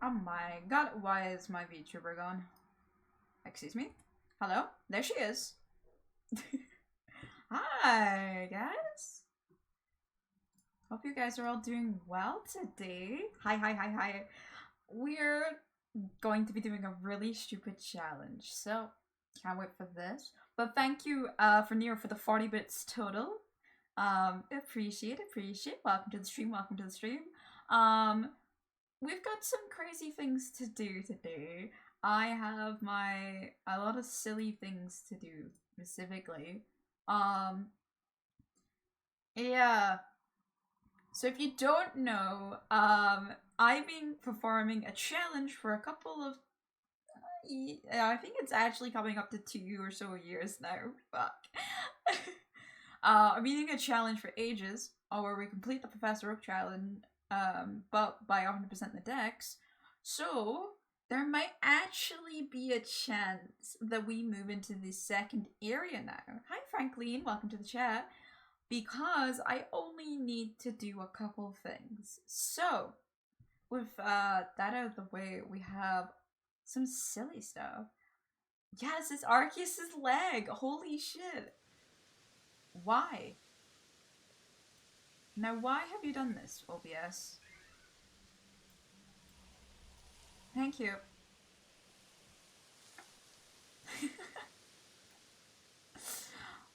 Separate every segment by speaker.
Speaker 1: Oh my god, why is my VTuber gone? Excuse me? Hello? There she is. Hi, guys. Hope you guys are all doing well today. Hi. We're going to be doing a really stupid challenge, so can't wait for this. But thank you for Nero for the 40 bits total. Appreciate. Welcome to the stream. We've got some crazy things to do today. I have a lot of silly things to do specifically. Yeah. So if you don't know, I've been performing a challenge for a couple of I think it's actually coming up to 2 or so years now. Fuck. I'm doing a challenge for ages, where we complete the Professor Oak challenge, but by 100% the dex. So there might actually be a chance that we move into the second area now. Hi, Franklin. Welcome to the chat. Because I only need to do a couple things. So, with that out of the way, we have some silly stuff. Yes, it's Arceus' leg. Holy shit. Why? Now, why have you done this, OBS? Thank you.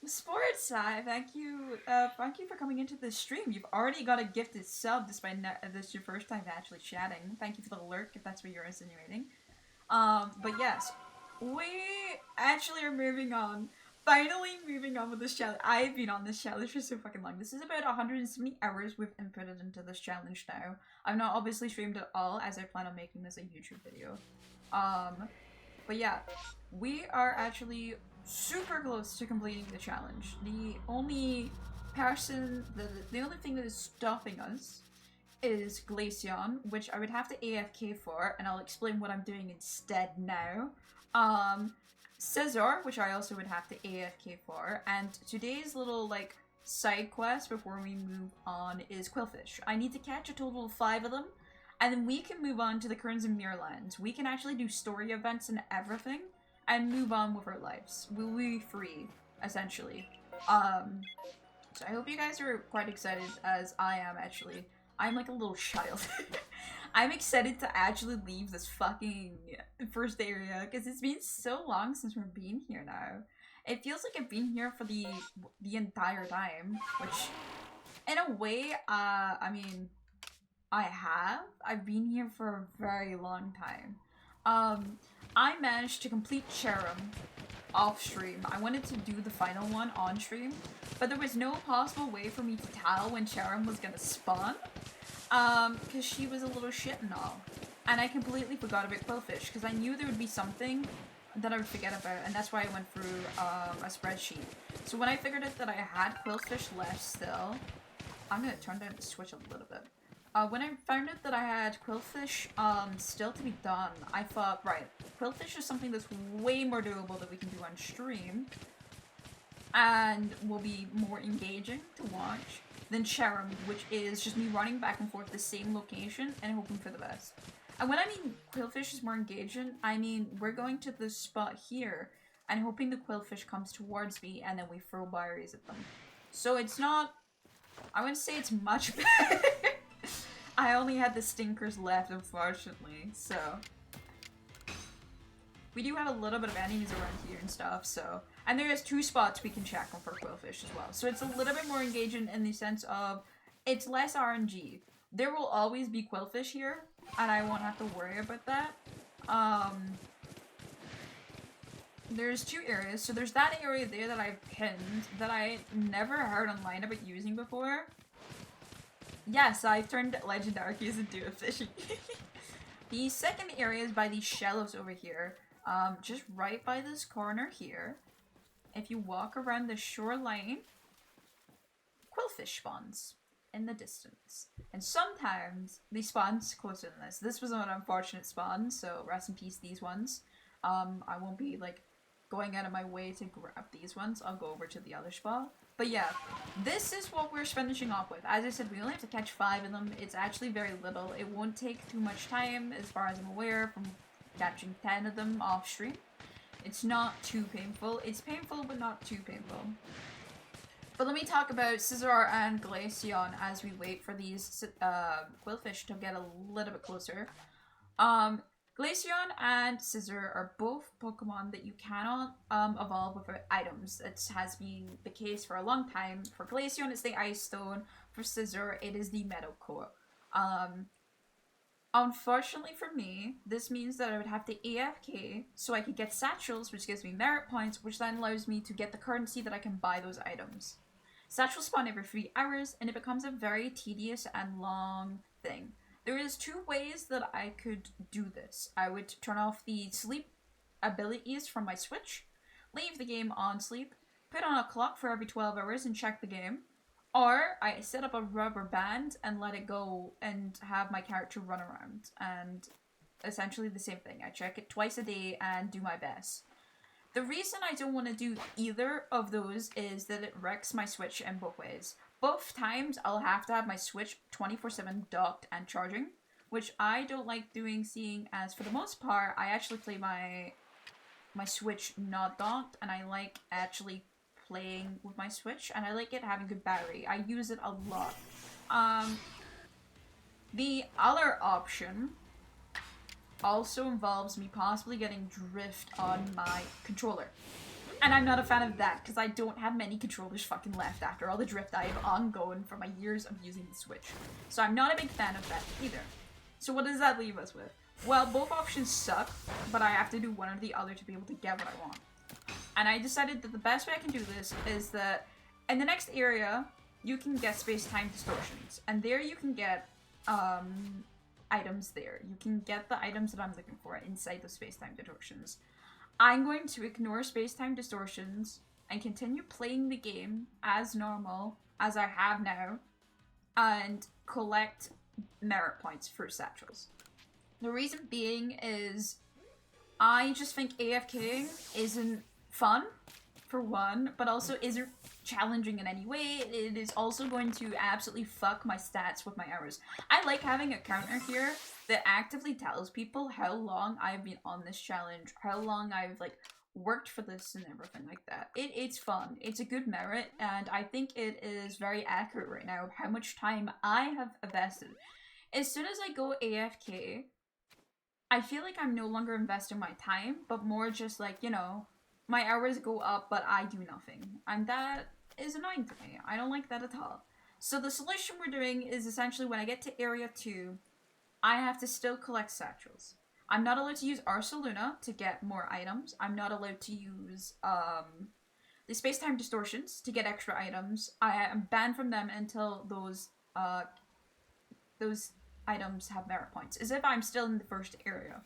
Speaker 1: Sports side, thank you for coming into the stream. You've already got a gifted sub despite this your first time actually chatting. Thank you for the lurk if that's what you're insinuating. But yes, we actually are moving on. Finally moving on with this challenge. I've been on this challenge for so fucking long. This is about 170 hours we've inputted into this challenge now. I've not obviously streamed at all as I plan on making this a YouTube video. But yeah, we are actually super close to completing the challenge. The only thing that is stopping us is Glaceon, which I would have to AFK for, and I'll explain what I'm doing instead now. Scizor, which I also would have to AFK for, and today's little, like, side quest before we move on is Quillfish. I need to catch a total of 5 of them, and then we can move on to the Crimson Mirelands. We can actually do story events and everything, and move on with our lives. We'll be free, essentially. So I hope you guys are quite excited, as I am, actually. I'm like a little child. I'm excited to actually leave this fucking first area, because it's been so long since we've been here now. It feels like I've been here for the entire time, which, in a way, I mean, I've been here for a very long time. I managed to complete Cherim off stream. I wanted to do the final one on stream, but there was no possible way for me to tell when Cherim was gonna spawn, because she was a little shit and all. And I completely forgot about Quillfish, because I knew there would be something that I would forget about, and that's why I went through a spreadsheet. So when I figured out that I had Quillfish left still, I'm gonna turn down the switch a little bit. When I found out that I had Quillfish still to be done, I thought, right, Quillfish is something that's way more doable that we can do on stream, and will be more engaging to watch than Cherim, which is just me running back and forth the same location and hoping for the best. And when I mean Quillfish is more engaging, I mean we're going to this spot here and hoping the Quillfish comes towards me and then we throw berries at them. So it's not, I wouldn't say it's much better. I only had the stinkers left, unfortunately, so. We do have a little bit of enemies around here and stuff, so. And there is 2 spots we can check on for Quillfish as well. So it's a little bit more engaging in the sense of, it's less RNG. There will always be Quillfish here, and I won't have to worry about that. There's 2 areas. So there's that area there that I've pinned that I never heard online about using before. Yes, I've turned Legend Arceus into a fishing. The second area is by these shallows over here. Just right by this corner here. If you walk around the shoreline, Quillfish spawns in the distance. And sometimes they spawn closer than this. This was an unfortunate spawn, so rest in peace these ones. I won't be like going out of my way to grab these ones. I'll go over to the other spot. But yeah, this is what we're finishing off with. As I said, we only have to catch 5 of them. It's actually very little. It won't take too much time, as far as I'm aware, from catching 10 of them off stream. It's not too painful. It's painful, but not too painful. But let me talk about Scizor and Glaceon as we wait for these Quillfish to get a little bit closer. Glaceon and Scizor are both Pokemon that you cannot evolve without items. It has been the case for a long time. For Glaceon, it's the Ice Stone. For Scizor, it is the Metal Core. Unfortunately for me, this means that I would have to AFK so I could get Satchels, which gives me merit points, which then allows me to get the currency that I can buy those items. Satchels spawn every 3 hours, and it becomes a very tedious and long thing. There is 2 ways that I could do this. I would turn off the sleep abilities from my Switch, leave the game on sleep, put on a clock for every 12 hours and check the game, or I set up a rubber band and let it go and have my character run around. And essentially the same thing. I check it twice a day and do my best. The reason I don't want to do either of those is that it wrecks my Switch in both ways. Both times I'll have to have my Switch 24/7 docked and charging, which I don't like doing, seeing as for the most part I actually play my Switch not docked, and I like actually playing with my Switch, and I like it having good battery. I use it a lot. The other option also involves me possibly getting drift on my controller. And I'm not a fan of that, because I don't have many controllers fucking left after all the drift I have ongoing for my years of using the Switch. So I'm not a big fan of that either. So what does that leave us with? Well, both options suck, but I have to do one or the other to be able to get what I want. And I decided that the best way I can do this is that in the next area, you can get space-time distortions. And there you can get items there. You can get the items that I'm looking for inside the space-time distortions. I'm going to ignore space-time distortions and continue playing the game as normal as I have now and collect merit points for Satchels. The reason being is I just think AFKing isn't fun, for one, but also isn't challenging in any way. It is also going to absolutely fuck my stats with my hours. I like having a counter here that actively tells people how long I've been on this challenge, how long I've like worked for this and everything like that. It's fun. It's a good merit, and I think it is very accurate right now of how much time I have invested. As soon as I go AFK, I feel like I'm no longer investing my time, but more just like, you know, my hours go up, but I do nothing. And that is annoying to me. I don't like that at all. So the solution we're doing is essentially when I get to Area 2, I have to still collect Satchels. I'm not allowed to use Arceluna to get more items. I'm not allowed to use the space-time distortions to get extra items. I am banned from them until those items have merit points, as if I'm still in the first area.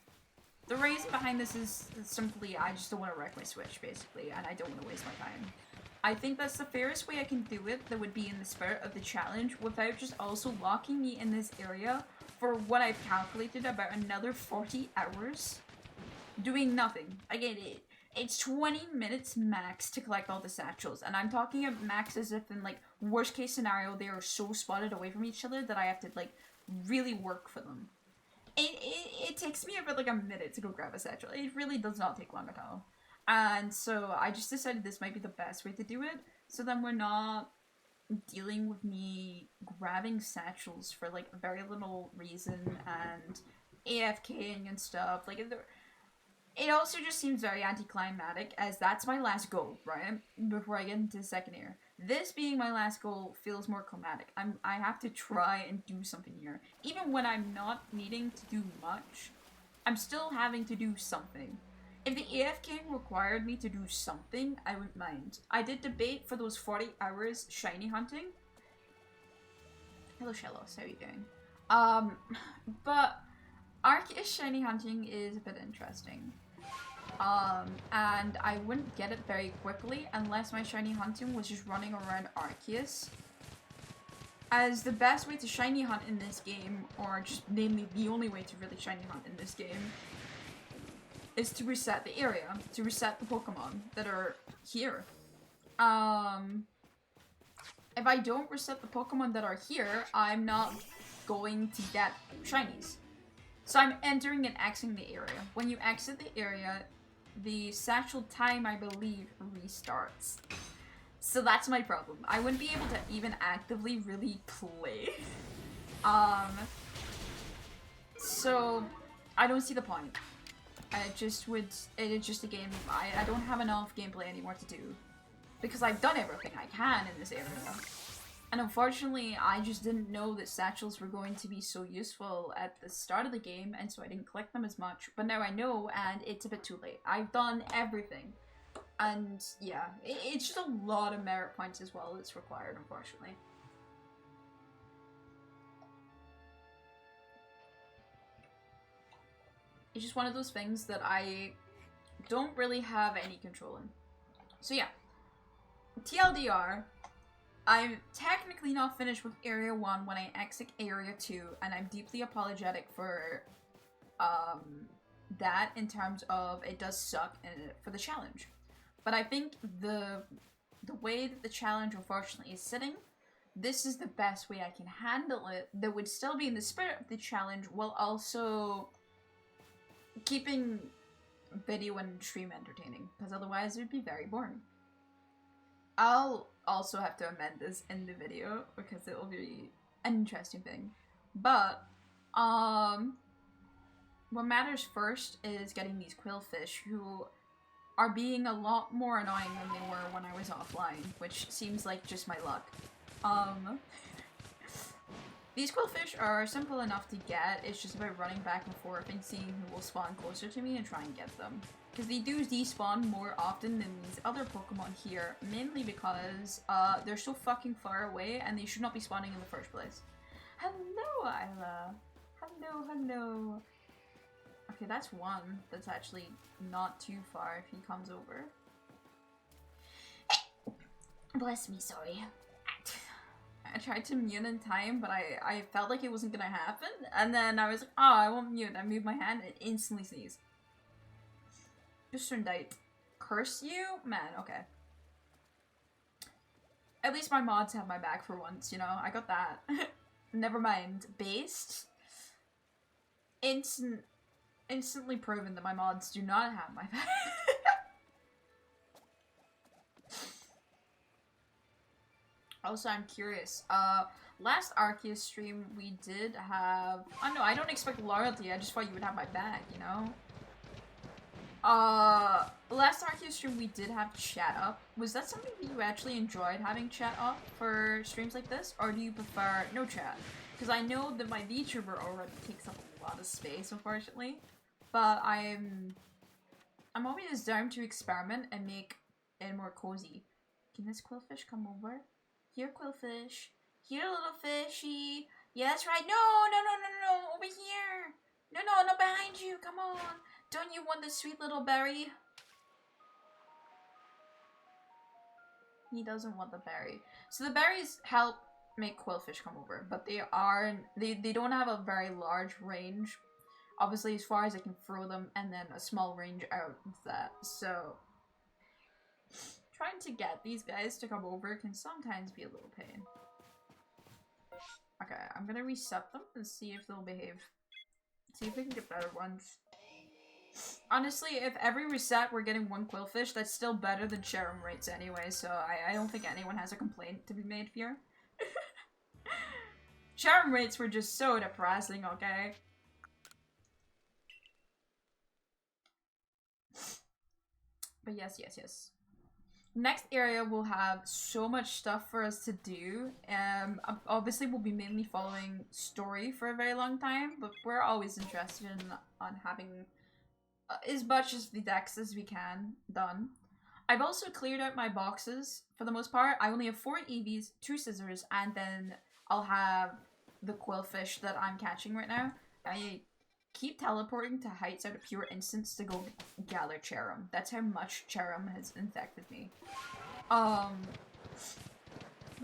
Speaker 1: The reason behind this is simply I just don't want to wreck my Switch, basically, and I don't want to waste my time. I think that's the fairest way I can do it that would be in the spirit of the challenge without just also locking me in this area for what I've calculated about another 40 hours doing nothing. Again, it's 20 minutes max to collect all the Satchels, and I'm talking about max as if in like worst case scenario they are so spotted away from each other that I have to like really work for them. It takes me about like a minute to go grab a Satchel. It really does not take long at all. And so I just decided this might be the best way to do it, so then we're not dealing with me grabbing Satchels for like very little reason and AFKing and stuff. Like it also just seems very anticlimactic, as that's my last goal, right? Before I get into the second year. This being my last goal feels more climatic. I have to try and do something here. Even when I'm not needing to do much, I'm still having to do something. If the AFK required me to do something, I wouldn't mind. I did debate for those 40 hours shiny hunting. Hello Shellos, how are you doing? But Arceus shiny hunting is a bit interesting. And I wouldn't get it very quickly unless my shiny hunting was just running around Arceus. As the best way to shiny hunt in this game, or just namely the only way to really shiny hunt in this game, is to reset the area, to reset the Pokemon that are here. if I don't reset the Pokemon that are here, I'm not going to get shinies. So I'm entering and exiting the area. When you exit the area, the satchel time, I believe, restarts. So that's my problem. I wouldn't be able to even actively really play. So I don't see the point. It is just a game. I don't have enough gameplay anymore to do. Because I've done everything I can in this area. And unfortunately, I just didn't know that satchels were going to be so useful at the start of the game, and so I didn't collect them as much. But now I know, and it's a bit too late. I've done everything. And yeah, it's just a lot of merit points as well that's required, unfortunately. It's just one of those things that I don't really have any control in. So yeah, TLDR, I'm technically not finished with Area 1 when I exit Area 2, and I'm deeply apologetic for that in terms of it does suck for the challenge. But I think the way that the challenge unfortunately is sitting, this is the best way I can handle it that would still be in the spirit of the challenge while also keeping video and stream entertaining, because otherwise it would be very boring. I'll also have to amend this in the video because it will be an interesting thing. But what matters first is getting these quillfish, who are being a lot more annoying than they were when I was offline, which seems like just my luck. These quillfish are simple enough to get. It's just about running back and forth and seeing who will spawn closer to me and try and get them. Because they do despawn more often than these other Pokemon here, mainly because they're so fucking far away and they should not be spawning in the first place. Hello, Isla. Hello, hello. Okay, that's one that's actually not too far if he comes over. Bless me, sorry. I tried to mute in time, but I felt like it wasn't gonna happen, and then I was like, oh, I won't mute. I moved my hand and instantly sneezed. Gesundheit. Curse you? Man, okay. At least my mods have my back for once, you know? I got that. Never mind. Based? Instantly proven that my mods do not have my back. Also, I'm curious. Last Arceus stream we did have... Oh no, I don't expect loyalty. I just thought you would have my back, you know? Last Arceus stream we did have chat up. Was that something that you actually enjoyed, having chat up for streams like this? Or do you prefer no chat? Because I know that my VTuber already takes up a lot of space, unfortunately. But I'm always down to experiment and make it more cozy. Can this quillfish come over? Here, quillfish. Here, little fishy. Yeah, that's right. No, no, no, no, no, no. Over here. No, no, not behind you. Come on. Don't you want the sweet little berry? He doesn't want the berry. So the berries help make quillfish come over, but they don't have a very large range. Obviously, as far as I can throw them, and then a small range out of that. So trying to get these guys to come over can sometimes be a little pain. Okay, I'm gonna reset them and see if they'll behave. See if we can get better ones. Honestly, if every reset we're getting one quillfish, that's still better than Cherum rates anyway, so I don't think anyone has a complaint to be made here. Cherum rates were just so depressing, okay? But yes, yes, yes. Next area will have so much stuff for us to do. Obviously we'll be mainly following story for a very long time, but we're always interested in having as much as the decks as we can done. I've also cleared out my boxes for the most part. I only have 4 EVs, 2 scissors, and then I'll have the quillfish that I'm catching right now. I keep teleporting to heights out of pure instance to go gather Cherum. That's how much Cherum has infected me. But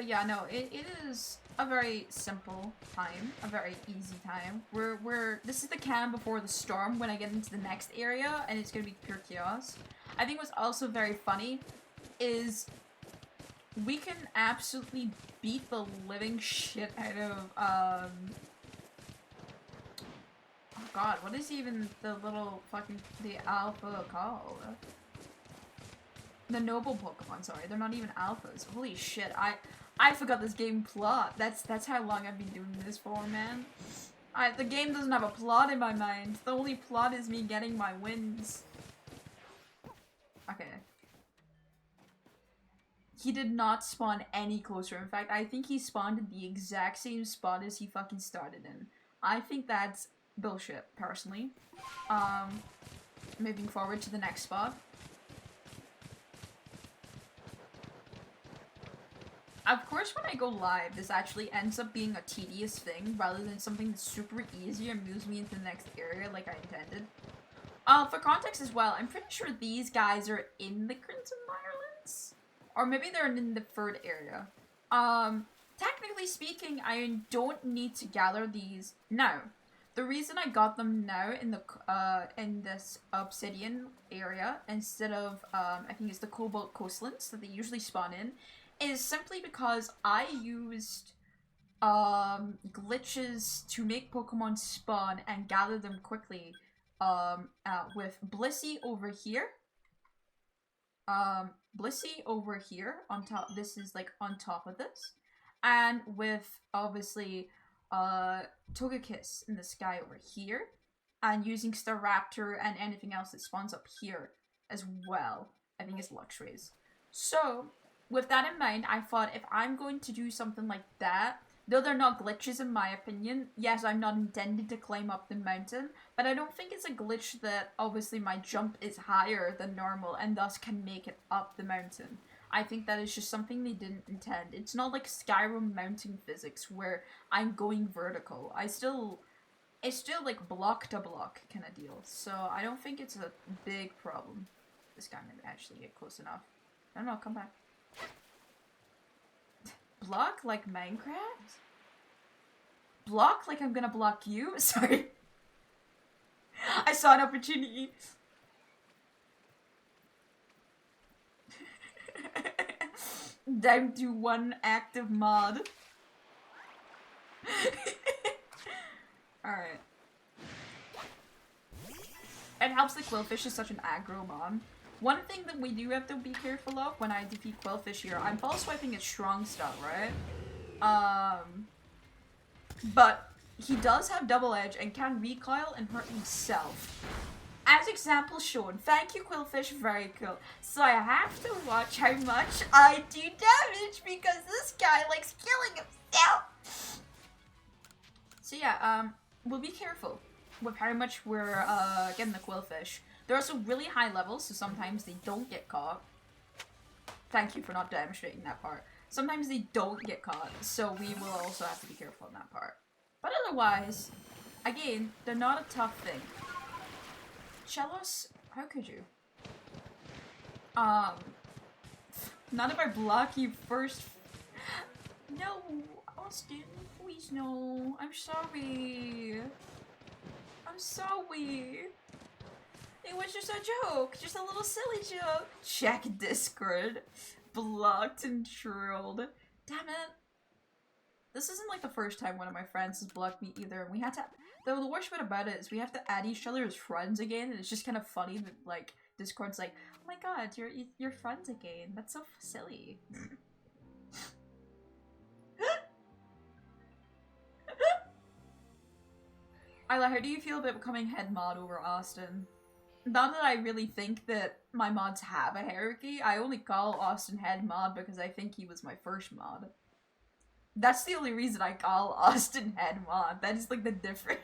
Speaker 1: yeah, no, it is a very simple time, a very easy time. This is the calm before the storm when I get into the next area, and it's gonna be pure chaos. I think what's also very funny is we can absolutely beat the living shit out of, oh god, what is even the little fucking, the alpha called? The noble Pokemon, sorry, they're not even alphas. Holy shit, I forgot this game plot. That's how long I've been doing this for, man. The game doesn't have a plot in my mind. The only plot is me getting my wins. Okay. He did not spawn any closer. In fact, I think he spawned in the exact same spot as he fucking started in. I think that's bullshit, personally. Moving forward to the next spot. Of course, when I go live, this actually ends up being a tedious thing rather than something that's super easy and moves me into the next area like I intended. For context as well, I'm pretty sure these guys are in the Crimson Mirelands? Or maybe they're in the third area. Technically speaking, I don't need to gather these now. The reason I got them now in this obsidian area instead of, I think it's the Cobalt Coastlands that they usually spawn in, is simply because I used glitches to make Pokemon spawn and gather them quickly with Blissey over here. Blissey over here on top. This is like on top of this. And with obviously Togekiss in the sky over here. And using Staraptor and anything else that spawns up here as well. I think it's Luxrays. So with that in mind, I thought if I'm going to do something like that, though they're not glitches in my opinion, yes, I'm not intended to climb up the mountain, but I don't think it's a glitch that obviously my jump is higher than normal and thus can make it up the mountain. I think that is just something they didn't intend. It's not like Skyrim mountain physics where I'm going vertical. it's still like block to block kind of deal, so I don't think it's a big problem. This guy might actually get close enough. I don't know, come back. Block like Minecraft? Block like I'm gonna block you? Sorry. I saw an opportunity. Down to one active mod. Alright. It helps that Quillfish is such an aggro mod. One thing that we do have to be careful of when I defeat Quillfish here, I'm false swiping his strong stuff, right? But he does have double edge and can recoil and hurt himself. As example shown. Thank you, Quillfish, very cool. So I have to watch how much I do damage because this guy likes killing himself. So yeah, we'll be careful with how much we're getting the Quillfish. They're also really high levels, so sometimes they don't get caught. Thank you for not demonstrating that part. Sometimes they don't get caught, so we will also have to be careful on that part. But otherwise, again, they're not a tough thing. Chelos, how could you? Not if I block you first. No, Austin, please no. I'm sorry. I'm sorry. It was just a joke. Just a little silly joke. Check Discord. Blocked and trolled. Damn it. This isn't like the first time one of my friends has blocked me either. And we had to... The worst bit about it is we have to add each other as friends again. And it's just kind of funny that, like, Discord's like, oh my god, you're friends again. That's so silly. Isla, how do you feel about becoming head mod over Austin? Not that I really think that my mods have a hierarchy. I only call Austin head mod because I think he was my first mod. That's the only reason I call Austin head mod. That is like the difference.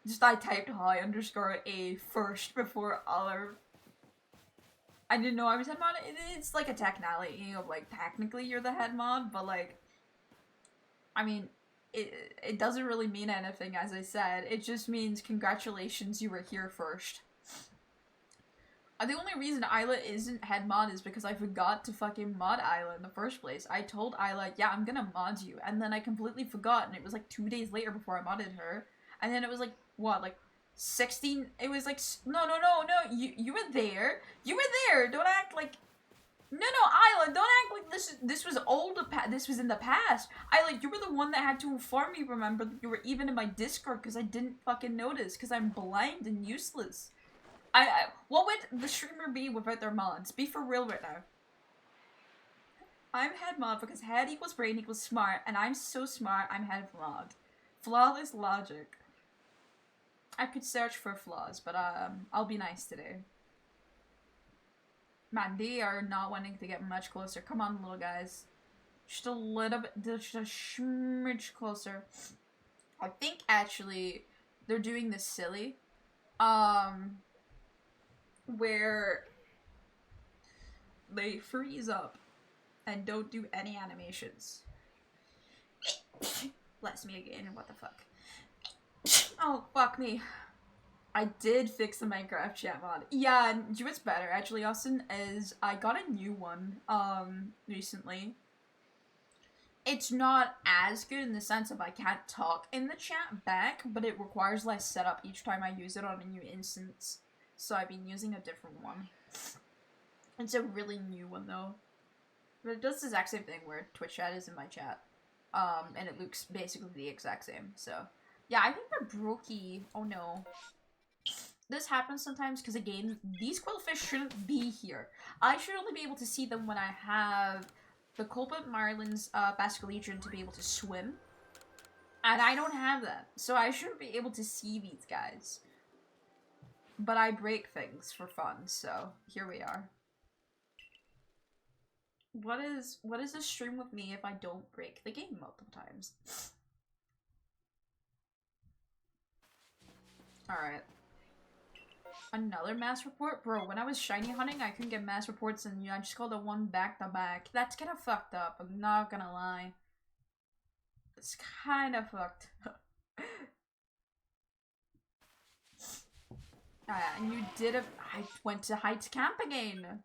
Speaker 1: Just I typed hi_a first before other. I didn't know I was head mod. It's like a technicality of like technically you're the head mod, but like, I mean, it doesn't really mean anything, as I said. It just means congratulations, you were here first. The only reason Isla isn't head mod is because I forgot to fucking mod Isla in the first place. I told Isla, yeah, I'm gonna mod you, and then I completely forgot, and it was like 2 days later before I modded her. And then it was like, what, like 16. It was like, no, you were there. You were there. Don't act like, no, Isla, don't act like this was old, this was in the past. Isla, you were the one that had to inform me, remember, that you were even in my Discord, because I didn't fucking notice, because I'm blind and useless. What would the streamer be without their mods? Be for real right now. I'm head mod because head equals brain equals smart, and I'm so smart, I'm head mod. Flawless logic. I could search for flaws, but I'll be nice today. Man, they are not wanting to get much closer. Come on, little guys. Just a little bit, just a smidge closer. I think, actually, they're doing this silly. Where they freeze up and don't do any animations. Bless me again, what the fuck. Oh, fuck me. I did fix the Minecraft chat mod. Yeah, and you know what's better, actually, Austin, is I got a new one, recently. It's not as good in the sense of I can't talk in the chat back, but it requires less setup each time I use it on a new instance. So I've been using a different one. It's a really new one, though. But it does the exact same thing where Twitch chat is in my chat. And it looks basically the exact same, so. Yeah, I think they're brokey. Oh no. This happens sometimes because, again, these quillfish shouldn't be here. I should only be able to see them when I have the Crimson Mirelands Basculegion to be able to swim. And I don't have that, so I shouldn't be able to see these guys. But I break things for fun, so here we are. What is a stream with me if I don't break the game multiple times? Alright. Another mass report? Bro, when I was shiny hunting, I couldn't get mass reports and I just called it one back to back. That's kind of fucked up, I'm not gonna lie. It's kind of fucked up. And you did a- I went to Heights Camp again!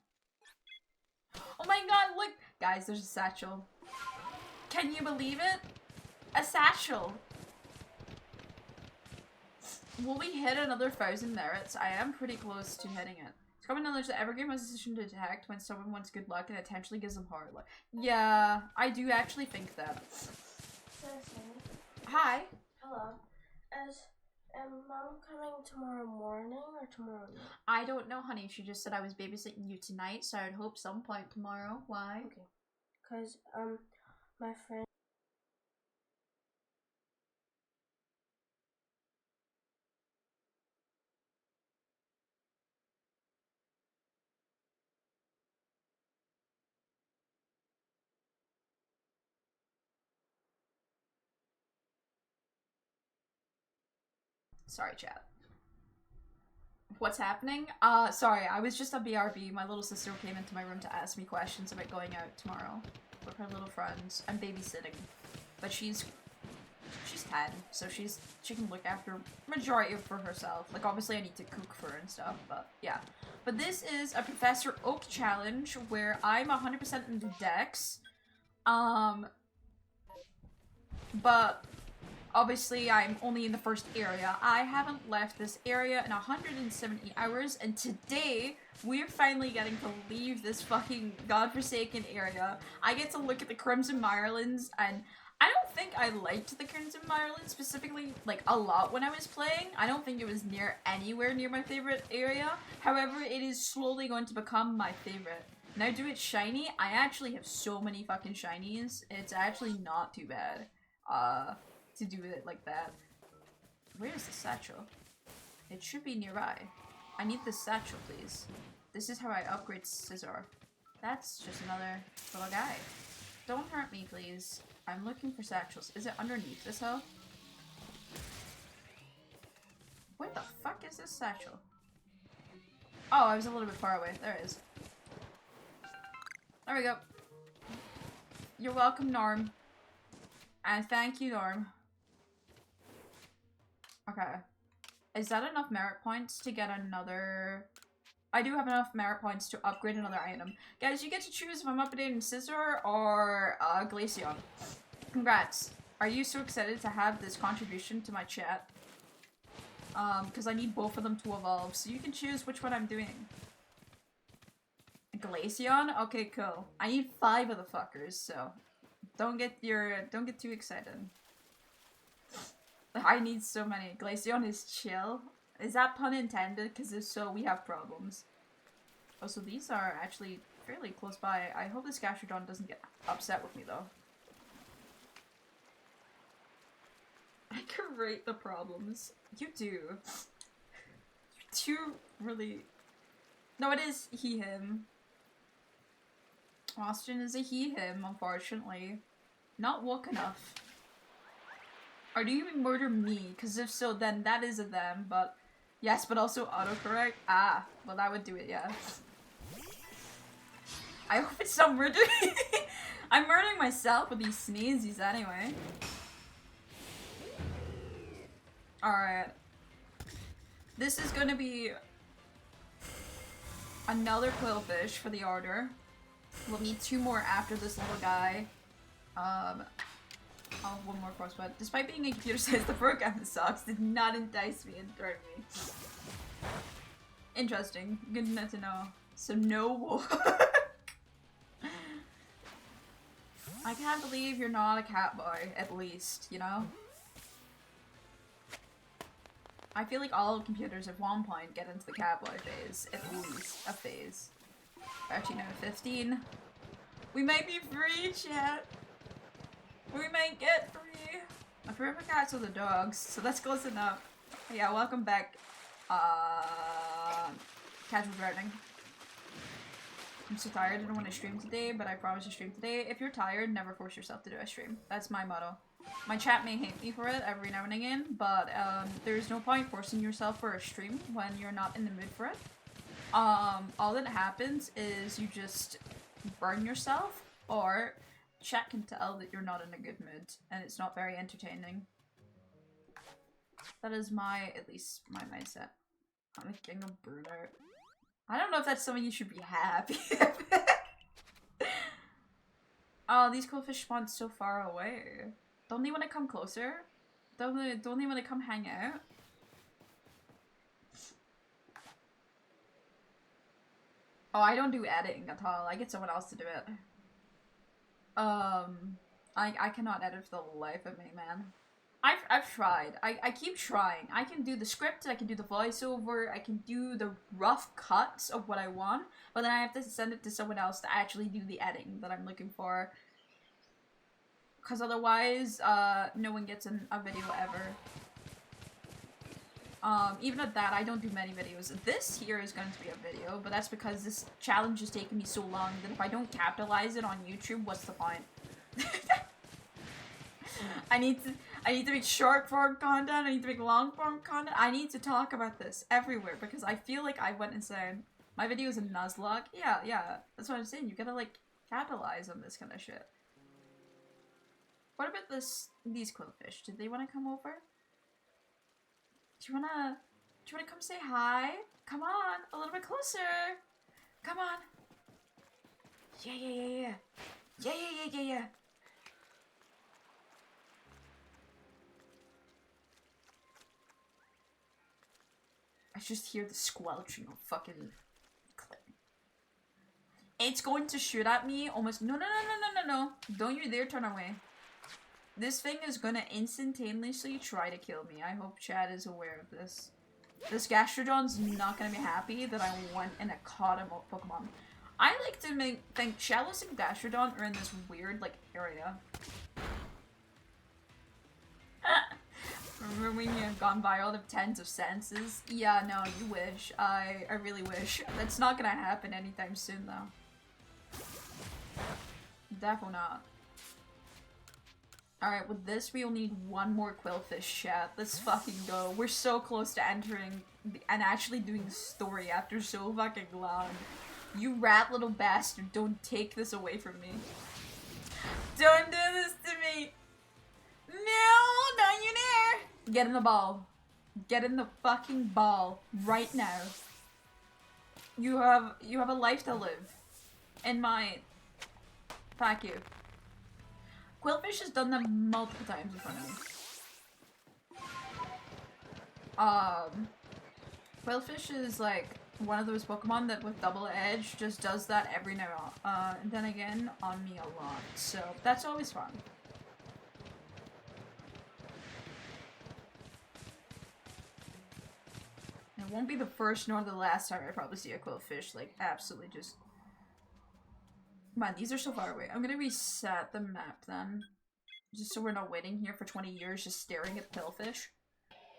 Speaker 1: Oh my god, look! Guys, there's a satchel. Can you believe it? A satchel! Will we hit another 1,000 merits? I am pretty close to hitting it. It's common knowledge that every game has a decision to detect when someone wants good luck and intentionally gives them hard luck. Yeah, I do actually think that. Hi.
Speaker 2: Hello. Is Mom coming tomorrow morning or tomorrow night?
Speaker 1: I don't know, honey. She just said I was babysitting you tonight, so I'd hope some point tomorrow. Why?
Speaker 2: Okay. Cause my friend.
Speaker 1: Sorry, chat. What's happening? Sorry, I was just at BRB. My little sister came into my room to ask me questions about going out tomorrow with her little friends. I'm babysitting. But she's 10, so she can look after majority for herself. Like, obviously I need to cook for her and stuff, but yeah. But this is a Professor Oak challenge where I'm 100% in the dex. But obviously, I'm only in the first area. I haven't left this area in 170 hours, and today, we're finally getting to leave this fucking godforsaken area. I get to look at the Crimson Mirelands, and I don't think I liked the Crimson Mirelands specifically, like, a lot when I was playing. I don't think it was anywhere near my favorite area. However, it is slowly going to become my favorite. Now, do it shiny? I actually have so many fucking shinies. It's actually not too bad. To do it like that. Where is the satchel? It should be nearby. I need the satchel, please. This is how I upgrade Scissor. That's just another little guy. Don't hurt me, please. I'm looking for satchels. Is it underneath this hill? Where the fuck is this satchel? Oh, I was a little bit far away. There it is. There we go. You're welcome, Norm. And thank you, Norm. Okay. Is that enough merit points to get another... I do have enough merit points to upgrade another item. Guys, you get to choose if I'm upgrading Scissor or Glaceon. Congrats. Are you so excited to have this contribution to my chat? because I need both of them to evolve, so you can choose which one I'm doing. Glaceon? Okay, cool. I need 5 of the fuckers, so don't get too excited. I need so many. Glaceon is chill. Is that pun intended? Because if so, we have problems. Oh, so these are actually fairly close by. I hope this Gastrodon doesn't get upset with me, though. I can rate the problems. You do. You do really... No, it is he, him. Austin is a he, him, unfortunately. Not woke enough. Or do you even murder me? Because if so, then that is a them, but... Yes, but also autocorrect? Ah, well that would do it, yeah. I hope it's not murdering. I'm murdering myself with these sneezes anyway. Alright. This is gonna be another Quillfish for the order. We'll need 2 more after this little guy. I'll have 1 more course, but despite being a computer science, the program sucks. Did not entice me and turn me. Interesting. Good enough to know. So no wolf. I can't believe you're not a cat boy, at least, you know? I feel like all computers at one point get into the cat boy phase. At least a phase. Actually, no, 15. We might be free, chat. We might get free. My favorite cats are the dogs, so that's close enough. Yeah, welcome back. Casual gardening. I'm so tired, I didn't want to stream today, but I promise to stream today. If you're tired, never force yourself to do a stream. That's my motto. My chat may hate me for it every now and again, but there's no point forcing yourself for a stream when you're not in the mood for it. All that happens is you just burn yourself, or chat can tell that you're not in a good mood, and it's not very entertaining. That is at least my mindset. I'm a king of burnout. I don't know if that's something you should be happy about. Oh, these Quillfish spawn so far away. Don't they want to come closer? Don't they want to come hang out? Oh, I don't do editing at all. I get someone else to do it. I cannot edit for the life of me, man. I've tried. I keep trying. I can do the script, I can do the voiceover, I can do the rough cuts of what I want, but then I have to send it to someone else to actually do the editing that I'm looking for. Because otherwise, no one gets a video ever. Even at that, I don't do many videos. This here is going to be a video, but that's because this challenge has taken me so long that if I don't capitalize it on YouTube, what's the point? I need to make short form content, I need to make long form content, I need to talk about this everywhere because I feel like I went insane. My video is a Nuzlocke. Yeah, that's what I'm saying. You gotta like capitalize on this kind of shit. What about these Quillfish? Did they want to come over? Do you wanna come say hi? Come on, a little bit closer. Come on. Yeah. I just hear the squelching of fucking clip. It's going to shoot at me almost. No. Don't you dare turn away. This thing is gonna instantaneously try to kill me. I hope Chad is aware of this. This Gastrodon's not gonna be happy that I went and I caught him Pokemon. I like to think Shallows and Gastrodon are in this weird, like, area. Remember when you have gone viral of tens of senses? Yeah, no, you wish. I really wish. That's not gonna happen anytime soon, though. Definitely not. Alright, with this, we'll need 1 more Quillfish, chat. Let's fucking go. We're so close to entering and actually doing the story after so fucking long. You rat little bastard, don't take this away from me. Don't do this to me! No, don't you dare! Get in the ball. Get in the fucking ball right now. You have a life to live. In mind. Thank you. Quillfish has done that multiple times in front of me. Quillfish is like one of those Pokemon that with double edge just does that every now and then again on me a lot. So that's always fun. It won't be the first nor the last time I probably see a Quillfish, like absolutely just... Man, these are so far away. I'm gonna reset the map then. Just so we're not waiting here for 20 years just staring at Quillfish.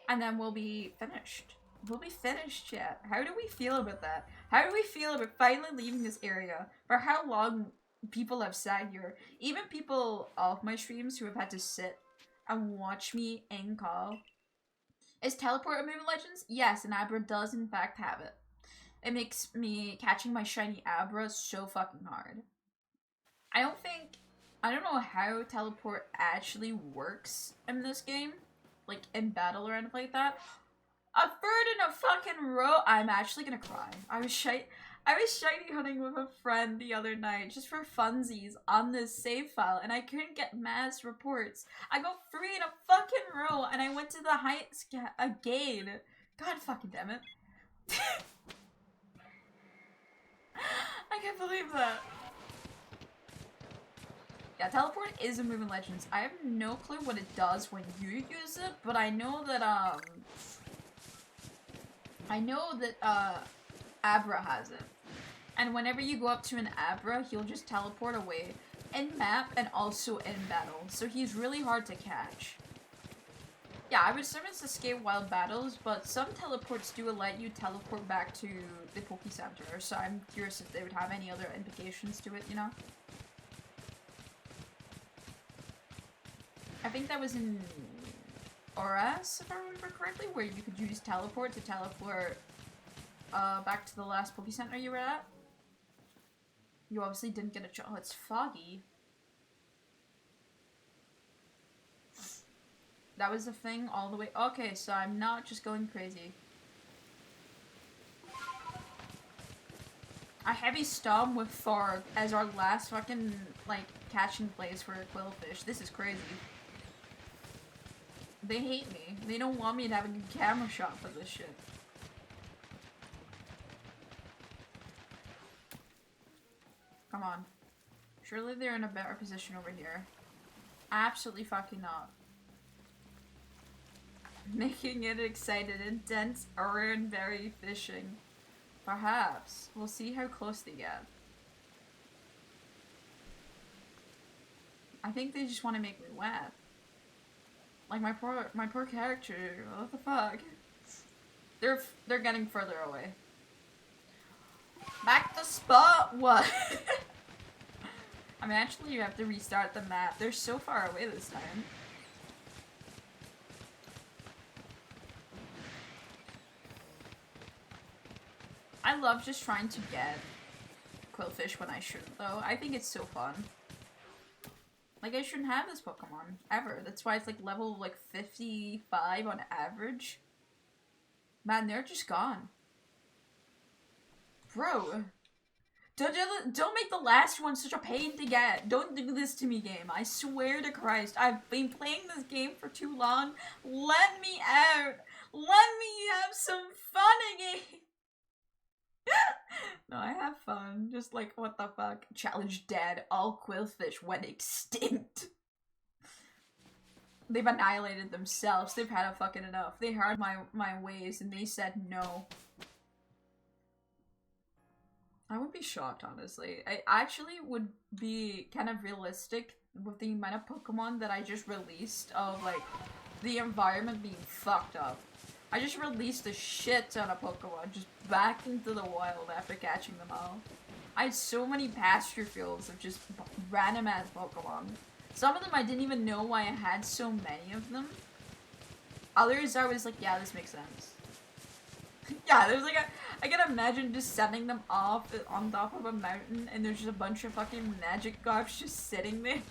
Speaker 1: And then we'll be finished. We'll be finished yet. How do we feel about that? How do we feel about finally leaving this area? For how long people have sat here. Even people off my streams who have had to sit and watch me in call. Is teleport a move in Legends? Yes, and Abra does in fact have it. It makes me catching my shiny Abra so fucking hard. I don't know how teleport actually works in this game. Like, in battle or anything like that. A third in a fucking row? I'm actually gonna cry. I was shiny hunting with a friend the other night, just for funsies, on this save file, and I couldn't get mass reports. I got 3 in a fucking row, and I went to the heights again. God fucking damn it. I can't believe that. Yeah, teleport is a move in Legends. I have no clue what it does when you use it, but I know that, Abra has it. And whenever you go up to an Abra, he'll just teleport away in map and also in battle. So he's really hard to catch. Yeah, I would assume it's escape wild battles, but some teleports do let you teleport back to the Poke Center. So I'm curious if they would have any other implications to it, you know? I think that was in Arceus, if I remember correctly, where you could use teleport to teleport back to the last Poke Center you were at. You obviously didn't get a chance. Oh, it's foggy. That was the thing all the way. Okay, so I'm not just going crazy. A heavy storm with Thor as our last fucking, like, catching place for a Quillfish. This is crazy. They hate me. They don't want me to have a good camera shot for this shit. Come on. Surely they're in a better position over here. Absolutely fucking not. Making it excited, intense, or very fishing. Perhaps. We'll see how close they get. I think they just want to make me wet. Like my poor character. What the fuck? They're getting further away. Back to spot one. I mean, actually, you have to restart the map. They're so far away this time. I love just trying to get Quillfish when I shouldn't, though. I think it's so fun. Like, I shouldn't have this Pokemon, ever. That's why it's, like, level, like, 55 on average. Man, they're just gone. Bro. Don't make the last one such a pain to get. Don't do this to me, game. I swear to Christ. I've been playing this game for too long. Let me out. Let me have some fun again. No, I have fun. Just like, what the fuck? Challenge dead. All Quillfish went extinct. They've annihilated themselves. They've had a fucking enough. They heard my ways and they said no. I would be shocked, honestly. I actually would be kind of realistic with the amount of Pokemon that I just released of, like, the environment being fucked up. I just released a shit ton of Pokemon just back into the wild after catching them all. I had so many pasture fields of just random ass Pokemon. Some of them I didn't even know why I had so many of them. Others I was like, yeah, this makes sense. Yeah, there's like I can imagine just sending them off on top of a mountain and there's just a bunch of fucking magic garbs just sitting there.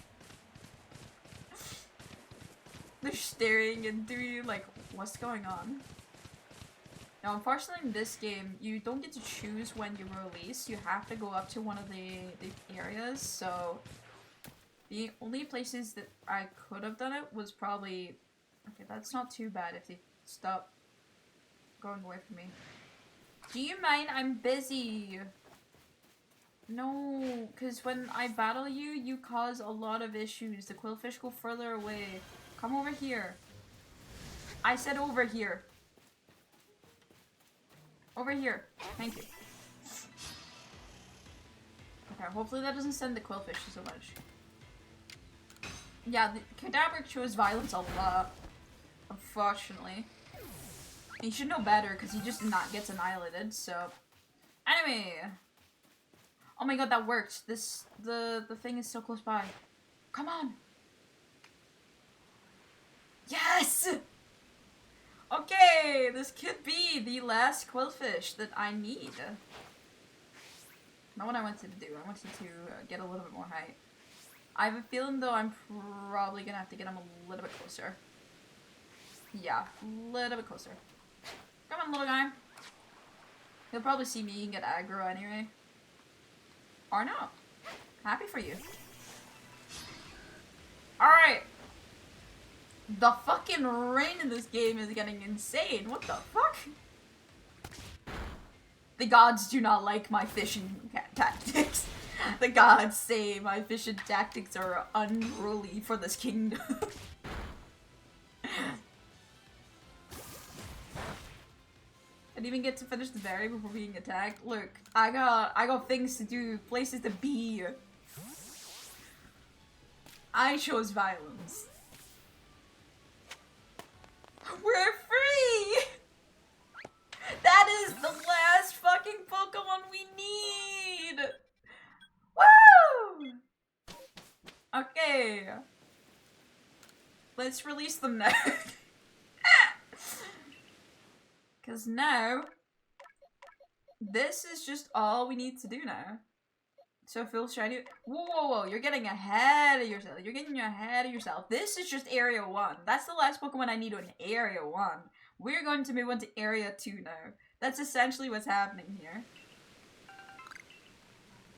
Speaker 1: They're staring into you like, what's going on? Now, unfortunately in this game, you don't get to choose when you release. You have to go up to one of the areas, so the only places that I could have done it was probably... Okay, that's not too bad if they stop going away from me. Do you mind? I'm busy. No, because when I battle you, you cause a lot of issues. The quillfish go further away. Come over here. I said over here. Over here. Thank you. Okay, hopefully that doesn't send the quillfish so much. Yeah, the cadaver shows violence a lot. Unfortunately. He should know better because he just gets annihilated, so. Anyway. Oh my god, that worked. The thing is so close by. Come on. Yes! Okay, this could be the last quillfish that I need. Not what I wanted to do. I wanted to get a little bit more height. I have a feeling though I'm probably gonna have to get him a little bit closer. Yeah, a little bit closer. Come on, little guy. He'll probably see me and get aggro anyway. Or not. Happy for you. Alright. The fucking rain in this game is getting insane. What the fuck? The gods do not like my fishing tactics. The gods say my fishing tactics are unruly for this kingdom. I didn't even get to finish the berry before being attacked. Look, I got things to do, places to be. I chose violence. We're free! That is the last fucking Pokemon we need! Woo! Okay. Let's release them now. Because now, this is just all we need to do now. So Phil Shiny. Whoa, whoa, whoa. You're getting ahead of yourself. You're getting ahead of yourself. This is just Area 1. That's the last Pokemon I need in Area 1. We're going to move on to Area 2 now. That's essentially what's happening here.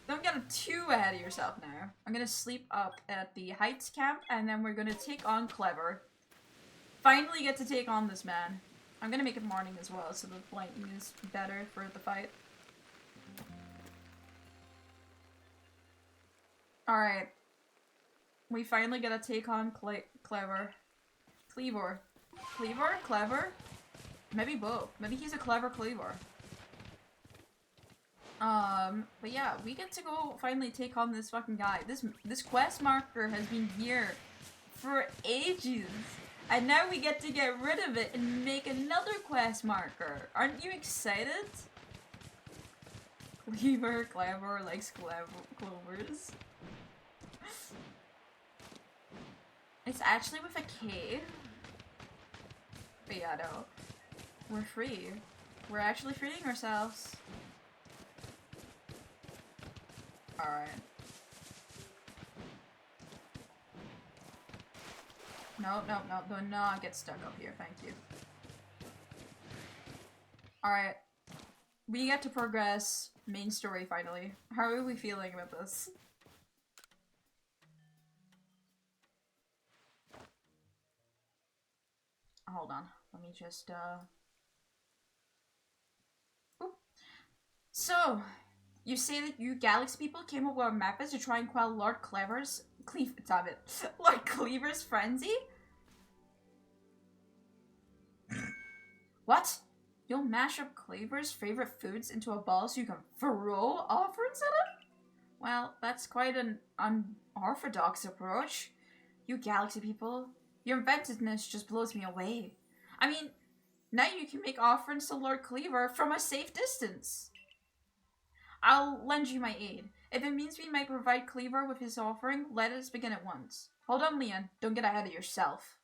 Speaker 1: Don't get too ahead of yourself now. I'm going to sleep up at the Heights camp, and then we're going to take on Clever. Finally get to take on this man. I'm going to make it morning as well, so the lightning is better for the fight. Alright. We finally get to take on Clever. Cleaver. Cleaver? Clever? Maybe both. Maybe he's a clever Cleaver. But yeah, we get to go finally take on this fucking guy. This quest marker has been here for ages. And now we get to get rid of it and make another quest marker. Aren't you excited? Clever likes clovers. It's actually with a K. But yeah, no. We're free. We're actually freeing ourselves. Alright. No, do not get stuck up here, thank you. Alright. We get to progress main story finally. How are we feeling about this? Hold on. Let me just, Oop. So, you say that you Galaxy people came up with a method to try and quell Lord Cleaver's Lord Cleaver's frenzy? What? You'll mash up Cleaver's favorite foods into a ball so you can throw offerings at him? Well, that's quite an unorthodox approach. You Galaxy people, your inventiveness just blows me away. I mean, now you can make offerings to Lord Cleaver from a safe distance. I'll lend you my aid. If it means we might provide Cleaver with his offering, let us begin at once. Hold on, Leon. Don't get ahead of yourself.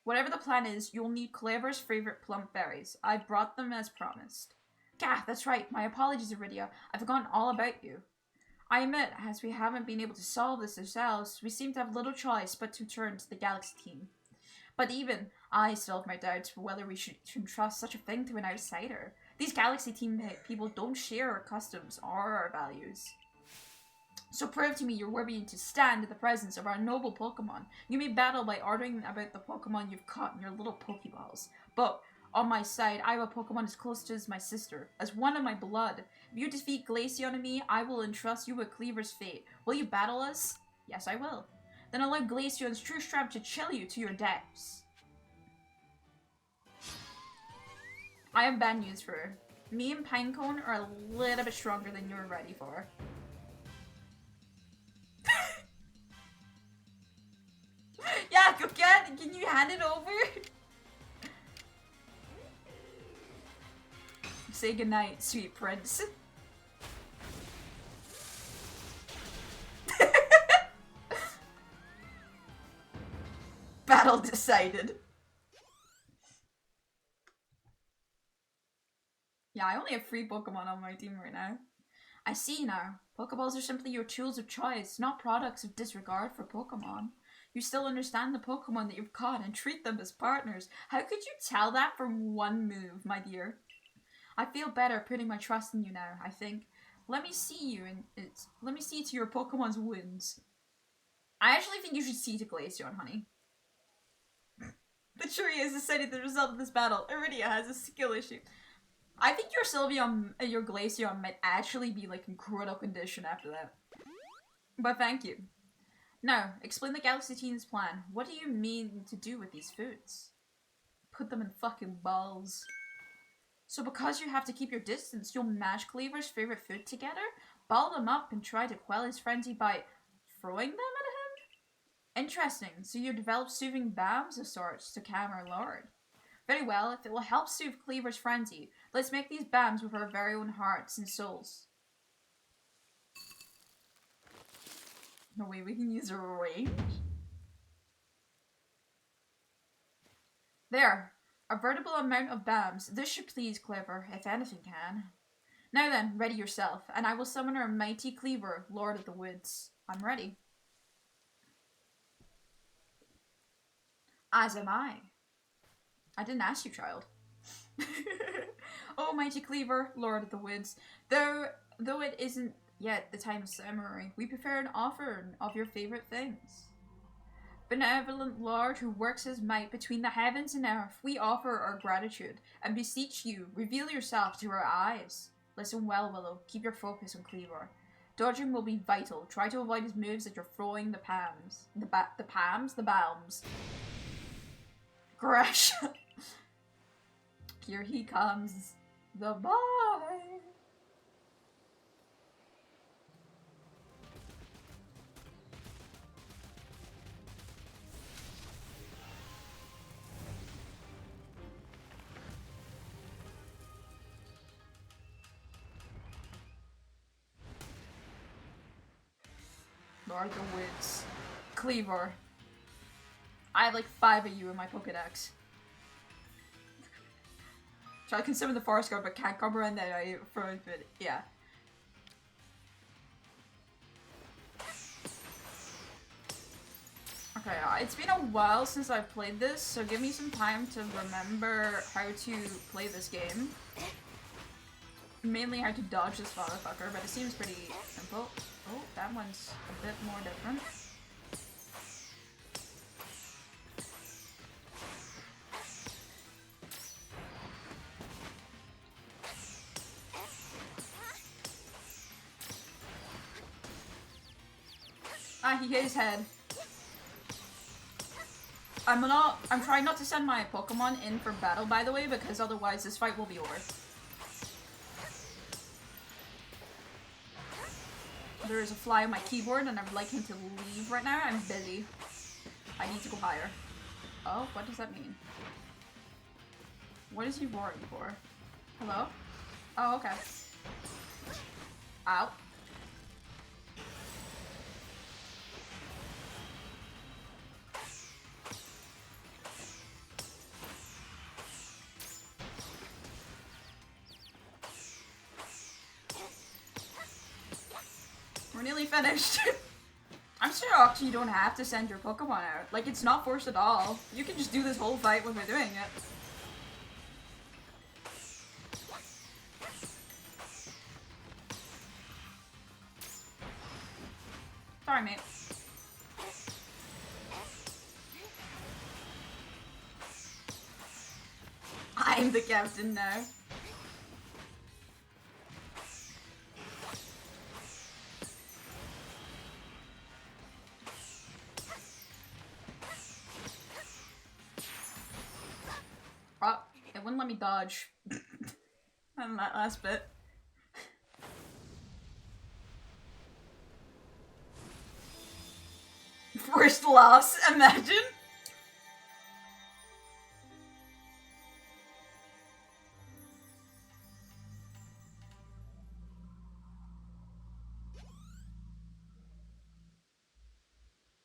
Speaker 1: Whatever the plan is, you'll need Cleaver's favorite plump berries. I brought them as promised. Gah, that's right. My apologies, Iridia. I've forgotten all about you. I admit, as we haven't been able to solve this ourselves, we seem to have little choice but to turn to the Galaxy team. But even I still have my doubts for whether we should trust such a thing to an outsider. These Galaxy team people don't share our customs or our values. So prove to me you're worthy to stand in the presence of our noble Pokemon. You may battle by arguing about the Pokemon you've caught in your little Pokeballs. But on my side, I have a Pokemon as close to as my sister, as one of my blood. If you defeat Glaceon and me, I will entrust you with Cleaver's fate. Will you battle us? Yes, I will. Then allow Glaceon's true strength to chill you to your depths. I have bad news for her. Me and Pinecone are a little bit stronger than you're ready for. Yeah, can you hand it over? Say goodnight, sweet prince. Battle decided. Yeah, I only have 3 Pokemon on my team right now. I see now. Pokeballs are simply your tools of choice, not products of disregard for Pokemon. You still understand the Pokemon that you've caught and treat them as partners. How could you tell that from one move, my dear? I feel better putting my trust in you now, I think. Let me see you and let me see to your Pokemon's wounds. I actually think you should see to Glaceon, honey. The jury has decided the result of this battle. Iridia has a skill issue. I think your Sylveon, your Glaceon might actually be like in critical condition after that. But thank you. Now, explain the Galaxy Team's plan. What do you mean to do with these foods? Put them in fucking balls. So because you have to keep your distance, you'll mash Cleaver's favorite food together, ball them up, and try to quell his frenzy by throwing them at him? Interesting. So you develop soothing balms of sorts to calm our lord. Very well, if it will help soothe Cleaver's frenzy, let's make these balms with our very own hearts and souls. No way, we can use a range? There. A veritable amount of balms. This should please Cleaver, if anything can. Now then, ready yourself, and I will summon our mighty Cleaver, Lord of the Woods. I'm ready. As am I. I didn't ask you, child. Oh, mighty Cleaver, Lord of the Woods. Though it isn't yet the time of ceremony, we prefer an offering of your favorite things. Benevolent Lord who works his might between the heavens and earth, we offer our gratitude and beseech you, reveal yourself to our eyes. Listen well, Willow. Keep your focus on Cleaver. Dodging will be vital. Try to avoid his moves as you're throwing the palms. The balms. Gresh. Here he comes. The boy. Lord of the Woods. Cleaver. I have like 5 of you in my Pokedex. So I can summon the Forest Guard but can't comprehend that I throw it. Yeah. Okay, it's been a while since I've played this, so give me some time to remember how to play this game. Mainly how to dodge this motherfucker, but it seems pretty simple. Oh, that one's a bit more different. Ah, he hit his head. I'm trying not to send my Pokemon in for battle, by the way, because otherwise this fight will be over. There is a fly on my keyboard and I would like him to leave right now. I'm busy. I need to go higher. Oh, what does that mean? What is he roaring for? Hello? Oh, okay. Ow. We're nearly finished. I'm shocked you don't have to send your Pokemon out. Like, it's not forced at all. You can just do this whole fight without doing it. Sorry, mate. I'm the captain now. Oh, it wouldn't let me dodge. And that last bit. First loss, imagine.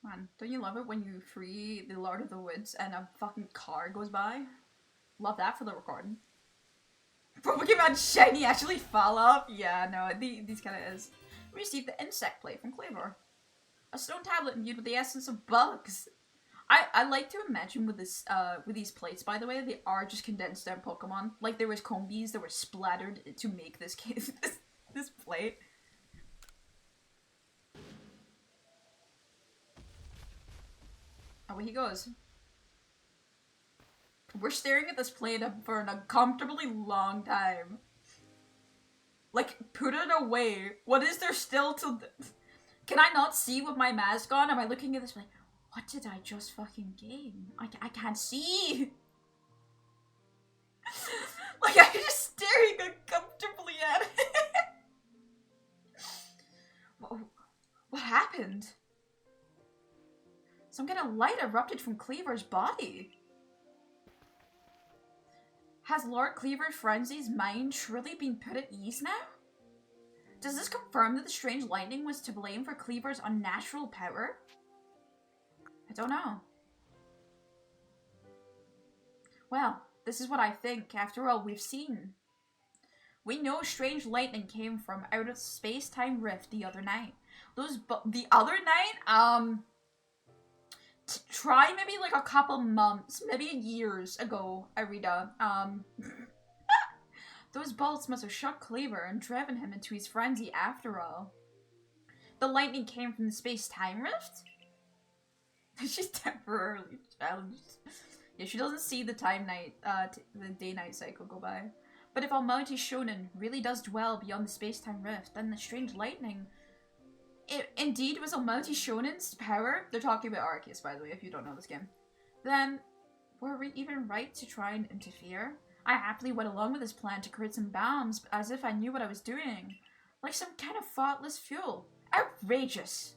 Speaker 1: Man, don't you love it when you free the Lord of the Woods and a fucking car goes by? Love that for the recording. Pokemon shiny actually fall off? Yeah, no, these kind of is. We received the insect plate from Cleaver. A stone tablet imbued with the essence of bugs. I like to imagine with this with these plates, by the way, they are just condensed down Pokemon. Like there was Combies that were splattered to make this this plate. Away he goes. We're staring at this plate for an uncomfortably long time. Like, put it away. What is there still to... Can I not see with my mask on? Am I looking at this like, what did I just fucking gain? I can't see! Like, I'm just staring uncomfortably at it. What happened? Some kind of light erupted from Cleaver's body. Has Lord Cleaver Frenzy's mind truly been put at ease now? Does this confirm that the strange lightning was to blame for Cleaver's unnatural power? I don't know. Well, this is what I think. After all we've seen. We know strange lightning came from out of space-time rift the other night. The other night? Try maybe like a couple months, maybe years ago, Arita. Those bolts must have shocked Cleaver and driven him into his frenzy after all. The lightning came from the space-time rift? She's temporarily challenged. Yeah, she doesn't see the the day-night cycle go by. But if Almighty Shonen really does dwell beyond the space-time rift, then the strange lightning... It indeed was Almighty Shonen's power. They're talking about Arceus, by the way, if you don't know this game. Then, were we even right to try and interfere? I happily went along with this plan to create some bombs, as if I knew what I was doing. Like some kind of thoughtless fuel. Outrageous!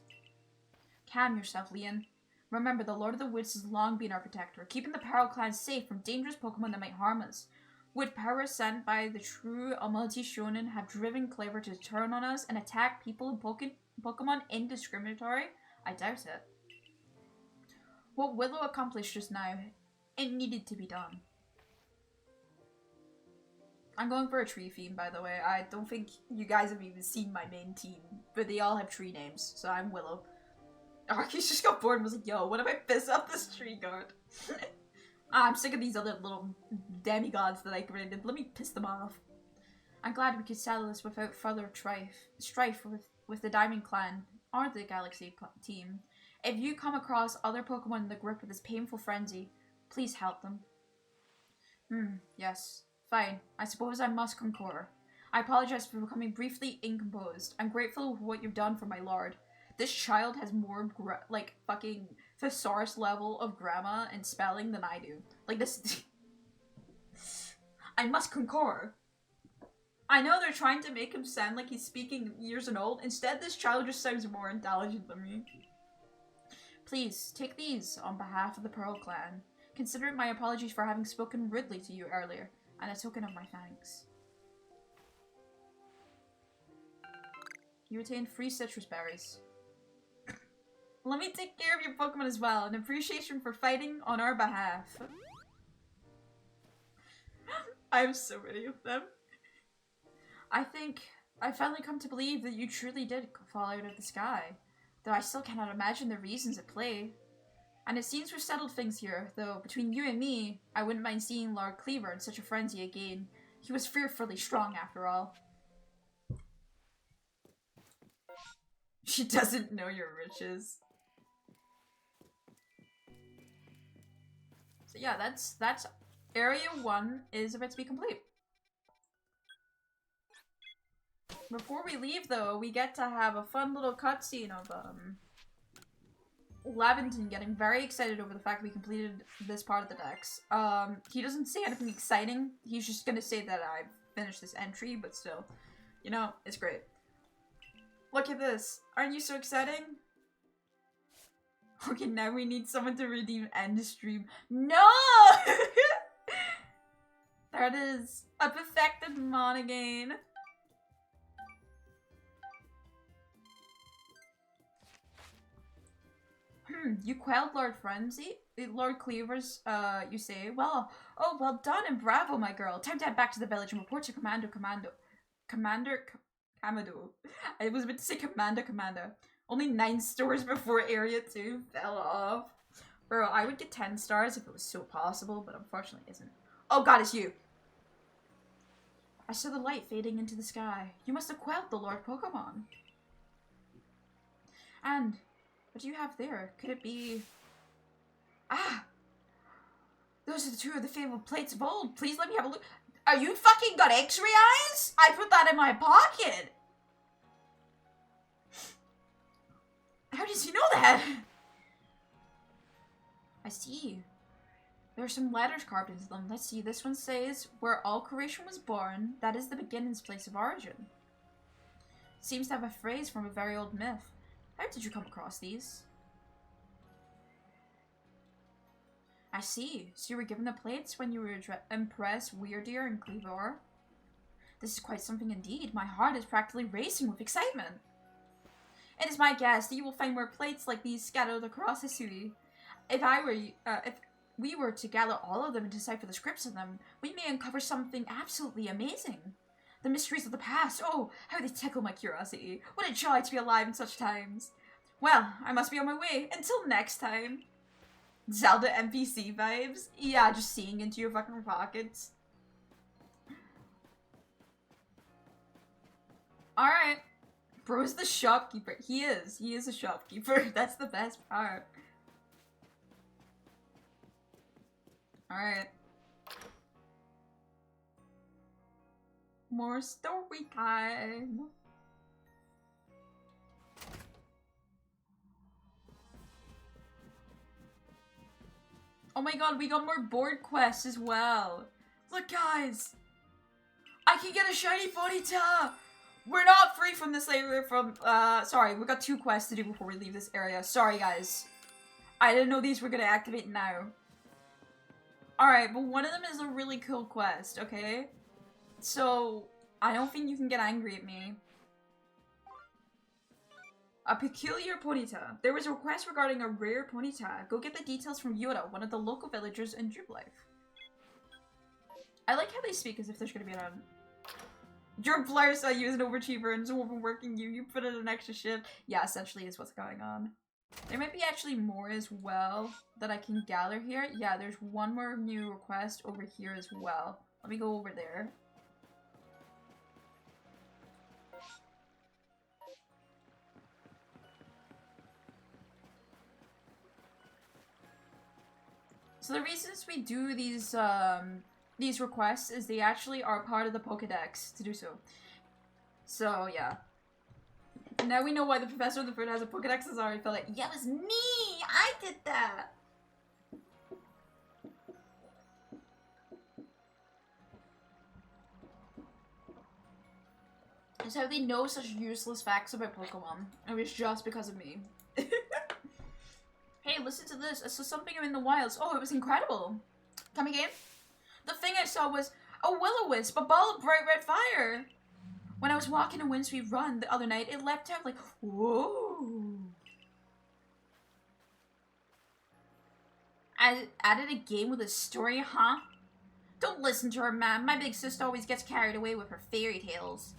Speaker 1: Calm yourself, Leon. Remember, the Lord of the Woods has long been our protector, keeping the Peril Clan safe from dangerous Pokemon that might harm us. Would power sent by the true Almighty Shonen have driven Cleaver to turn on us and attack people and Pokemon indiscriminatory? I doubt it. What Willow accomplished just now, it needed to be done. I'm going for a tree theme, by the way. I don't think you guys have even seen my main team, but they all have tree names, so I'm Willow. Arceus just got bored and was like, yo, what if I piss off this tree guard? I'm sick of these other little demigods that I created. Let me piss them off. I'm glad we could settle this without further strife with the Diamond Clan or the Galaxy team. If you come across other Pokemon in the grip of this painful frenzy, please help them. Yes. Fine. I suppose I must concur. I apologize for becoming briefly incomposed. I'm grateful for what you've done for my lord. This child has more, like, fucking thesaurus level of grammar and spelling than I do. Like, this... I must concur. I know they're trying to make him sound like he's speaking years and old. Instead, this child just sounds more intelligent than me. Please, take these on behalf of the Pearl Clan. Consider it my apologies for having spoken rudely to you earlier, and a token of my thanks. You retain 3 citrus berries. Let me take care of your Pokemon as well, in appreciation for fighting on our behalf. I have so many of them. I think I finally come to believe that you truly did fall out of the sky, though I still cannot imagine the reasons at play. And it seems we've settled things here, though between you and me, I wouldn't mind seeing Lord Cleaver in such a frenzy again. He was fearfully strong after all. She doesn't know your riches. So yeah, that's area 1 is about to be complete. Before we leave though, we get to have a fun little cutscene of Lavington getting very excited over the fact we completed this part of the dex. He doesn't say anything exciting. He's just gonna say that I finished this entry, but still, you know, it's great. Look at this. Aren't you so exciting? Okay, now we need someone to redeem end stream. No! There it is. A perfected mon again. You quelled Lord Frenzy? Lord Cleaver's, you say? Well, oh, well done and bravo, my girl. Time to head back to the village and report to Commander. I was about to say Commander. Only 9 stars before Area 2 fell off. Bro, I would get 10 stars if it was so possible, but unfortunately isn't. Oh god, it's you! I saw the light fading into the sky. You must have quelled the Lord Pokemon. And what do you have there? Could it be... Ah! Those are the 2 of the fabled plates of old. Please let me have a look. Are you fucking got x-ray eyes? I put that in my pocket! How does he know that? I see. There are some letters carved into them. Let's see, this one says, where all creation was born, that is the beginning's place of origin. Seems to have a phrase from a very old myth. How did you come across these? I see. So you were given the plates when you were impressed Weirdeer and Cleaver. This is quite something indeed. My heart is practically racing with excitement. It is my guess that you will find more plates like these scattered across the city. If we were to gather all of them and decipher the scripts of them, we may uncover something absolutely amazing. The mysteries of the past, oh, how they tickle my curiosity. What a joy to be alive in such times. Well, I must be on my way. Until next time. Zelda NPC vibes? Yeah, just seeing into your fucking pockets. Alright. Bro's the shopkeeper. He is a shopkeeper. That's the best part. Alright. More story time. Oh my god, we got more board quests as well. Look, guys. I can get a shiny Ponyta. We're not free from this area from, sorry, we got 2 quests to do before we leave this area. Sorry, guys. I didn't know these were gonna activate now. Alright, but one of them is a really cool quest, okay? So, I don't think you can get angry at me. A peculiar Ponyta. There was a request regarding a rare Ponyta. Go get the details from Yoda, one of the local villagers in Jubilife. I like how they speak as if there's gonna be an Your employer saw you as an overachiever and is overworking you. You put in an extra shift. Yeah, essentially is what's going on. There might be actually more as well that I can gather here. Yeah, there's one more new request over here as well. Let me go over there. So the reasons we do these requests is they actually are part of the pokedex to do so. So yeah. Now we know why the Professor of the Fruit has a pokedex. Has already felt like, yeah, it was me! I did that! Just how they know such useless facts about Pokemon. It was just because of me. Hey, listen to this. I saw something in the wilds. Oh, it was incredible. Come again? The thing I saw was a will-o-wisp, a ball of bright red fire. When I was walking in Windsweep Run the other night, it leapt out like, whoa. I added a game with a story, huh? Don't listen to her, man. My big sister always gets carried away with her fairy tales.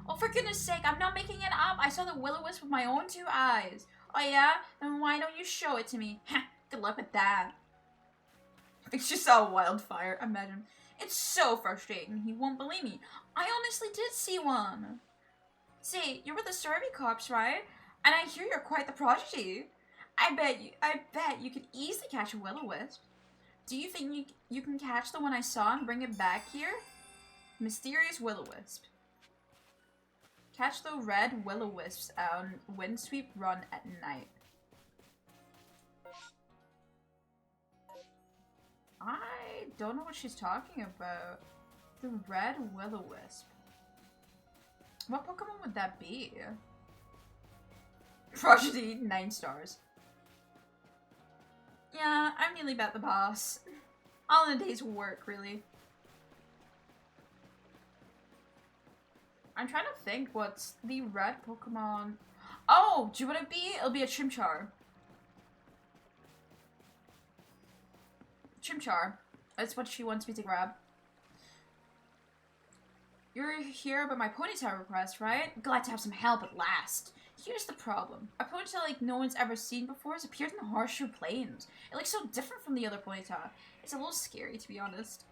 Speaker 1: Oh, for goodness sake, I'm not making it up. I saw the will-o-wisp with my own 2 eyes. Oh yeah? Then why don't you show it to me? Heh, good luck with that. I think she saw a wildfire. Imagine. It's so frustrating. He won't believe me. I honestly did see one. Say, you're with the Survey Corps, right? And I hear you're quite the prodigy. I bet you could easily catch a will-o-wisp. Do you think you can catch the one I saw and bring it back here? Mysterious will-o-wisp. Catch the red will-o-wisps on Windsweep Run at night. I don't know what she's talking about. The red will-o-wisp. What Pokemon would that be? Prodigy, 9 stars. Yeah, I'm nearly about the boss. All in a day's work, really. I'm trying to think what's the red Pokemon. Oh, do you know what it'd be? It'll be a Chimchar. Chimchar. That's what she wants me to grab. You're here about my ponytail request, right? Glad to have some help at last. Here's the problem. A ponytail like no one's ever seen before has appeared in the Horseshoe Plains. It looks so different from the other ponytail. It's a little scary, to be honest.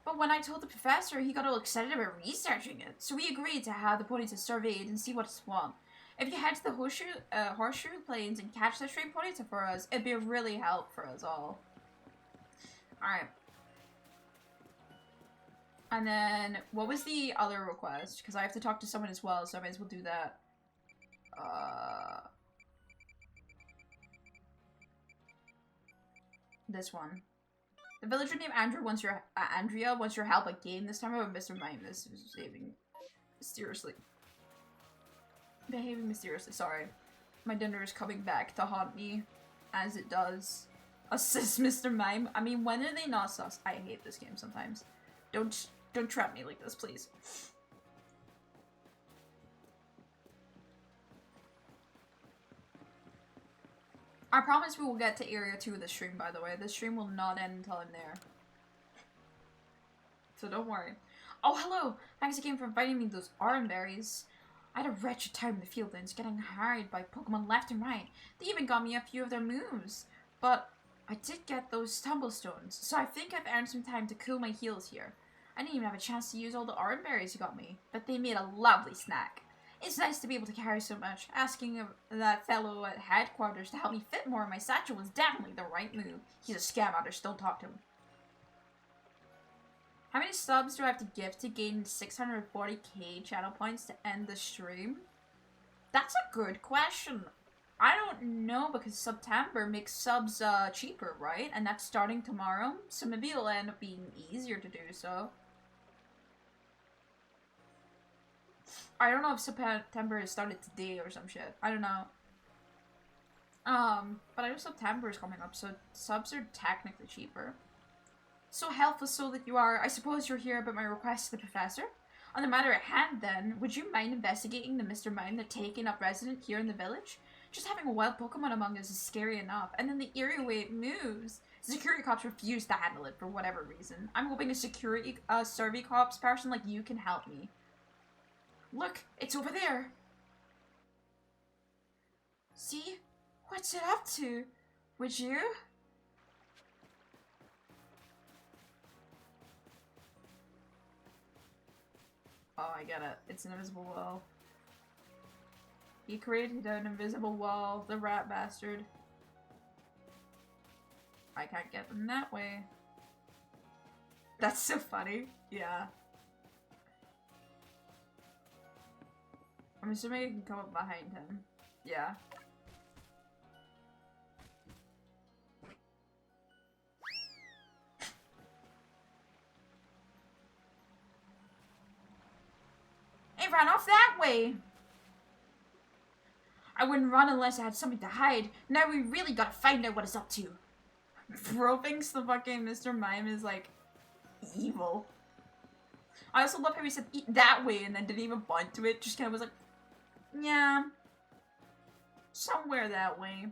Speaker 1: But when I told the professor, he got all excited about researching it. So we agreed to have the ponytail surveyed and see what it's want. If you head to the Horseshoe Plains and catch that stray ponytail for us, it'd be a really help for us all. Alright. And then, what was the other request? Because I have to talk to someone as well, so I might as well do that. This one. The villager named Andrea wants your help again. This time about Mr. Mime. This is behaving mysteriously. Sorry. My dinner is coming back to haunt me, as it does. Assist Mr. Mime. I mean, when are they not sus? I hate this game sometimes. Don't trap me like this, please. I promise we will get to Area 2 of the stream, by the way. This stream will not end until I'm there. So don't worry. Oh, hello! Thanks again for inviting me to those orange berries. I had a wretched time in the field and getting harried by Pokemon left and right. They even got me a few of their moves. But I did get those tumblestones, so I think I've earned some time to cool my heels here. I didn't even have a chance to use all the orange berries you got me, but they made a lovely snack. It's nice to be able to carry so much. Asking that fellow at headquarters to help me fit more in my satchel was definitely the right move. He's a scam artist, don't talk to him. How many subs do I have to give to gain 640k channel points to end the stream? That's a good question. I don't know, because September makes subs cheaper, right? And that's starting tomorrow, so maybe it'll end up being easier to do so. I don't know if September has started today or some shit. I don't know. But I know September is coming up, so subs are technically cheaper. So helpful soul that you are, I suppose you're here about my request to the professor? On the matter at hand, then, would you mind investigating the Mr. Mime that's taken up resident here in the village? Just having a wild Pokemon among us is scary enough, and then the eerie way it moves. The security cops refuse to handle it for whatever reason. I'm hoping a survey cops person like you can help me. Look, it's over there. See? What's it up to? Would you? Oh, I get it. It's an invisible wall. He created an invisible wall, the rat bastard. I can't get them that way. That's so funny. Yeah. I'm assuming I can come up behind him. Yeah. It ran off that way! I wouldn't run unless I had something to hide. Now we really gotta find out what it's up to. Bro thinks the fucking Mr. Mime is, like, evil. I also love how he said eat that way and then didn't even point to it. Just kind of was like, yeah. Somewhere that way.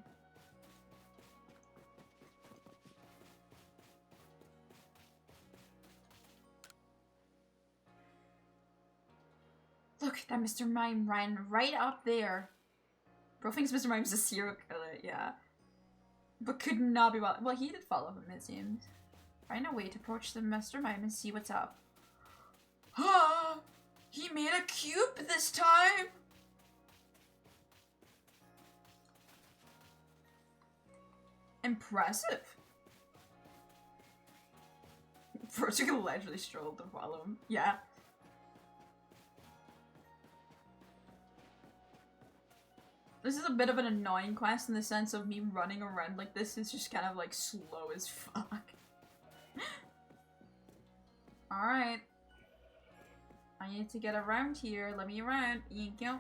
Speaker 1: Look, that Mr. Mime ran right up there. Bro thinks Mr. Mime's a serial killer, yeah. But could not be well. Well, he did follow him, it seems. Find a way to approach the Mr. Mime and see what's up. Ah! He made a cube this time! Impressive. First, you can allegedly stroll to follow him. Yeah. This is a bit of an annoying quest in the sense of me running around like this is just kind of like slow as fuck. Alright. I need to get around here. Let me around. Thank you.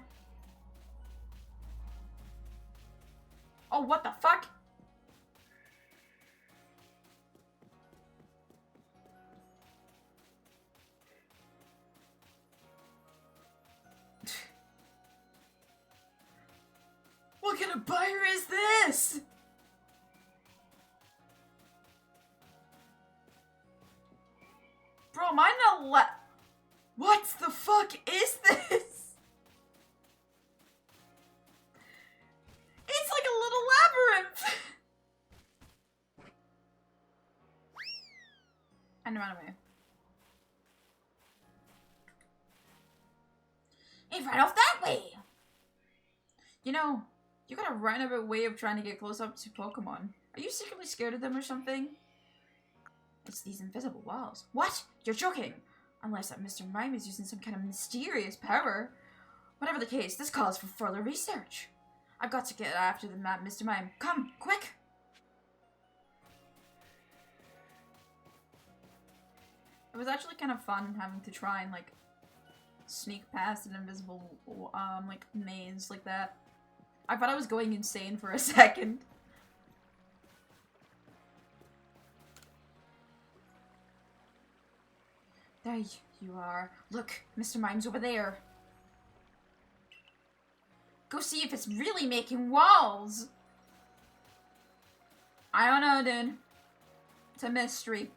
Speaker 1: Oh, what the fuck? What kind of buyer is this? Bro, am I not what the fuck is this? It's like a little labyrinth! And run away. It ran off that way! You know, you got a roundabout way of trying to get close up to Pokemon. Are you secretly scared of them or something? It's these invisible walls. What? You're joking! Unless that Mr. Mime is using some kind of mysterious power. Whatever the case, this calls for further research. I've got to get after the map, Mr. Mime. Come, quick! It was actually kind of fun having to try and, like, sneak past an invisible, like, maze like that. I thought I was going insane for a second. There you are. Look, Mr. Mime's over there. Go see if it's really making walls. I don't know, dude. It's a mystery.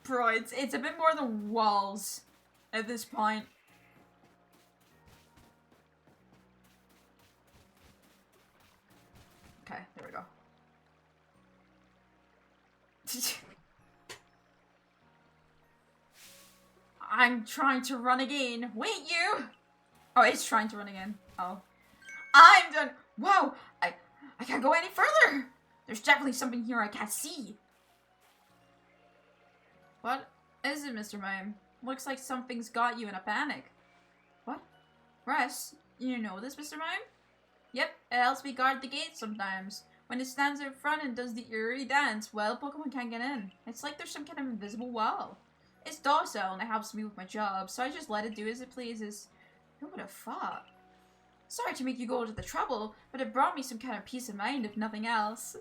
Speaker 1: Bro, it's a bit more than walls at this point. Okay, there we go. I'm trying to run again. Wait, you! Oh, it's trying to run again. Oh. I'm done. Whoa! I can't go any further! There's definitely something here I can't see. What is it, Mr. Mime? Looks like something's got you in a panic. What? Russ, you know this, Mr. Mime? Yep, it helps me guard the gate sometimes. When it stands out front and does the eerie dance, well, Pokemon can't get in. It's like there's some kind of invisible wall. It's docile and it helps me with my job, so I just let it do as it pleases. Who would have thought? Sorry to make you go to the trouble, but it brought me some kind of peace of mind, if nothing else.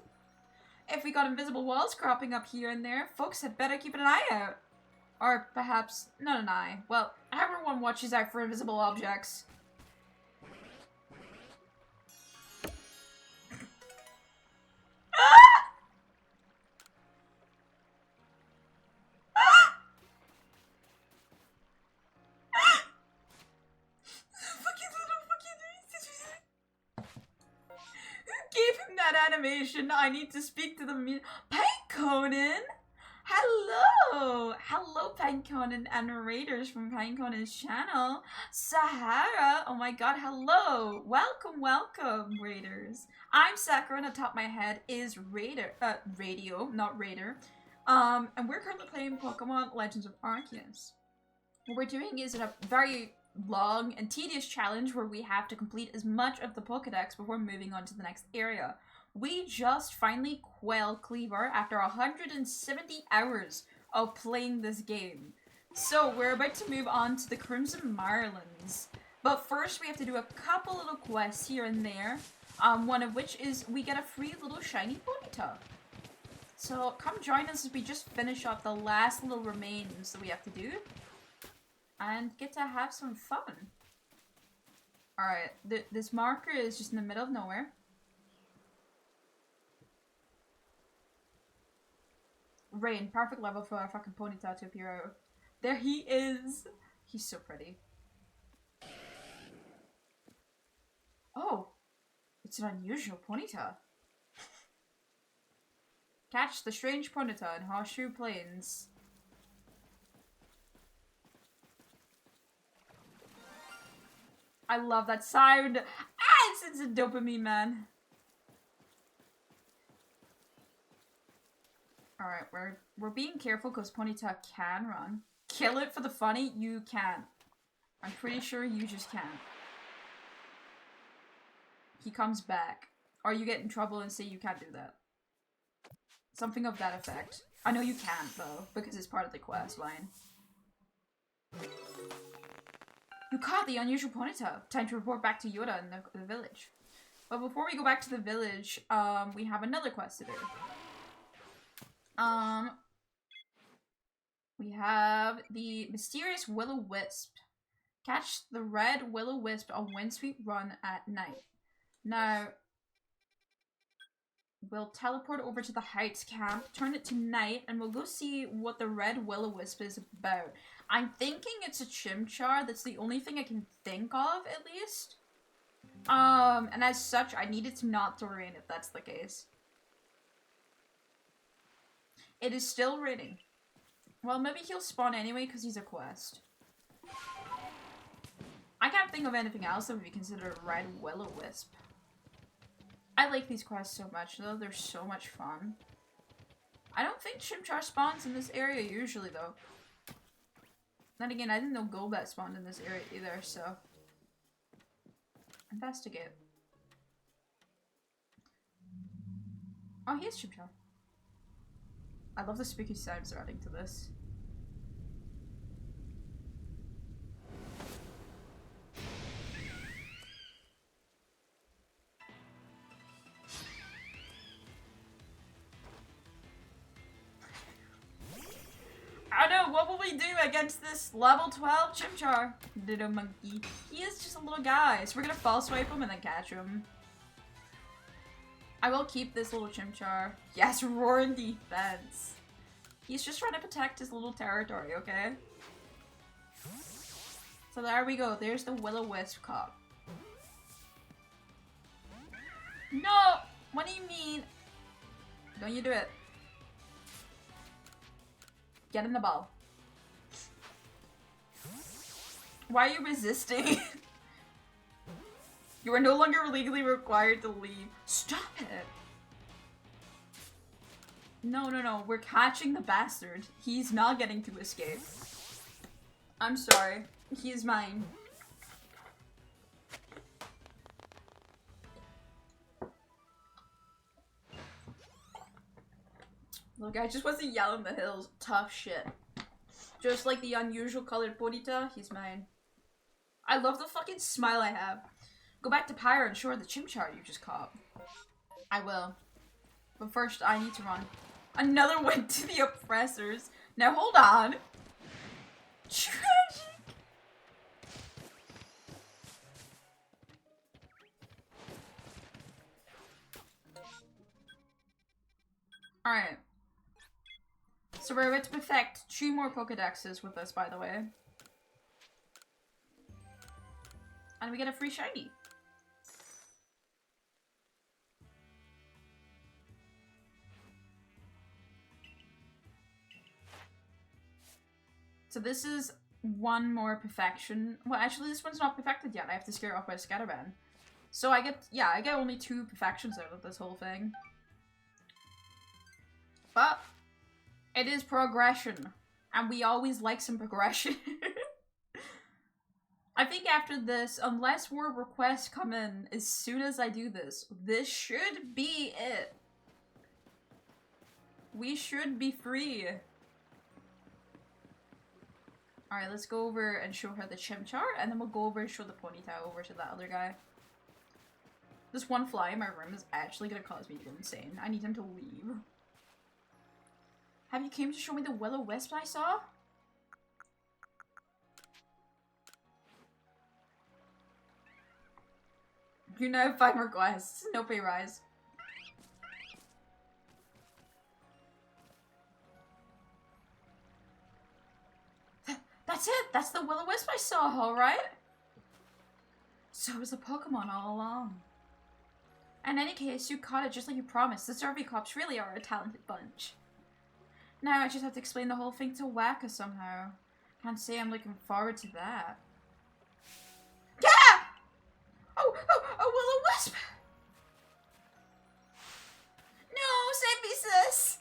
Speaker 1: If we got invisible walls cropping up here and there, folks had better keep an eye out. Or perhaps not an eye. Well, everyone watches out for invisible objects. Animation. I need to speak to the Pinecone. Hello! Hello, Pinecone and raiders from Pinecone's channel. Sahara! Oh my god, hello! Welcome, welcome, raiders. I'm Sakura and atop my head is Radio, not Raider. And we're currently playing Pokemon Legends of Arceus. What we're doing is a very long and tedious challenge where we have to complete as much of the Pokedex before moving on to the next area. We just finally quelled Cleaver after 170 hours of playing this game. So we're about to move on to the Crimson Mirelands. But first we have to do a couple little quests here and there. One of which is we get a free little shiny Ponyta. So come join us as we just finish up the last little remains that we have to do. And get to have some fun. Alright, this marker is just in the middle of nowhere. Rain, perfect level for our fucking Ponyta to appear out. There he is! He's so pretty. Oh! It's an unusual Ponyta. Catch the strange Ponyta in Horseshoe Plains. I love that sound! Ah! It's a dopamine, man. Alright, we're being careful because Ponyta can run. Kill it for the funny? You can't. I'm pretty sure you just can't. He comes back. Or you get in trouble and say you can't do that. Something of that effect. I know you can't, though, because it's part of the quest line. You caught the unusual Ponyta. Time to report back to Yoda in the village. But before we go back to the village, we have another quest to do. We have the mysterious Will-O-Wisp. Catch the red Will-O-Wisp on Windsweep Run at night. Now, we'll teleport over to the Heights camp, turn it to night, and we'll go see what the red Will-O-Wisp is about. I'm thinking it's a Chimchar. That's the only thing I can think of, at least. And as such, I need it to not throw rain if that's the case. It is still raining. Well, maybe he'll spawn anyway because he's a quest. I can't think of anything else that would be considered a red Will-O-Wisp. I like these quests so much though, they're so much fun. I don't think Chimchar spawns in this area usually though. Then again, I didn't know Golbat spawned in this area either, so... Investigate. Oh, he is Chimchar. I love the spooky sounds they're adding to this. I don't know, what will we do against this level 12 Chimchar? Little monkey. He is just a little guy, so we're gonna false swipe him and then catch him. I will keep this little Chimchar. Yes, roaring defense. He's just trying to protect his little territory, okay? So there we go. There's the Will-O-Wisp cop. No! What do you mean? Don't you do it. Get in the ball. Why are you resisting? You are no longer legally required to leave. Stop it! No, no, no. We're catching the bastard. He's not getting to escape. I'm sorry. He is mine. Look, I just wasn't yelling the hills. Tough shit. Just like the unusual colored Ponyta, he's mine. I love the fucking smile I have. Go back to Pyre and show her the Chimchar you just caught. I will. But first, I need to run. Another win to the oppressors. Now hold on. Tragic. Alright. So we're about to perfect 2 more Pokedexes with this, by the way. And we get a free shiny. So this is one more perfection. Well, actually, this one's not perfected yet. I have to scare it off by a Scatterband. So I get, yeah, I get only 2 perfections out of this whole thing. But it is progression. And we always like some progression. I think after this, unless more requests come in as soon as I do this, this should be it. We should be free. Alright, let's go over and show her the Chimchar, and then we'll go over and show the Ponyta over to that other guy. This one fly in my room is actually gonna cause me to go insane. I need him to leave. Have you came to show me the Will-O-Wisp I saw? You now have 5 requests. No pay rise. That's it! That's the will-o-wisp I saw, alright? So it was a Pokemon all along. In any case, you caught it just like you promised. The Zervikops really are a talented bunch. Now I just have to explain the whole thing to Waka somehow. Can't say I'm looking forward to that. Yeah! Oh, a will-o-wisp! No, save me, sis!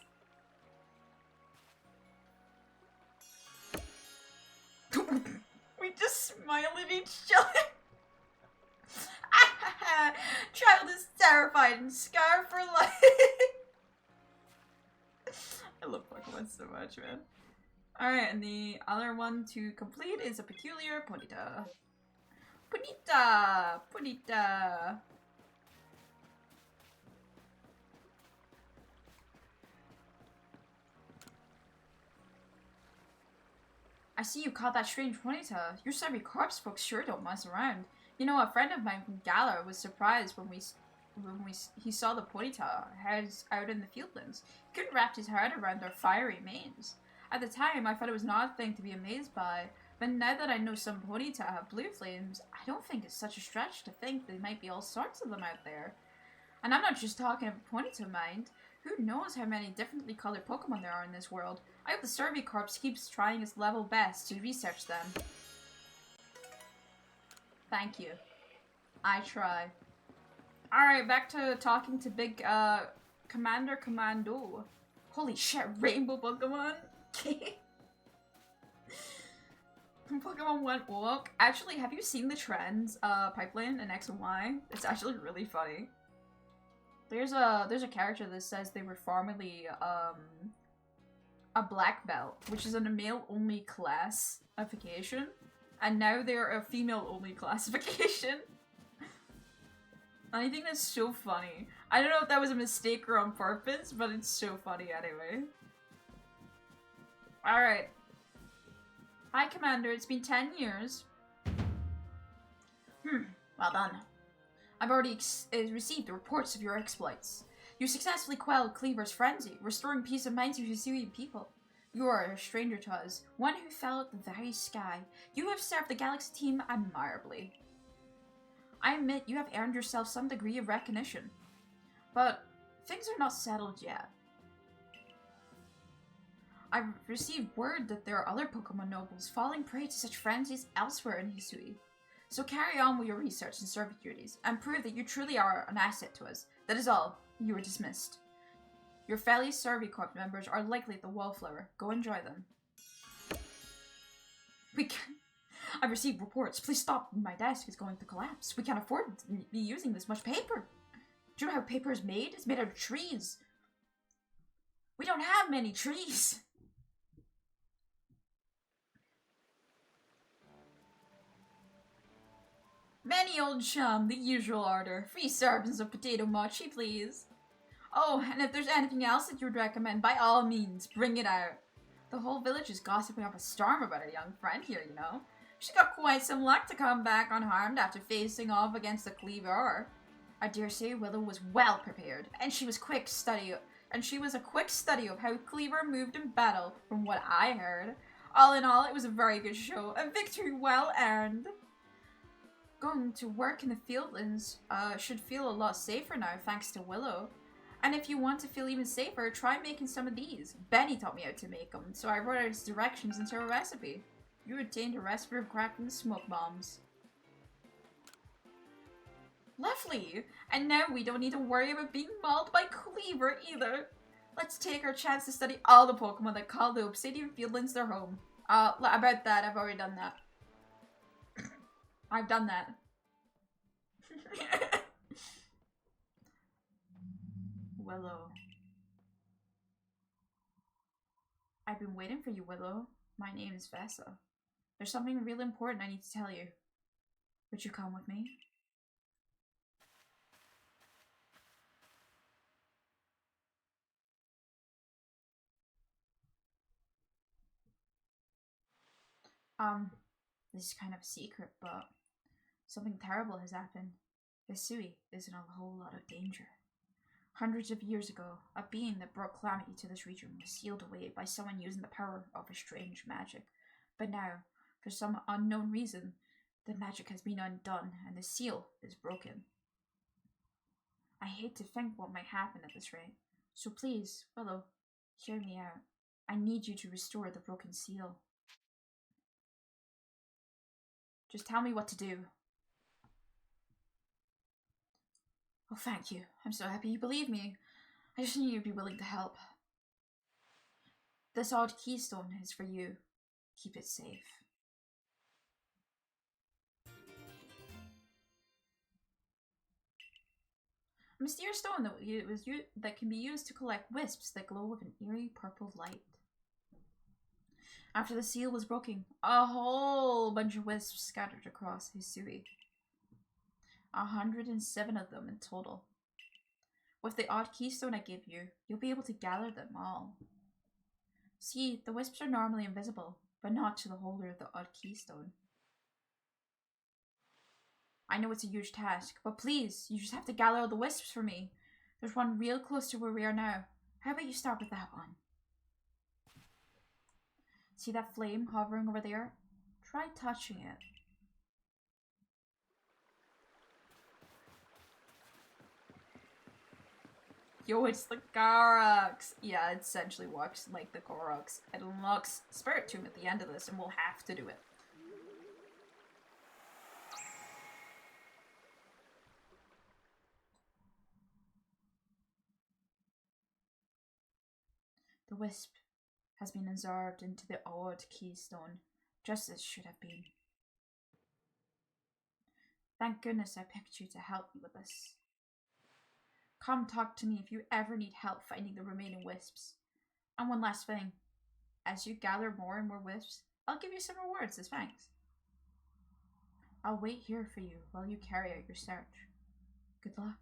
Speaker 1: We just smile at each other. Child is terrified and scarred for life. I love Pokemon so much, man. Alright, and the other one to complete is a peculiar Ponyta. Ponyta! Ponyta! I see you caught that strange Ponyta. Your savvy corpse folks sure don't mess around. You know, a friend of mine from Galar was surprised when he saw the Ponyta heads out in the fieldlands. He couldn't wrap his head around their fiery manes. At the time, I thought it was an odd thing to be amazed by, but now that I know some Ponyta have blue flames, I don't think it's such a stretch to think there might be all sorts of them out there. And I'm not just talking about Ponyta, mind. Who knows how many differently colored Pokemon there are in this world. I hope the Survey Corps keeps trying its level best to research them. Thank you. I try. Alright, back to talking to big, Commander Commando. Holy shit, rainbow Pokemon? Pokemon went woke. Actually, have you seen the trends, pipeline in X and Y? It's actually really funny. There's a character that says they were formerly, a black belt, which is in a male-only classification, and now they're a female-only classification. I think that's so funny. I don't know if that was a mistake or on purpose, but it's so funny anyway. Alright. Hi, Commander. It's been 10 years. Well done. I've already received the reports of your exploits. You successfully quelled Cleaver's frenzy, restoring peace of mind to Hisuian people. You are a stranger to us, one who fell at the very sky. You have served the Galaxy team admirably. I admit you have earned yourself some degree of recognition. But things are not settled yet. I've received word that there are other Pokemon nobles falling prey to such frenzies elsewhere in Hisui. So carry on with your research and service duties, and prove that you truly are an asset to us. That is all. You are dismissed. Your fellow Survey Corps members are likely at the Wallflower. Go enjoy them. I've received reports. Please stop. My desk is going to collapse. We can't afford to be using this much paper. Do you know how paper is made? It's made out of trees. We don't have many trees. Many old chum, the usual order. 3 servings of potato mochi, please. Oh, and if there's anything else that you would recommend, by all means, bring it out. The whole village is gossiping up a storm about our young friend here, you know. She got quite some luck to come back unharmed after facing off against the Cleaver. I dare say Willow was well prepared, and she was a quick study of how Cleaver moved in battle, from what I heard. All in all, it was a very good show, a victory well earned. Going to work in the fieldlands should feel a lot safer now, thanks to Willow. And if you want to feel even safer, try making some of these. Benny taught me how to make them, so I wrote out his directions into a recipe. You obtained a recipe for crafting smoke bombs. Lovely! And now we don't need to worry about being mauled by Cleaver either. Let's take our chance to study all the Pokemon that call the Obsidian Fieldlands their home. About that, I've already done that. I've done that. Willow. I've been waiting for you, Willow. My name is Vesa. There's something really important I need to tell you. Would you come with me? This is kind of a secret, but something terrible has happened. Hisui is in a whole lot of danger. Hundreds of years ago, a being that brought calamity to this region was sealed away by someone using the power of a strange magic. But now, For some unknown reason, the magic has been undone and the seal is broken. I hate to think what might happen at this rate, so please, Willow, hear me out. I need you to restore the broken seal. Just tell me what to do. Oh, thank you. I'm so happy you believe me. I just need you to be willing to help. This odd keystone is for you. Keep it safe. A mysterious stone that can be used to collect wisps that glow with an eerie purple light. After the seal was broken, a whole bunch of wisps scattered across Hisui. 107 of them in total. With the odd keystone I gave you, you'll be able to gather them all. See, the wisps are normally invisible, but not to the holder of the odd keystone. I know it's a huge task, but please, you just have to gather all the wisps for me. There's one real close to where we are now. How about you start with that one? See that flame hovering over there? Try touching it. Yo, it's the Koroks! Yeah, it essentially works like the Koroks. It unlocks Spirit Tomb at the end of this, and we'll have to do it. The wisp has been absorbed into the odd keystone, just as should have been. Thank goodness I picked you to help me with this. Come talk to me if you ever need help finding the remaining wisps. And one last thing. As you gather more and more wisps, I'll give you some rewards as thanks. I'll wait here for you while you carry out your search. Good luck.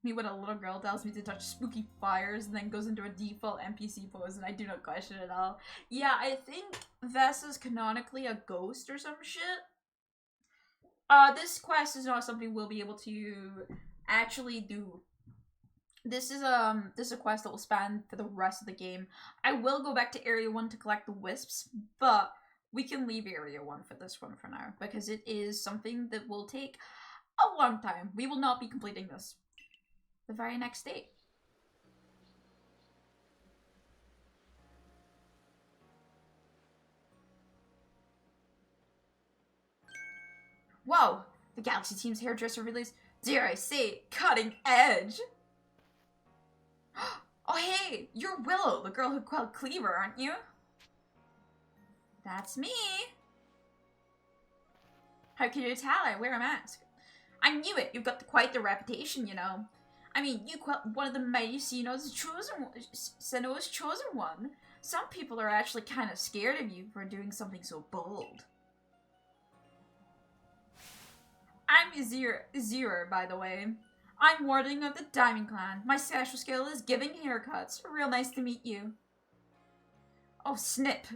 Speaker 1: Me when a little girl tells me to touch spooky fires and then goes into a default NPC pose and I do not question it at all. Yeah, I think Vessa's canonically a ghost or some shit. This quest is not something we'll be able to actually do. This is a quest that will span for the rest of the game. I will go back to Area 1 to collect the wisps, but we can leave Area 1 for this one for now, because it is something that will take a long time. We will not be completing this the very next day. Whoa! The Galaxy Team's hairdresser release, dare I say, cutting edge! Oh hey! You're Willow, the girl who quelled Cleaver, aren't you? That's me! How can you tell I wear a mask? I knew it! You've got quite the reputation, you know. I mean, you quelled one of the mighty Sinnoh's chosen one. Some people are actually kind of scared of you for doing something so bold. I'm Azir, by the way. I'm Warden of the Diamond Clan. My special skill is giving haircuts. Real nice to meet you. Oh, snip.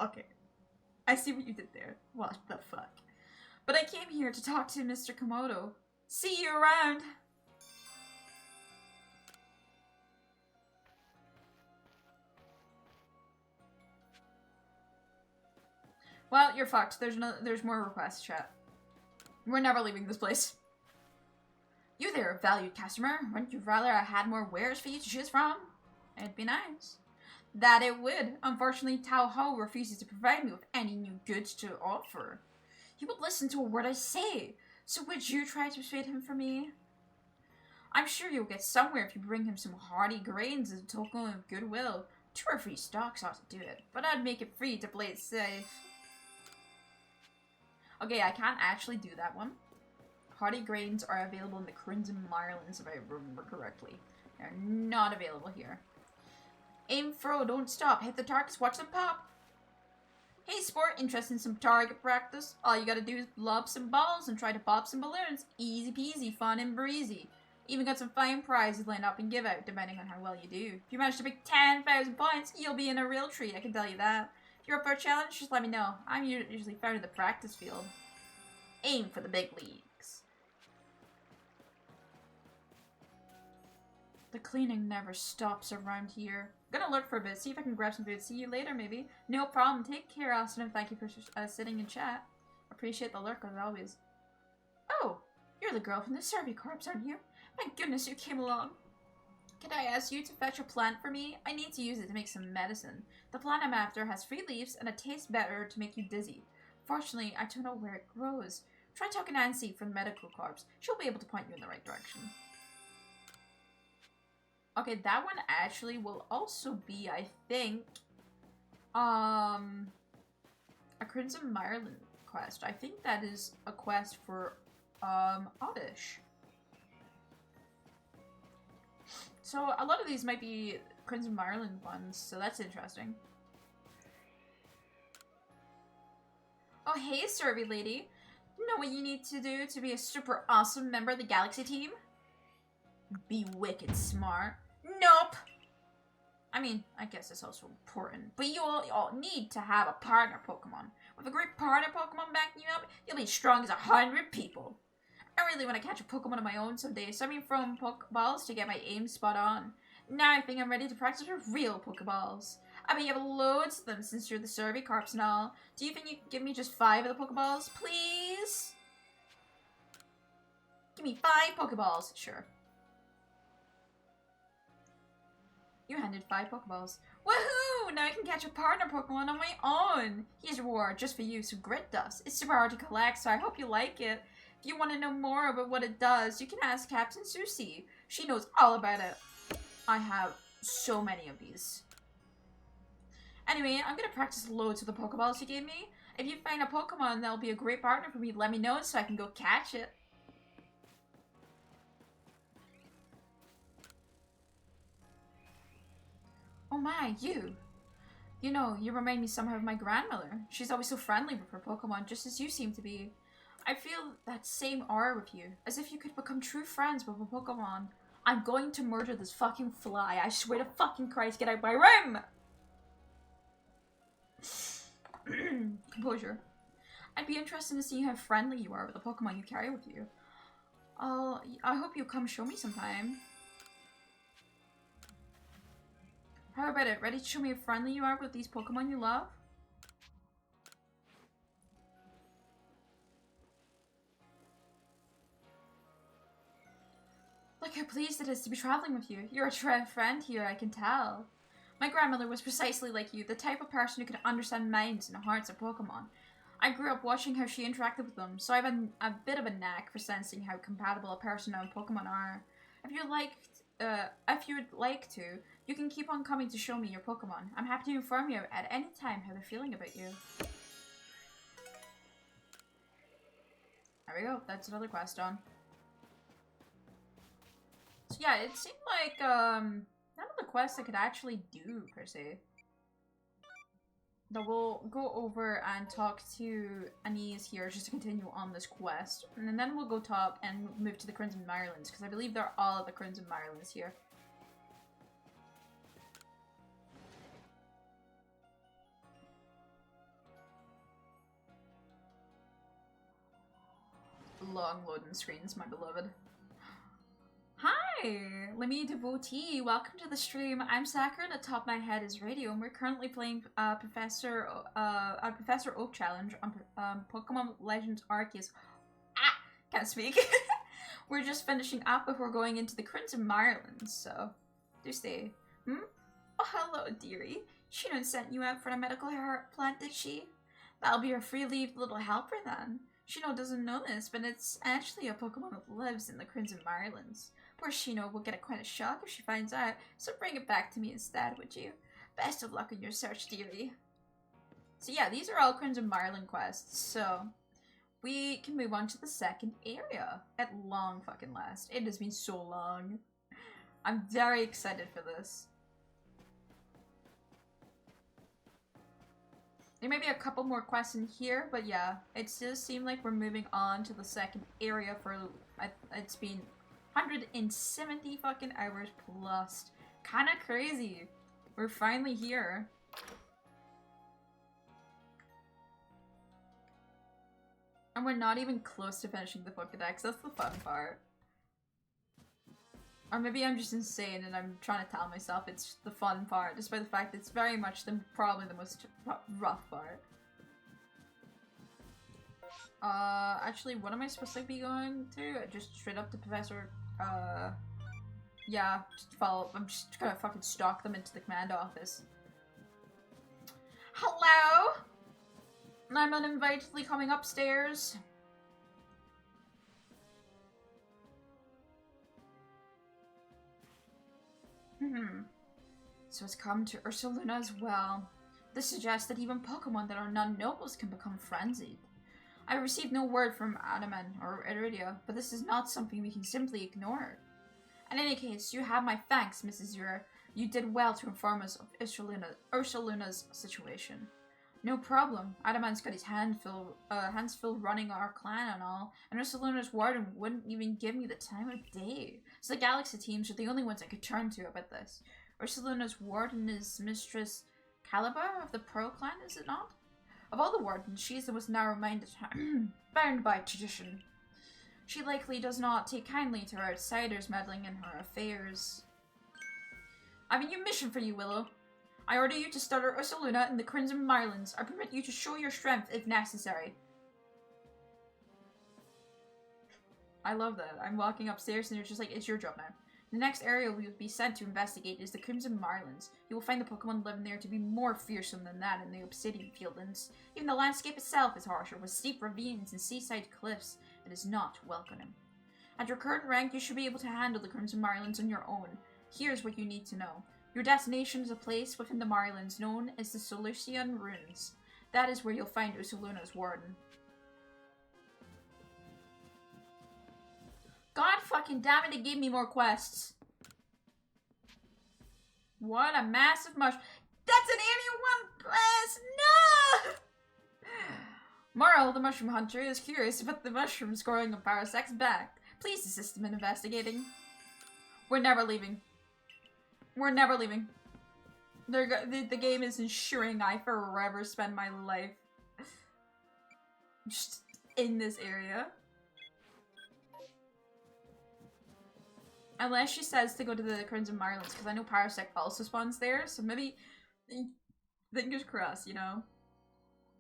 Speaker 1: Okay. I see what you did there. What the fuck? But I came here to talk to Mr. Komodo. See you around. Well, you're fucked. There's more requests, chat. We're never leaving this place. You there, valued customer. Wouldn't you rather I had more wares for you to choose from? It'd be nice. That it would. Unfortunately, Tao Ho refuses to provide me with any new goods to offer. He would listen to a word I say. So would you try to persuade him for me? I'm sure you'll get somewhere if you bring him some hearty grains as a token of goodwill. 2 or 3 stocks ought to do it, but I'd make it free to play it safe. Okay, I can't actually do that one. Hearty grains are available in the Crimson Mirelands if I remember correctly. They're not available here. Aim, throw, don't stop. Hit the targets, watch them pop. Hey sport, interested in some target practice? All you gotta do is lob some balls and try to pop some balloons. Easy peasy, fun and breezy. Even got some fine prizes lined up and give out, depending on how well you do. If you manage to pick 10,000 points, you'll be in a real treat, I can tell you that. If you're up for a challenge, just let me know. I'm usually found in the practice field. Aim for the big leagues. The cleaning never stops around here. Gonna look for a bit, see if I can grab some food. See you later, maybe. No problem. Take care, Austin, and thank you for sitting in chat. Appreciate the lurk, as always. Oh, you're the girl from the Survey Corps, aren't you? Thank goodness you came along. Can I ask you to fetch a plant for me? I need to use it to make some medicine. The plant I'm after has 3 leaves and it tastes better to make you dizzy. Fortunately, I don't know where it grows. Try talking to Nancy from the Medical Corps. She'll be able to point you in the right direction. Okay, that one actually will also be, I think, a Crimson Mireland quest. I think that is a quest for, Oddish. So a lot of these might be Crimson Mireland ones, so that's interesting. Oh, hey, Survey Lady. You know what you need to do to be a super awesome member of the Galaxy team? Be wicked smart. Nope! I mean, I guess it's also important, but you all need to have a partner Pokemon. With a great partner Pokemon backing you up, you'll be strong as 100 people. I really want to catch a Pokemon of my own someday, so I'm throwing Pokeballs to get my aim spot on. Now I think I'm ready to practice with real Pokeballs. I bet you have loads of them since you're the Survey Corps and all. Do you think you can give me just 5 of the Pokeballs, please? Give me 5 Pokeballs. Sure. You handed 5 Pokeballs. Woohoo! Now I can catch a partner Pokemon on my own. Here's a reward just for you, some grit dust. It's super hard to collect, so I hope you like it. If you want to know more about what it does, you can ask Captain Susie. She knows all about it. I have so many of these. Anyway, I'm gonna practice loads with the Pokeballs you gave me. If you find a Pokemon that'll be a great partner for me, let me know so I can go catch it. Oh my, you. You know, you remind me somehow of my grandmother. She's always so friendly with her Pokemon, just as you seem to be. I feel that same aura with you, as if you could become true friends with a Pokemon. I'm going to murder this fucking fly. I swear to fucking Christ, get out of my room! Composure. I'd be interested to see how friendly you are with the Pokemon you carry with you. I hope you'll come show me sometime. How about it? Ready to show me how friendly you are with these Pokemon you love? Look how pleased it is to be traveling with you. You're a true friend here, I can tell. My grandmother was precisely like you, the type of person who could understand minds and hearts of Pokemon. I grew up watching how she interacted with them, so I have a bit of a knack for sensing how compatible a person and Pokemon are. If you'd like to, you can keep on coming to show me your Pokemon. I'm happy to inform you at any time how they're feeling about you. There we go, that's another quest done. So yeah, it seemed like, none of the quests I could actually do, per se. But we'll go over and talk to Anise here just to continue on this quest. And then we'll go talk and move to the Crimson Mirelands, because I believe they're all at the Crimson Mirelands here. Long loading screens, my beloved. Hi, Lemmy Devotee. Welcome to the stream. I'm Sakura, and atop my head is Radio, and we're currently playing Professor Oak Challenge on Pokemon Legends Arceus. Ah, can't speak. We're just finishing up before going into the Crimson Mirelands, so do stay. Oh, hello, dearie. She didn't send you out for the medical heart plant, did she? That'll be her free-leave little helper then. Shino doesn't know this, but it's actually a Pokemon that lives in the Crimson Mirelands. Poor Shino will get quite a shock if she finds out, so bring it back to me instead, would you? Best of luck in your search, dearie. So yeah, these are all Crimson Mireland quests, so we can move on to the second area at long fucking last. It has been so long. I'm very excited for this. There may be a couple more quests in here, but yeah, it does seem like we're moving on to the second area for, it's been 170 fucking hours plus. Kinda crazy. We're finally here. And we're not even close to finishing the pokedex, that's the fun part. Or maybe I'm just insane and I'm trying to tell myself it's the fun part, despite the fact it's very much probably the most rough part. Actually, what am I supposed to be going to? Just straight up to Professor, yeah, just follow. I'm just gonna fucking stalk them into the command office. Hello? I'm uninvitedly coming upstairs. So it's come to Ursaluna as well. This suggests that even Pokemon that are non-nobles can become frenzied. I received no word from Adaman or Iridia, but this is not something we can simply ignore. In any case, you have my thanks, Mrs. Zura. You did well to inform us of Ursaluna's situation. No problem. Adaman's got his hands full running our clan and all, and Ursaluna's warden wouldn't even give me the time of day. So the Galaxy teams are the only ones I could turn to about this. Ursaluna's warden is Mistress Caliber of the Pearl clan, is it not? Of all the wardens, she is the most narrow-minded, bound by tradition. She likely does not take kindly to outsiders meddling in her affairs. I have a new mission for you, Willow. I order you to startle Ursaluna in the Crimson Mirelands. I permit you to show your strength if necessary. I love that. I'm walking upstairs and you're just like, it's your job now. The next area we will be sent to investigate is the Crimson Mirelands. You will find the Pokemon living there to be more fearsome than that in the Obsidian Fieldlands. Even the landscape itself is harsher, with steep ravines and seaside cliffs. It is not welcoming. At your current rank, you should be able to handle the Crimson Mirelands on your own. Here's what you need to know. Your destination is a place within the Mirelands known as the Solucian Ruins. That is where you'll find Ursaluna's warden. God fucking damn it, it gave me more quests. What a massive mushroom. That's an Area 1 quest! No! Moral, the mushroom hunter is curious about the mushrooms growing on Parasec's back. Please assist him in investigating. We're never leaving. We're never leaving. The game is ensuring I forever spend my life just in this area. Unless she says to go to the Crimson Mirelands, because I know Parasect also spawns there, so maybe fingers crossed, you know.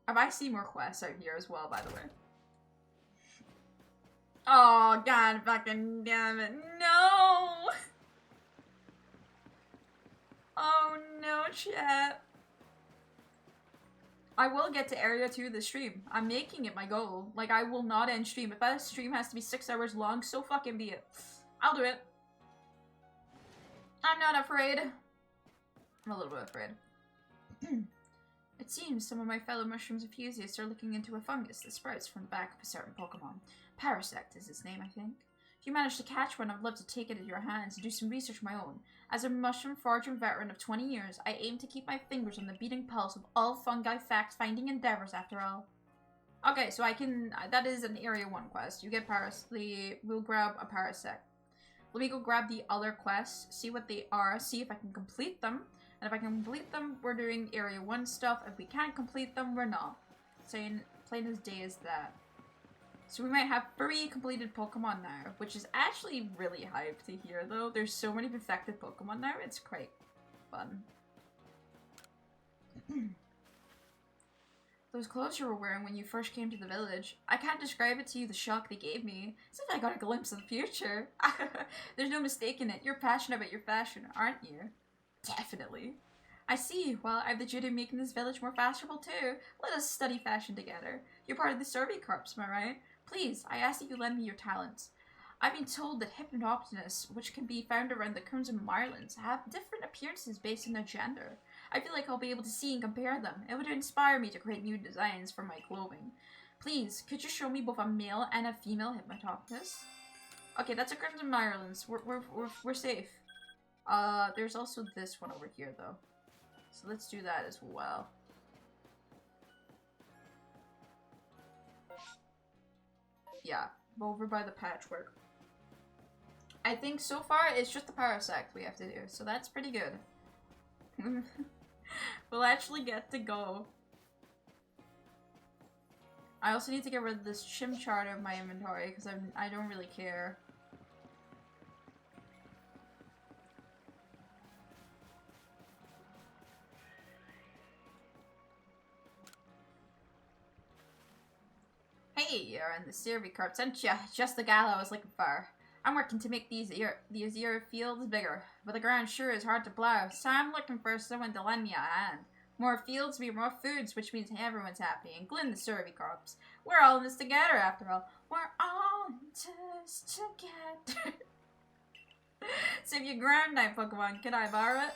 Speaker 1: I see more quests out here as well, by the way. Oh, god fucking damn it. No! Oh no, chat. I will get to Area 2 this stream. I'm making it my goal. Like, I will not end stream. If that stream has to be 6 hours long, so fucking be it. I'll do it. I'm not afraid. I'm a little bit afraid. It seems some of my fellow mushrooms enthusiasts are looking into a fungus that sprouts from the back of a certain Pokemon. Parasect is its name, I think. If you manage to catch one, I'd love to take it into your hands and do some research of my own. As a mushroom foraging veteran of 20 years, I aim to keep my fingers on the beating pulse of all fungi fact-finding endeavors, after all. Okay, so I can... that is an Area 1 quest. You get we'll grab a Parasect. Let me go grab the other quests, see what they are, see if I can complete them. And if I can complete them, we're doing Area 1 stuff. If we can't complete them, we're not. Saying plain as day is that. So we might have 3 completed Pokemon now, which is actually really hype to hear though. There's so many perfected Pokemon now, it's quite fun. Those clothes you were wearing when you first came to the village, I can't describe it to you the shock they gave me. It's like I got a glimpse of the future. There's no mistaking it. You're passionate about your fashion, aren't you? Definitely. I see. Well, I have the duty of making this village more fashionable too. Let us study fashion together. You're part of the Survey Corps, am I right? Please, I ask that you lend me your talents. I've been told that Hypnoptinists, which can be found around the Crimson Mirelands, have different appearances based on their gender. I feel like I'll be able to see and compare them. It would inspire me to create new designs for my clothing. Please, could you show me both a male and a female Hypnoptinist? Okay, that's a Crimson Mirelands. We're safe. There's also this one over here, though. So let's do that as well. Yeah, over by the patchwork. I think so far it's just the Parasect we have to do, so that's pretty good. We'll actually get to go. I also need to get rid of this Chimchar out of my inventory because I don't really care. Hey, you're in the Cervicorps, aren't ya? Just the gal I was looking for. I'm working to make these ear fields bigger, but the ground sure is hard to plow, so I'm looking for someone to lend me a hand. More fields mean more foods, which means everyone's happy, including the Cervicorps. We're all in this together, after all. We're all in this together. So if you ground type Pokemon, can I borrow it?